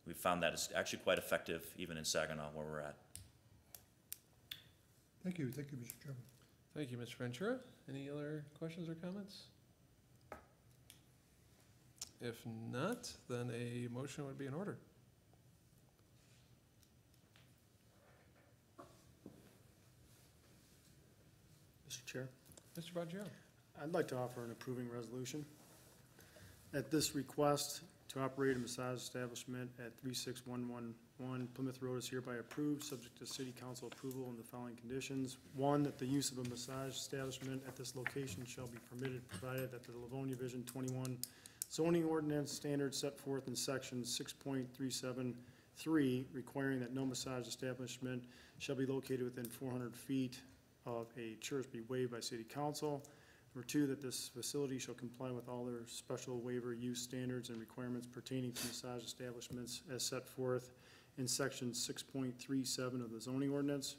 We've found that it's actually quite effective even in Saginaw where we're at. Thank you, Mr. Chairman. Thank you, Mr. Ventura. Any other questions or comments? If not, then a motion would be in order. Mr. Chair, Mr. Bonjero. I'd like to offer an approving resolution. At this request to operate a massage establishment at 36111 Plymouth Road is hereby approved, subject to city council approval in the following conditions. One, that the use of a massage establishment at this location shall be permitted, provided that the Livonia Vision 21 zoning ordinance standards set forth in section 6.373, requiring that no massage establishment shall be located within 400 feet of a church, be waived by city council. Number two, that this facility shall comply with all their special waiver use standards and requirements pertaining to massage establishments as set forth in section 6.37 of the zoning ordinance.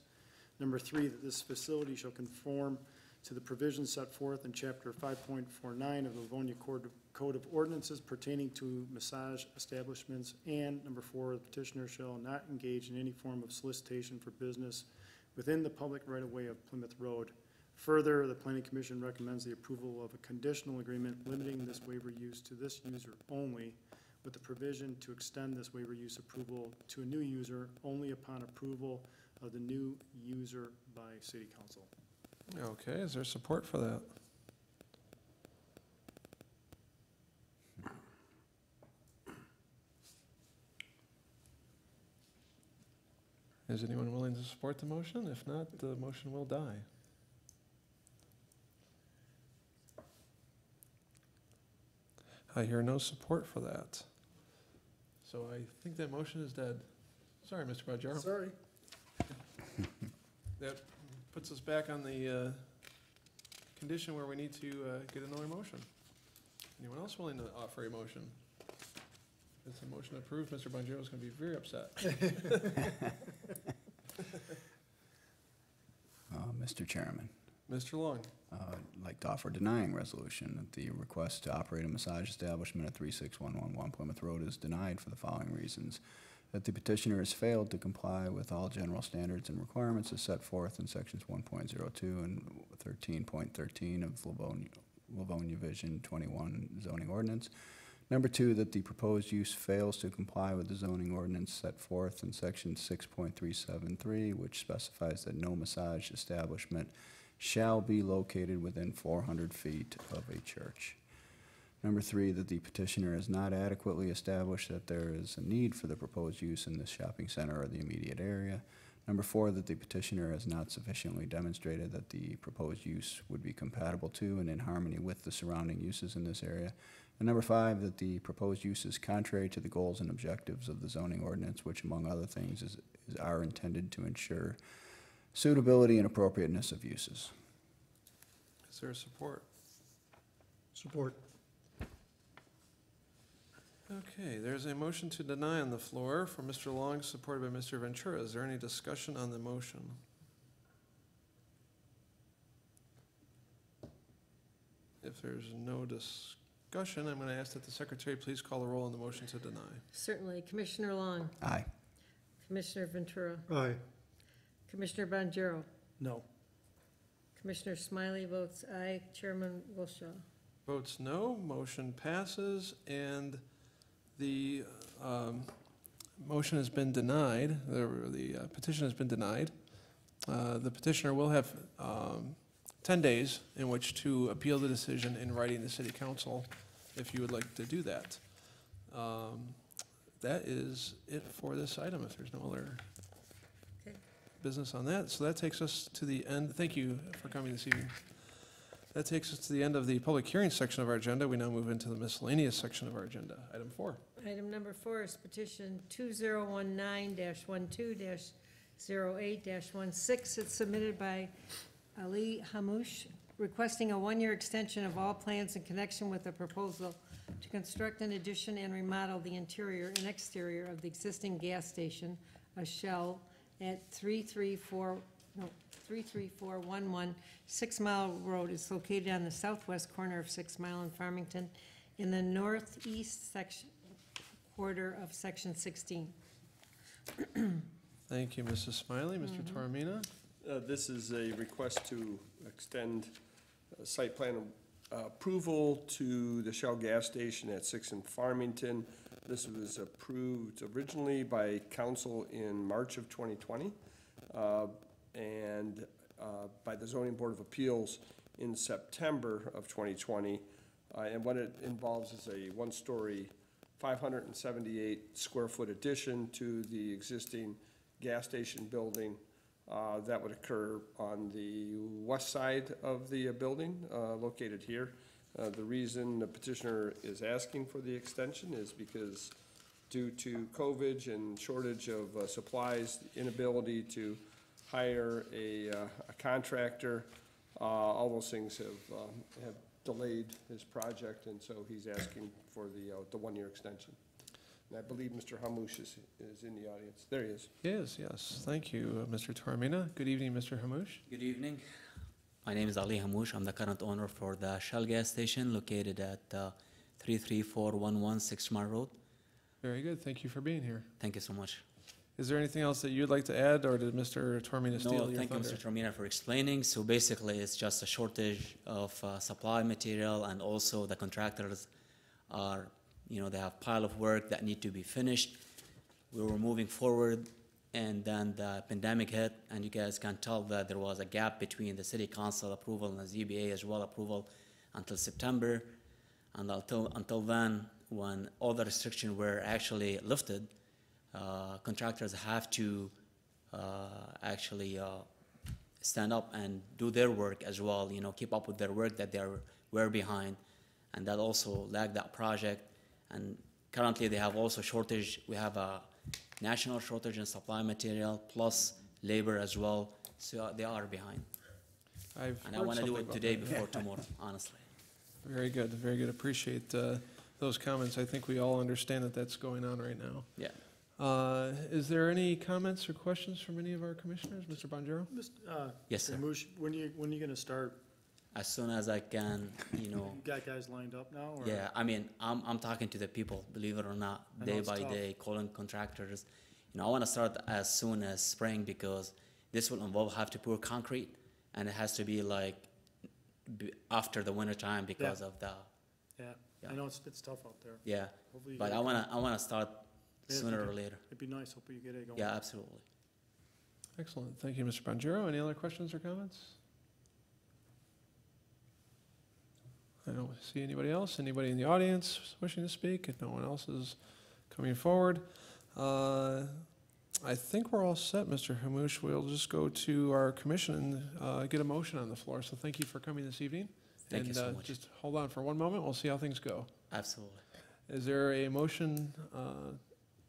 Number three, that this facility shall conform to the provisions set forth in chapter 5.49 of the Livonia Code of Ordinances pertaining to massage establishments. And number four, the petitioner shall not engage in any form of solicitation for business within the public right-of-way of Plymouth Road. Further, the Planning Commission recommends the approval of a conditional agreement limiting this waiver use to this user only, with the provision to extend this waiver use approval to a new user only upon approval of the new user by City Council. Okay, is there support for that? Is anyone willing to support the motion? If not, the motion will die. I hear no support for that. So I think that motion is dead. Sorry, Mr. Bonjero. Sorry. That puts us back on the condition where we need to get another motion. Anyone else willing to offer a motion? If it's a motion approved, Mr. Bonjero is going to be very upset. Mr. Chairman, Mr. Long. I'd like to offer a denying resolution that the request to operate a massage establishment at 36111 Plymouth Road is denied for the following reasons. That the petitioner has failed to comply with all general standards and requirements as set forth in sections 1.02 and 13.13 of Livonia Vision 21 zoning ordinance. Number two, that the proposed use fails to comply with the zoning ordinance set forth in section 6.373, which specifies that no massage establishment shall be located within 400 feet of a church. Number three, that the petitioner has not adequately established that there is a need for the proposed use in this shopping center or the immediate area. Number four, that the petitioner has not sufficiently demonstrated that the proposed use would be compatible to and in harmony with the surrounding uses in this area. And number five, that the proposed use is contrary to the goals and objectives of the zoning ordinance, which among other things are intended to ensure suitability and appropriateness of uses. Is there support? Support. Okay, there's a motion to deny on the floor from Mr. Long, supported by Mr. Ventura. Is there any discussion on the motion? If there's no discussion, I'm going to ask that the secretary please call the roll on the motion to deny. Certainly. Commissioner Long, Aye. Commissioner Ventura, Aye. Commissioner Bonjero, No. Commissioner Smiley votes aye, Chairman Wilshaw. Votes no, motion passes, and the motion has been denied, the petition has been denied. The petitioner will have 10 days in which to appeal the decision in writing to City Council, if you would like to do that. That is it for this item, if there's no other Okay. business on that. So that takes us to the end. Thank you for coming this evening. That takes us to the end of the public hearing section of our agenda. We now move into the miscellaneous section of our agenda. Item 4. Item number 4 is petition 2019-12-08-16. It's submitted by Ali Hamush, requesting a one-year extension of all plans in connection with the proposal to construct an addition and remodel the interior and exterior of the existing gas station, a Shell, at 33411 6 Mile Road. Is located on the southwest corner of 6 Mile in Farmington, in the northeast section quarter of Section 16. Thank you, Mrs. Smiley. Mr. Toromina? This is a request to extend site plan approval to the Shell gas station at 6 in Farmington. This was approved originally by council in March of 2020 and by the Zoning Board of Appeals in September of 2020. And what it involves is a one-story, 578 square foot addition to the existing gas station building. That would occur on the west side of the building, located here. The reason the petitioner is asking for the extension is because due to COVID and shortage of supplies, inability to hire a contractor, all those things have delayed his project, and so he's asking for the one-year extension. And I believe Mr. Hamush is in the audience. There he is. He is, yes. Thank you, Mr. Toromina. Good evening, Mr. Hamush. Good evening. My name is Ali Hamush. I'm the current owner for the Shell gas station located at 33411 6 Mile Road. Very good. Thank you for being here. Thank you so much. Is there anything else that you'd like to add, or did Mr. Toromina steal your thunder? No, thank you, Mr. Toromina, for explaining. So basically, it's just a shortage of supply material, and also the contractors are, they have pile of work that need to be finished. We were moving forward, and then the pandemic hit, and you guys can tell that there was a gap between the city council approval and the ZBA as well approval until September. And until then, when all the restrictions were actually lifted, contractors have to actually stand up and do their work as well, keep up with their work that they were behind. And that also lagged that project. And currently they have also shortage. We have a national shortage in supply material plus labor as well. So they are behind. And I want to do it today before tomorrow, honestly. Very good, very good. Appreciate those comments. I think we all understand that that's going on right now. Yeah. Is there any comments or questions from any of our commissioners? Mr. Bonjero? Yes, sir. Hamush, when you gonna start? As soon as I can, You got guys lined up now, or? Yeah, I mean, I'm talking to the people, believe it or not, I know day it's by tough. day, calling contractors. I want to start as soon as spring because this will have to pour concrete, and it has to be like after the winter time because of the, Yeah, Yeah. I know it's tough out there. yeah. Hopefully you But get I it wanna start Yeah, sooner it'd or be- later. It'd be nice, hopefully you get it going. Yeah, absolutely. Excellent. Thank you, Mr. Bonjero. Any other questions or comments? I don't see anybody else. Anybody in the audience wishing to speak? If no one else is coming forward, I think we're all set, Mr. Hamush. We'll just go to our commission and get a motion on the floor. So thank you for coming this evening. Thank you so much. Just hold on for one moment. We'll see how things go. Absolutely. Is there a motion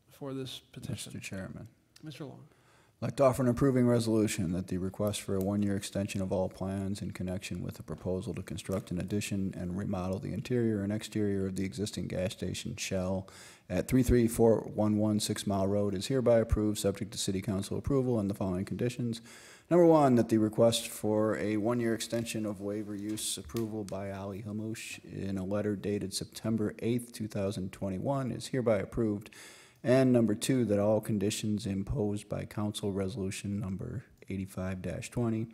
for this petition? Mr. Chairman. Mr. Long. I'd like to offer an approving resolution that the request for a one-year extension of all plans in connection with the proposal to construct an addition and remodel the interior and exterior of the existing gas station Shell at 33411 6 Mile Road is hereby approved, subject to city council approval and the following conditions. Number one, that the request for a one-year extension of waiver use approval by Ali Hamush in a letter dated September 8th, 2021 is hereby approved. And number two, that all conditions imposed by council resolution number 85-20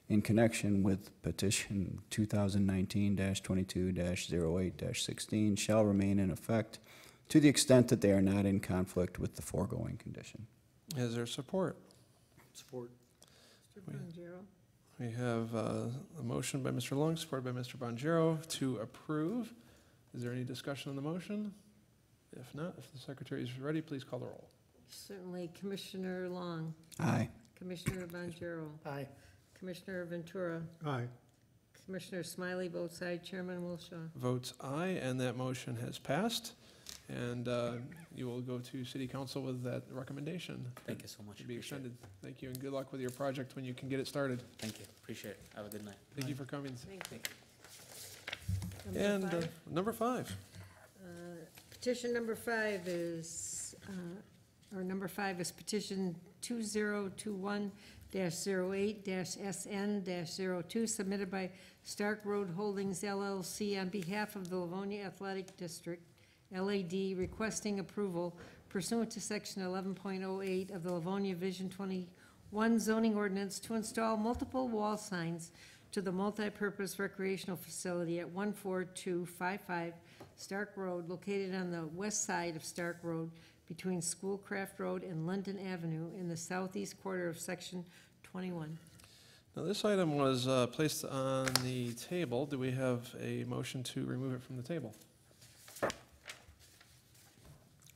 in connection with petition 2019-22-08-16 shall remain in effect to the extent that they are not in conflict with the foregoing condition. Is there support? Support. Mr. Bonjero. We have a motion by Mr. Long, supported by Mr. Bonjero to approve. Is there any discussion on the motion? If not, if the secretary is ready, please call the roll. Certainly. Commissioner Long. Aye. Commissioner Bonjero. Aye. Commissioner Ventura. Aye. Commissioner Smiley votes aye. Chairman Wilshaw. Votes aye, and that motion has passed. And you will go to city council with that recommendation. Thank you so much. To be Appreciate it. extended. Thank you, and good luck with your project when you can get it started. Thank you. Appreciate it. Have a good night. Thank you for coming. Thank you. And Number five. number 5. Petition number 5 is, number 5 is petition 2021-08-SN-02 submitted by Stark Road Holdings LLC on behalf of the Livonia Athletic District, LAD, requesting approval pursuant to section 11.08 of the Livonia Vision 21 zoning ordinance to install multiple wall signs to the multipurpose recreational facility at 14255 Stark Road, located on the west side of Stark Road between Schoolcraft Road and London Avenue in the southeast quarter of section 21. Now, this item was placed on the table. Do we have a motion to remove it from the table?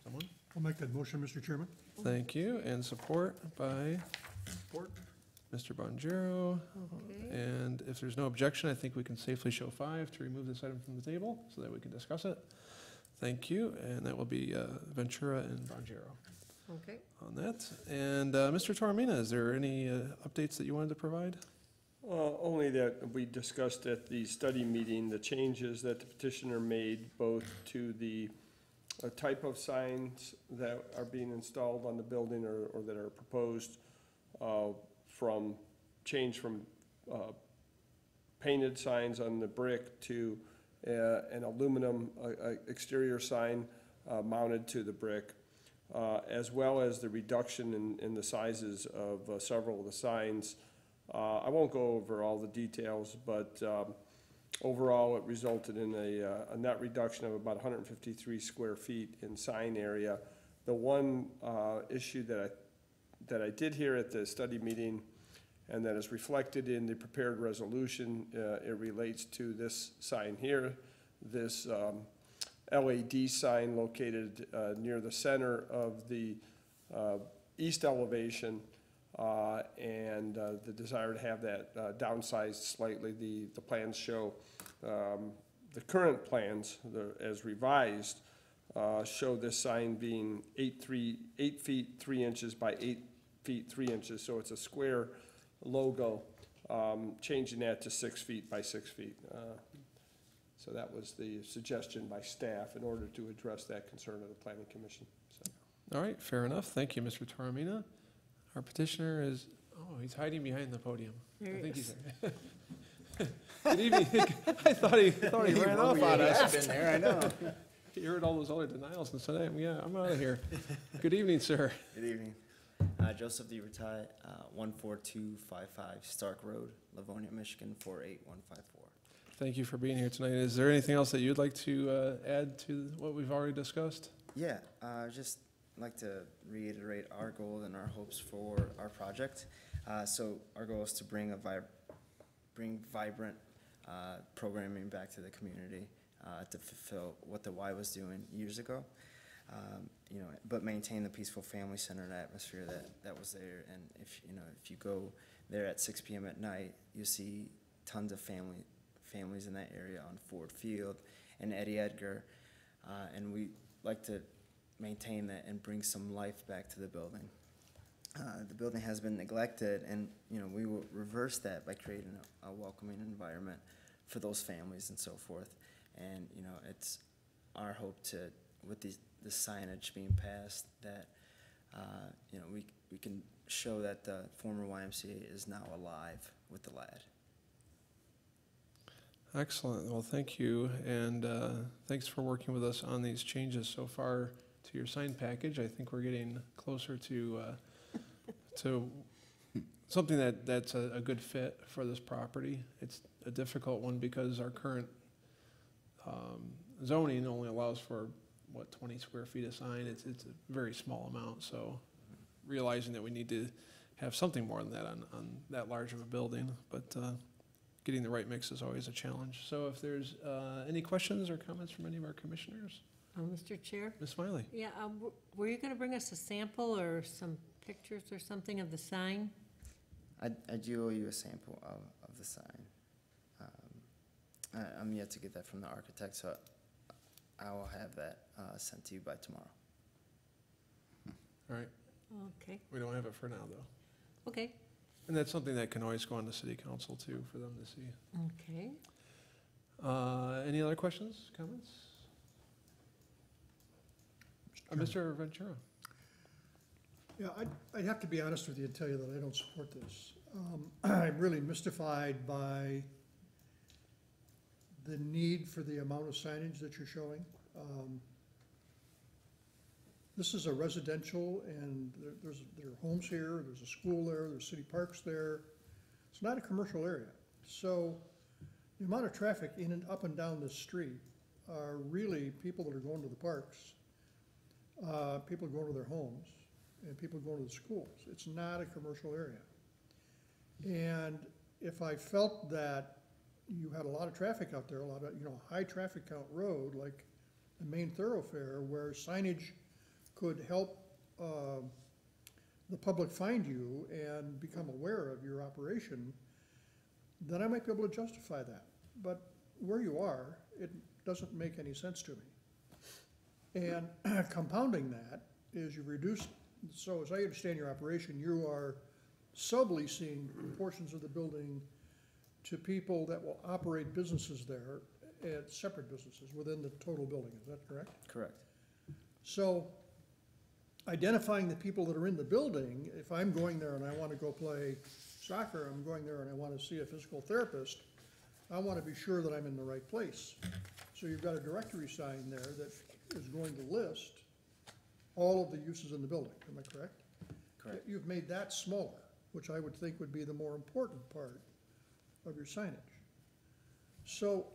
Someone? I'll make that motion, Mr. Chairman. Thank you, and support by Support. Mr. Bonjero. Okay. And if there's no objection, I think we can safely show 5 to remove this item from the table so that we can discuss it. Thank you, and that will be Ventura and Bonjero Okay. on that. And Mr. Toromina, is there any updates that you wanted to provide? Only that we discussed at the study meeting the changes that the petitioner made both to the type of signs that are being installed on the building or that are proposed, from painted signs on the brick to an aluminum exterior sign mounted to the brick, as well as the reduction in the sizes of several of the signs. I won't go over all the details, but overall it resulted in a net reduction of about 153 square feet in sign area. The one issue that I did hear at the study meeting and that is reflected in the prepared resolution, it relates to this sign here, this LAD sign located near the center of the east elevation, and the desire to have that downsized slightly. The plans show, the current plans, as revised, show this sign being 8 feet 3 inches by 8 feet 3 inches, so it's a square logo, changing that to 6 feet by 6 feet. So that was the suggestion by staff in order to address that concern of the Planning Commission. So. All right, fair enough. Thank you, Mr. Toromina. Our petitioner is, he's hiding behind the podium. There he is. Good evening. I thought he ran off on us. Been there, I know. He heard all those other denials and said, yeah, I'm out of here. Good evening, sir. Good evening. Joseph D. Retired, 14255 Stark Road, Livonia, Michigan, 48154. Thank you for being here tonight. Is there anything else that you'd like to add to what we've already discussed? Yeah, just like to reiterate our goal and our hopes for our project. So our goal is to bring vibrant programming back to the community to fulfill what the Y was doing years ago. But maintain the peaceful family-centered atmosphere that was there. And if you go there at 6 p.m. at night, you see tons of families in that area on Ford Field and Eddie Edgar, and we like to maintain that and bring some life back to the building. the building has been neglected, and, you know, we will reverse that by creating a welcoming environment for those families and so forth. And, you know, it's our hope to, with the signage being passed, that, you know, we can show that the former YMCA is now alive with the lad. Excellent. Well, thank you, and thanks for working with us on these changes so far to your sign package. I think we're getting closer to something that's a good fit for this property. It's a difficult one because our current zoning only allows for, 20 square feet of sign. It's a very small amount, so realizing that we need to have something more than that on that large of a building, but getting the right mix is always a challenge. So if there's any questions or comments from any of our commissioners? Mr. Chair? Ms. Smiley? Yeah, were you going to bring us a sample or some pictures or something of the sign? I do owe you a sample of the sign. I'm yet to get that from the architect, so I will have that sent to you by tomorrow. All right. Okay, We don't have it for now, though. okay, And that's something that can always go on to city council, too, for them to see. okay. Any other questions, comments? Mr. Ventura? Yeah, I'd have to be honest with you and tell you that I don't support this. I'm really mystified by the need for the amount of signage that you're showing. This is a residential, and there are homes here, there's a school there, there's city parks there. It's not a commercial area. So the amount of traffic in and up and down this street are really people that are going to the parks, people going to their homes, and people going to the schools. It's not a commercial area. And if I felt that you had a lot of traffic out there, a lot of, high traffic count road, like the main thoroughfare, where signage could help the public find you and become aware of your operation, then I might be able to justify that. But where you are, it doesn't make any sense to me. And compounding that is you've reduced, so as I understand your operation, you are subleasing portions of the building to people that will operate businesses there, at separate businesses within the total building. Is that correct? Correct. So identifying the people that are in the building, if I'm going there and I want to go play soccer, I'm going there and I want to see a physical therapist, I want to be sure that I'm in the right place. So you've got a directory sign there that is going to list all of the uses in the building. Am I correct? Correct. You've made that smaller, which I would think would be the more important part of your signage. So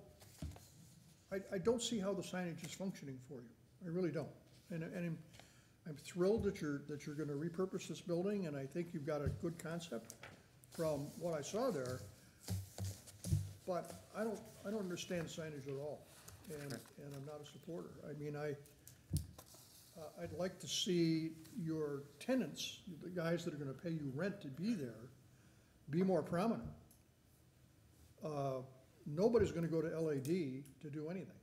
I don't see how the signage is functioning for you. I really don't. And I'm thrilled that you're going to repurpose this building, and I think you've got a good concept from what I saw there. But I don't understand signage at all, and I'm not a supporter. I mean, I'd like to see your tenants, the guys that are going to pay you rent to be there, be more prominent. Nobody's going to go to LAD to do anything.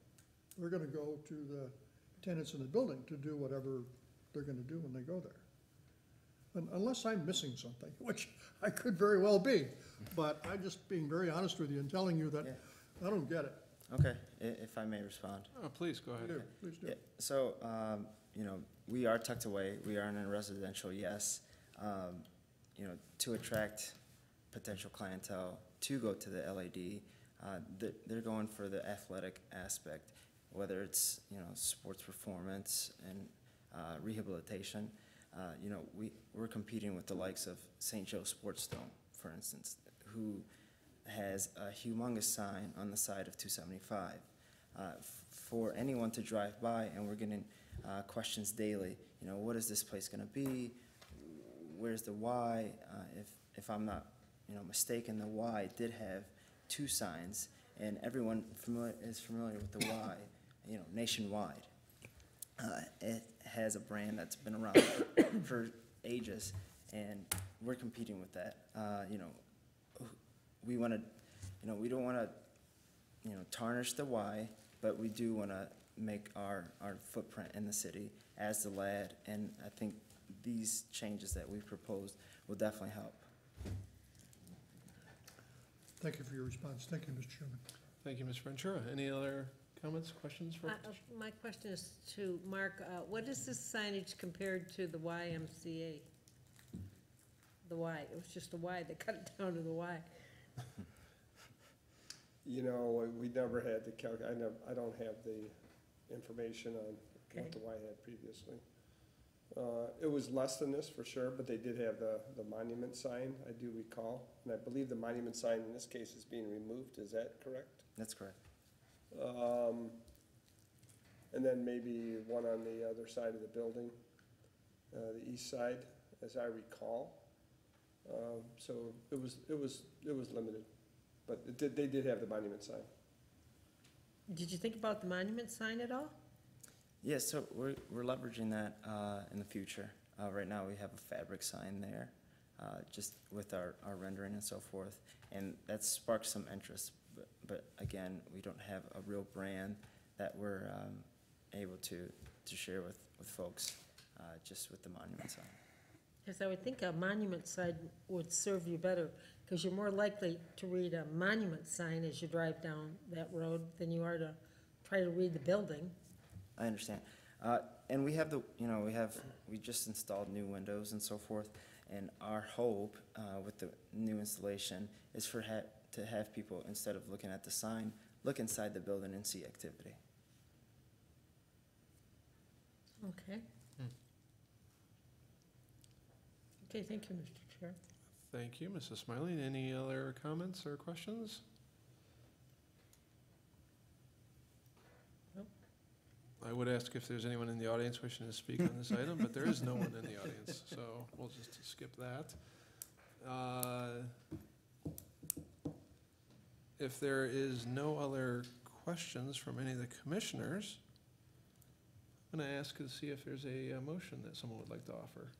They're going to go to the tenants in the building to do whatever they're going to do when they go there. Unless I'm missing something, which I could very well be, but I'm just being very honest with you and telling you that I don't get it. Okay, if I may respond. Oh, please, go ahead. Please do. Yeah, so, we are tucked away, we are in a residential, yes. To attract potential clientele to go to the LAD, they're going for the athletic aspect, whether it's, sports performance and rehabilitation. We're competing with the likes of St. Joe Sports Dome, for instance, who has a humongous sign on the side of 275. For anyone to drive by, and we're getting questions daily, what is this place gonna be? Where's the Y? If I'm not, mistaken, the Y did have 2 signs, and everyone is familiar with the Y, nationwide. It has a brand that's been around for ages, and we're competing with that. We want to, we don't want to, tarnish the Y, but we do want to make our footprint in the city as the LAD, and I think these changes that we've proposed will definitely help. Thank you for your response. Thank you, Mr. Chairman. Thank you, Mr. Ventura. Any other comments, questions for? My question is to Mark, what is this signage compared to the YMCA? The Y, it was just a Y, they cut it down to the Y. You know, we never had the I don't have the information on what Okay. the Y had previously. It was less than this for sure, but they did have the monument sign, I do recall. And I believe the monument sign in this case is being removed, is that correct? That's correct. And then maybe one on the other side of the building, the east side, as I recall. So it was limited, but they did have the monument sign. Did you think about the monument sign at all? Yes, so we're leveraging that in the future. Right now, we have a fabric sign there, just with our rendering and so forth, and that sparked some interest. But again, we don't have a real brand that we're able to share with folks, just with the monument sign. Because I would think a monument sign would serve you better, because you're more likely to read a monument sign as you drive down that road than you are to try to read the building. I understand. And we have we just installed new windows and so forth, and our hope with the new installation is to have people, instead of looking at the sign, look inside the building and see activity. Okay. Okay, thank you, Mr. Chair. Thank you, Mrs. Smiley. Any other comments or questions? Nope. I would ask if there's anyone in the audience wishing to speak on this item, but there is no one in the audience, so we'll just skip that. If there is no other questions from any of the commissioners, I'm going to ask to see if there's a motion that someone would like to offer.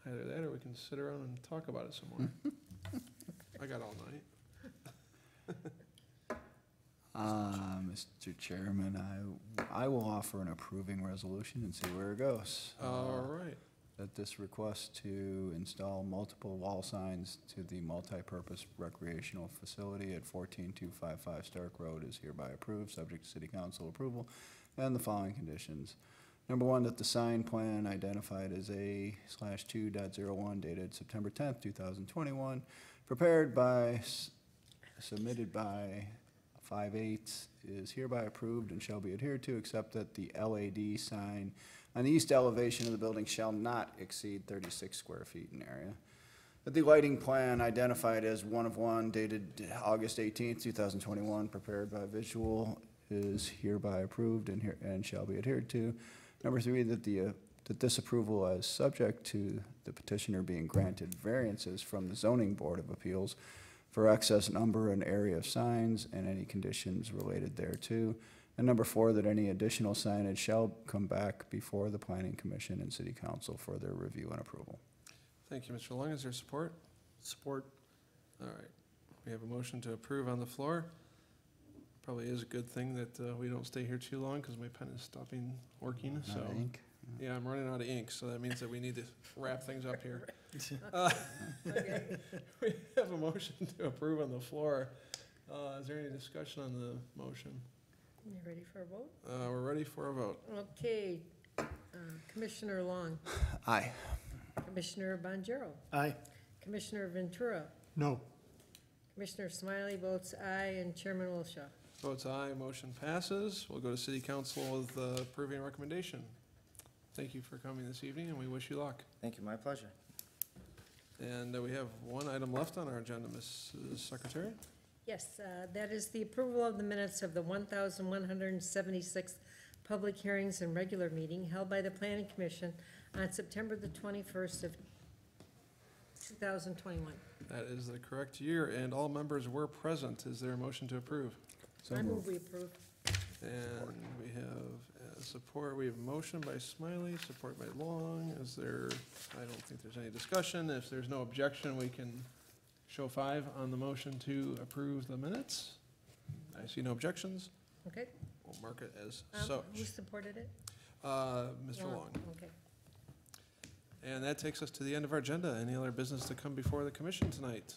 Either that or we can sit around and talk about it some more. I got all night. Mr. Chairman, I will offer an approving resolution and see where it goes. All right. That this request to install multiple wall signs to the multipurpose recreational facility at 14255 Stark Road is hereby approved, subject to city council approval, and the following conditions. Number one, that the sign plan identified as A/2.01 dated September 10th, 2021, prepared by, submitted by 5/8 is hereby approved and shall be adhered to, except that the LAD sign on the east elevation of the building shall not exceed 36 square feet in area. That the lighting plan identified as 1 of 1 dated August 18th, 2021, prepared by Visual is hereby approved and shall be adhered to. Number 3, that this approval is subject to the petitioner being granted variances from the Zoning Board of Appeals for excess number and area of signs and any conditions related thereto. And number 4, that any additional signage shall come back before the Planning Commission and City Council for their review and approval. Thank you, Mr. Long. Is there support? Support. All right. We have a motion to approve on the floor. Probably is a good thing that we don't stay here too long because my pen is stopping working. Not So ink? yeah, I'm running out of ink, so that means that we need to wrap things up here. We have a motion to approve on the floor. Is there any discussion on the motion? You ready for a vote? We're ready for a vote. Okay, Commissioner Long, Aye. Commissioner Bonjero, Aye. Commissioner Ventura, No. Commissioner Smiley votes aye, and Chairman Wilshaw. Votes aye, motion passes. We'll go to City Council with approving recommendation. Thank you for coming this evening, and we wish you luck. Thank you, my pleasure. And we have one item left on our agenda, Mrs. Secretary. Yes, that is the approval of the minutes of the 1,176th public hearings and regular meeting held by the Planning Commission on September the 21st of 2021. That is the correct year, and all members were present. Is there a motion to approve? So I moved. move we approve. And we have support. We have motion by Smiley, support by Long. Is there, I don't think there's any discussion. If there's no objection, we can show 5 on the motion to approve the minutes. I see no objections. Okay. We'll mark it as such. Who supported it? Mr. Long. Okay. And that takes us to the end of our agenda. Any other business to come before the commission tonight?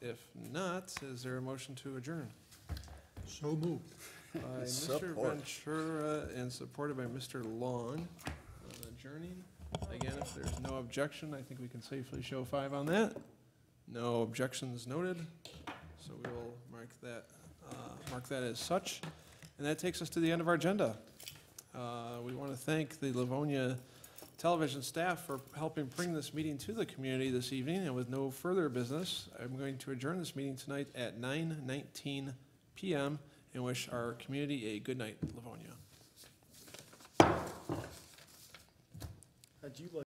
If not, is there a motion to adjourn? So moved. By Mr. Support. Ventura and supported by Mr. Long on adjourning. Again, if there's no objection, I think we can safely show 5 on that. No objections noted, so we will mark that as such. And that takes us to the end of our agenda. We want to thank the Livonia television staff for helping bring this meeting to the community this evening. And with no further business, I'm going to adjourn this meeting tonight at 9:19 p.m. and wish our community a good night, Livonia. Had you like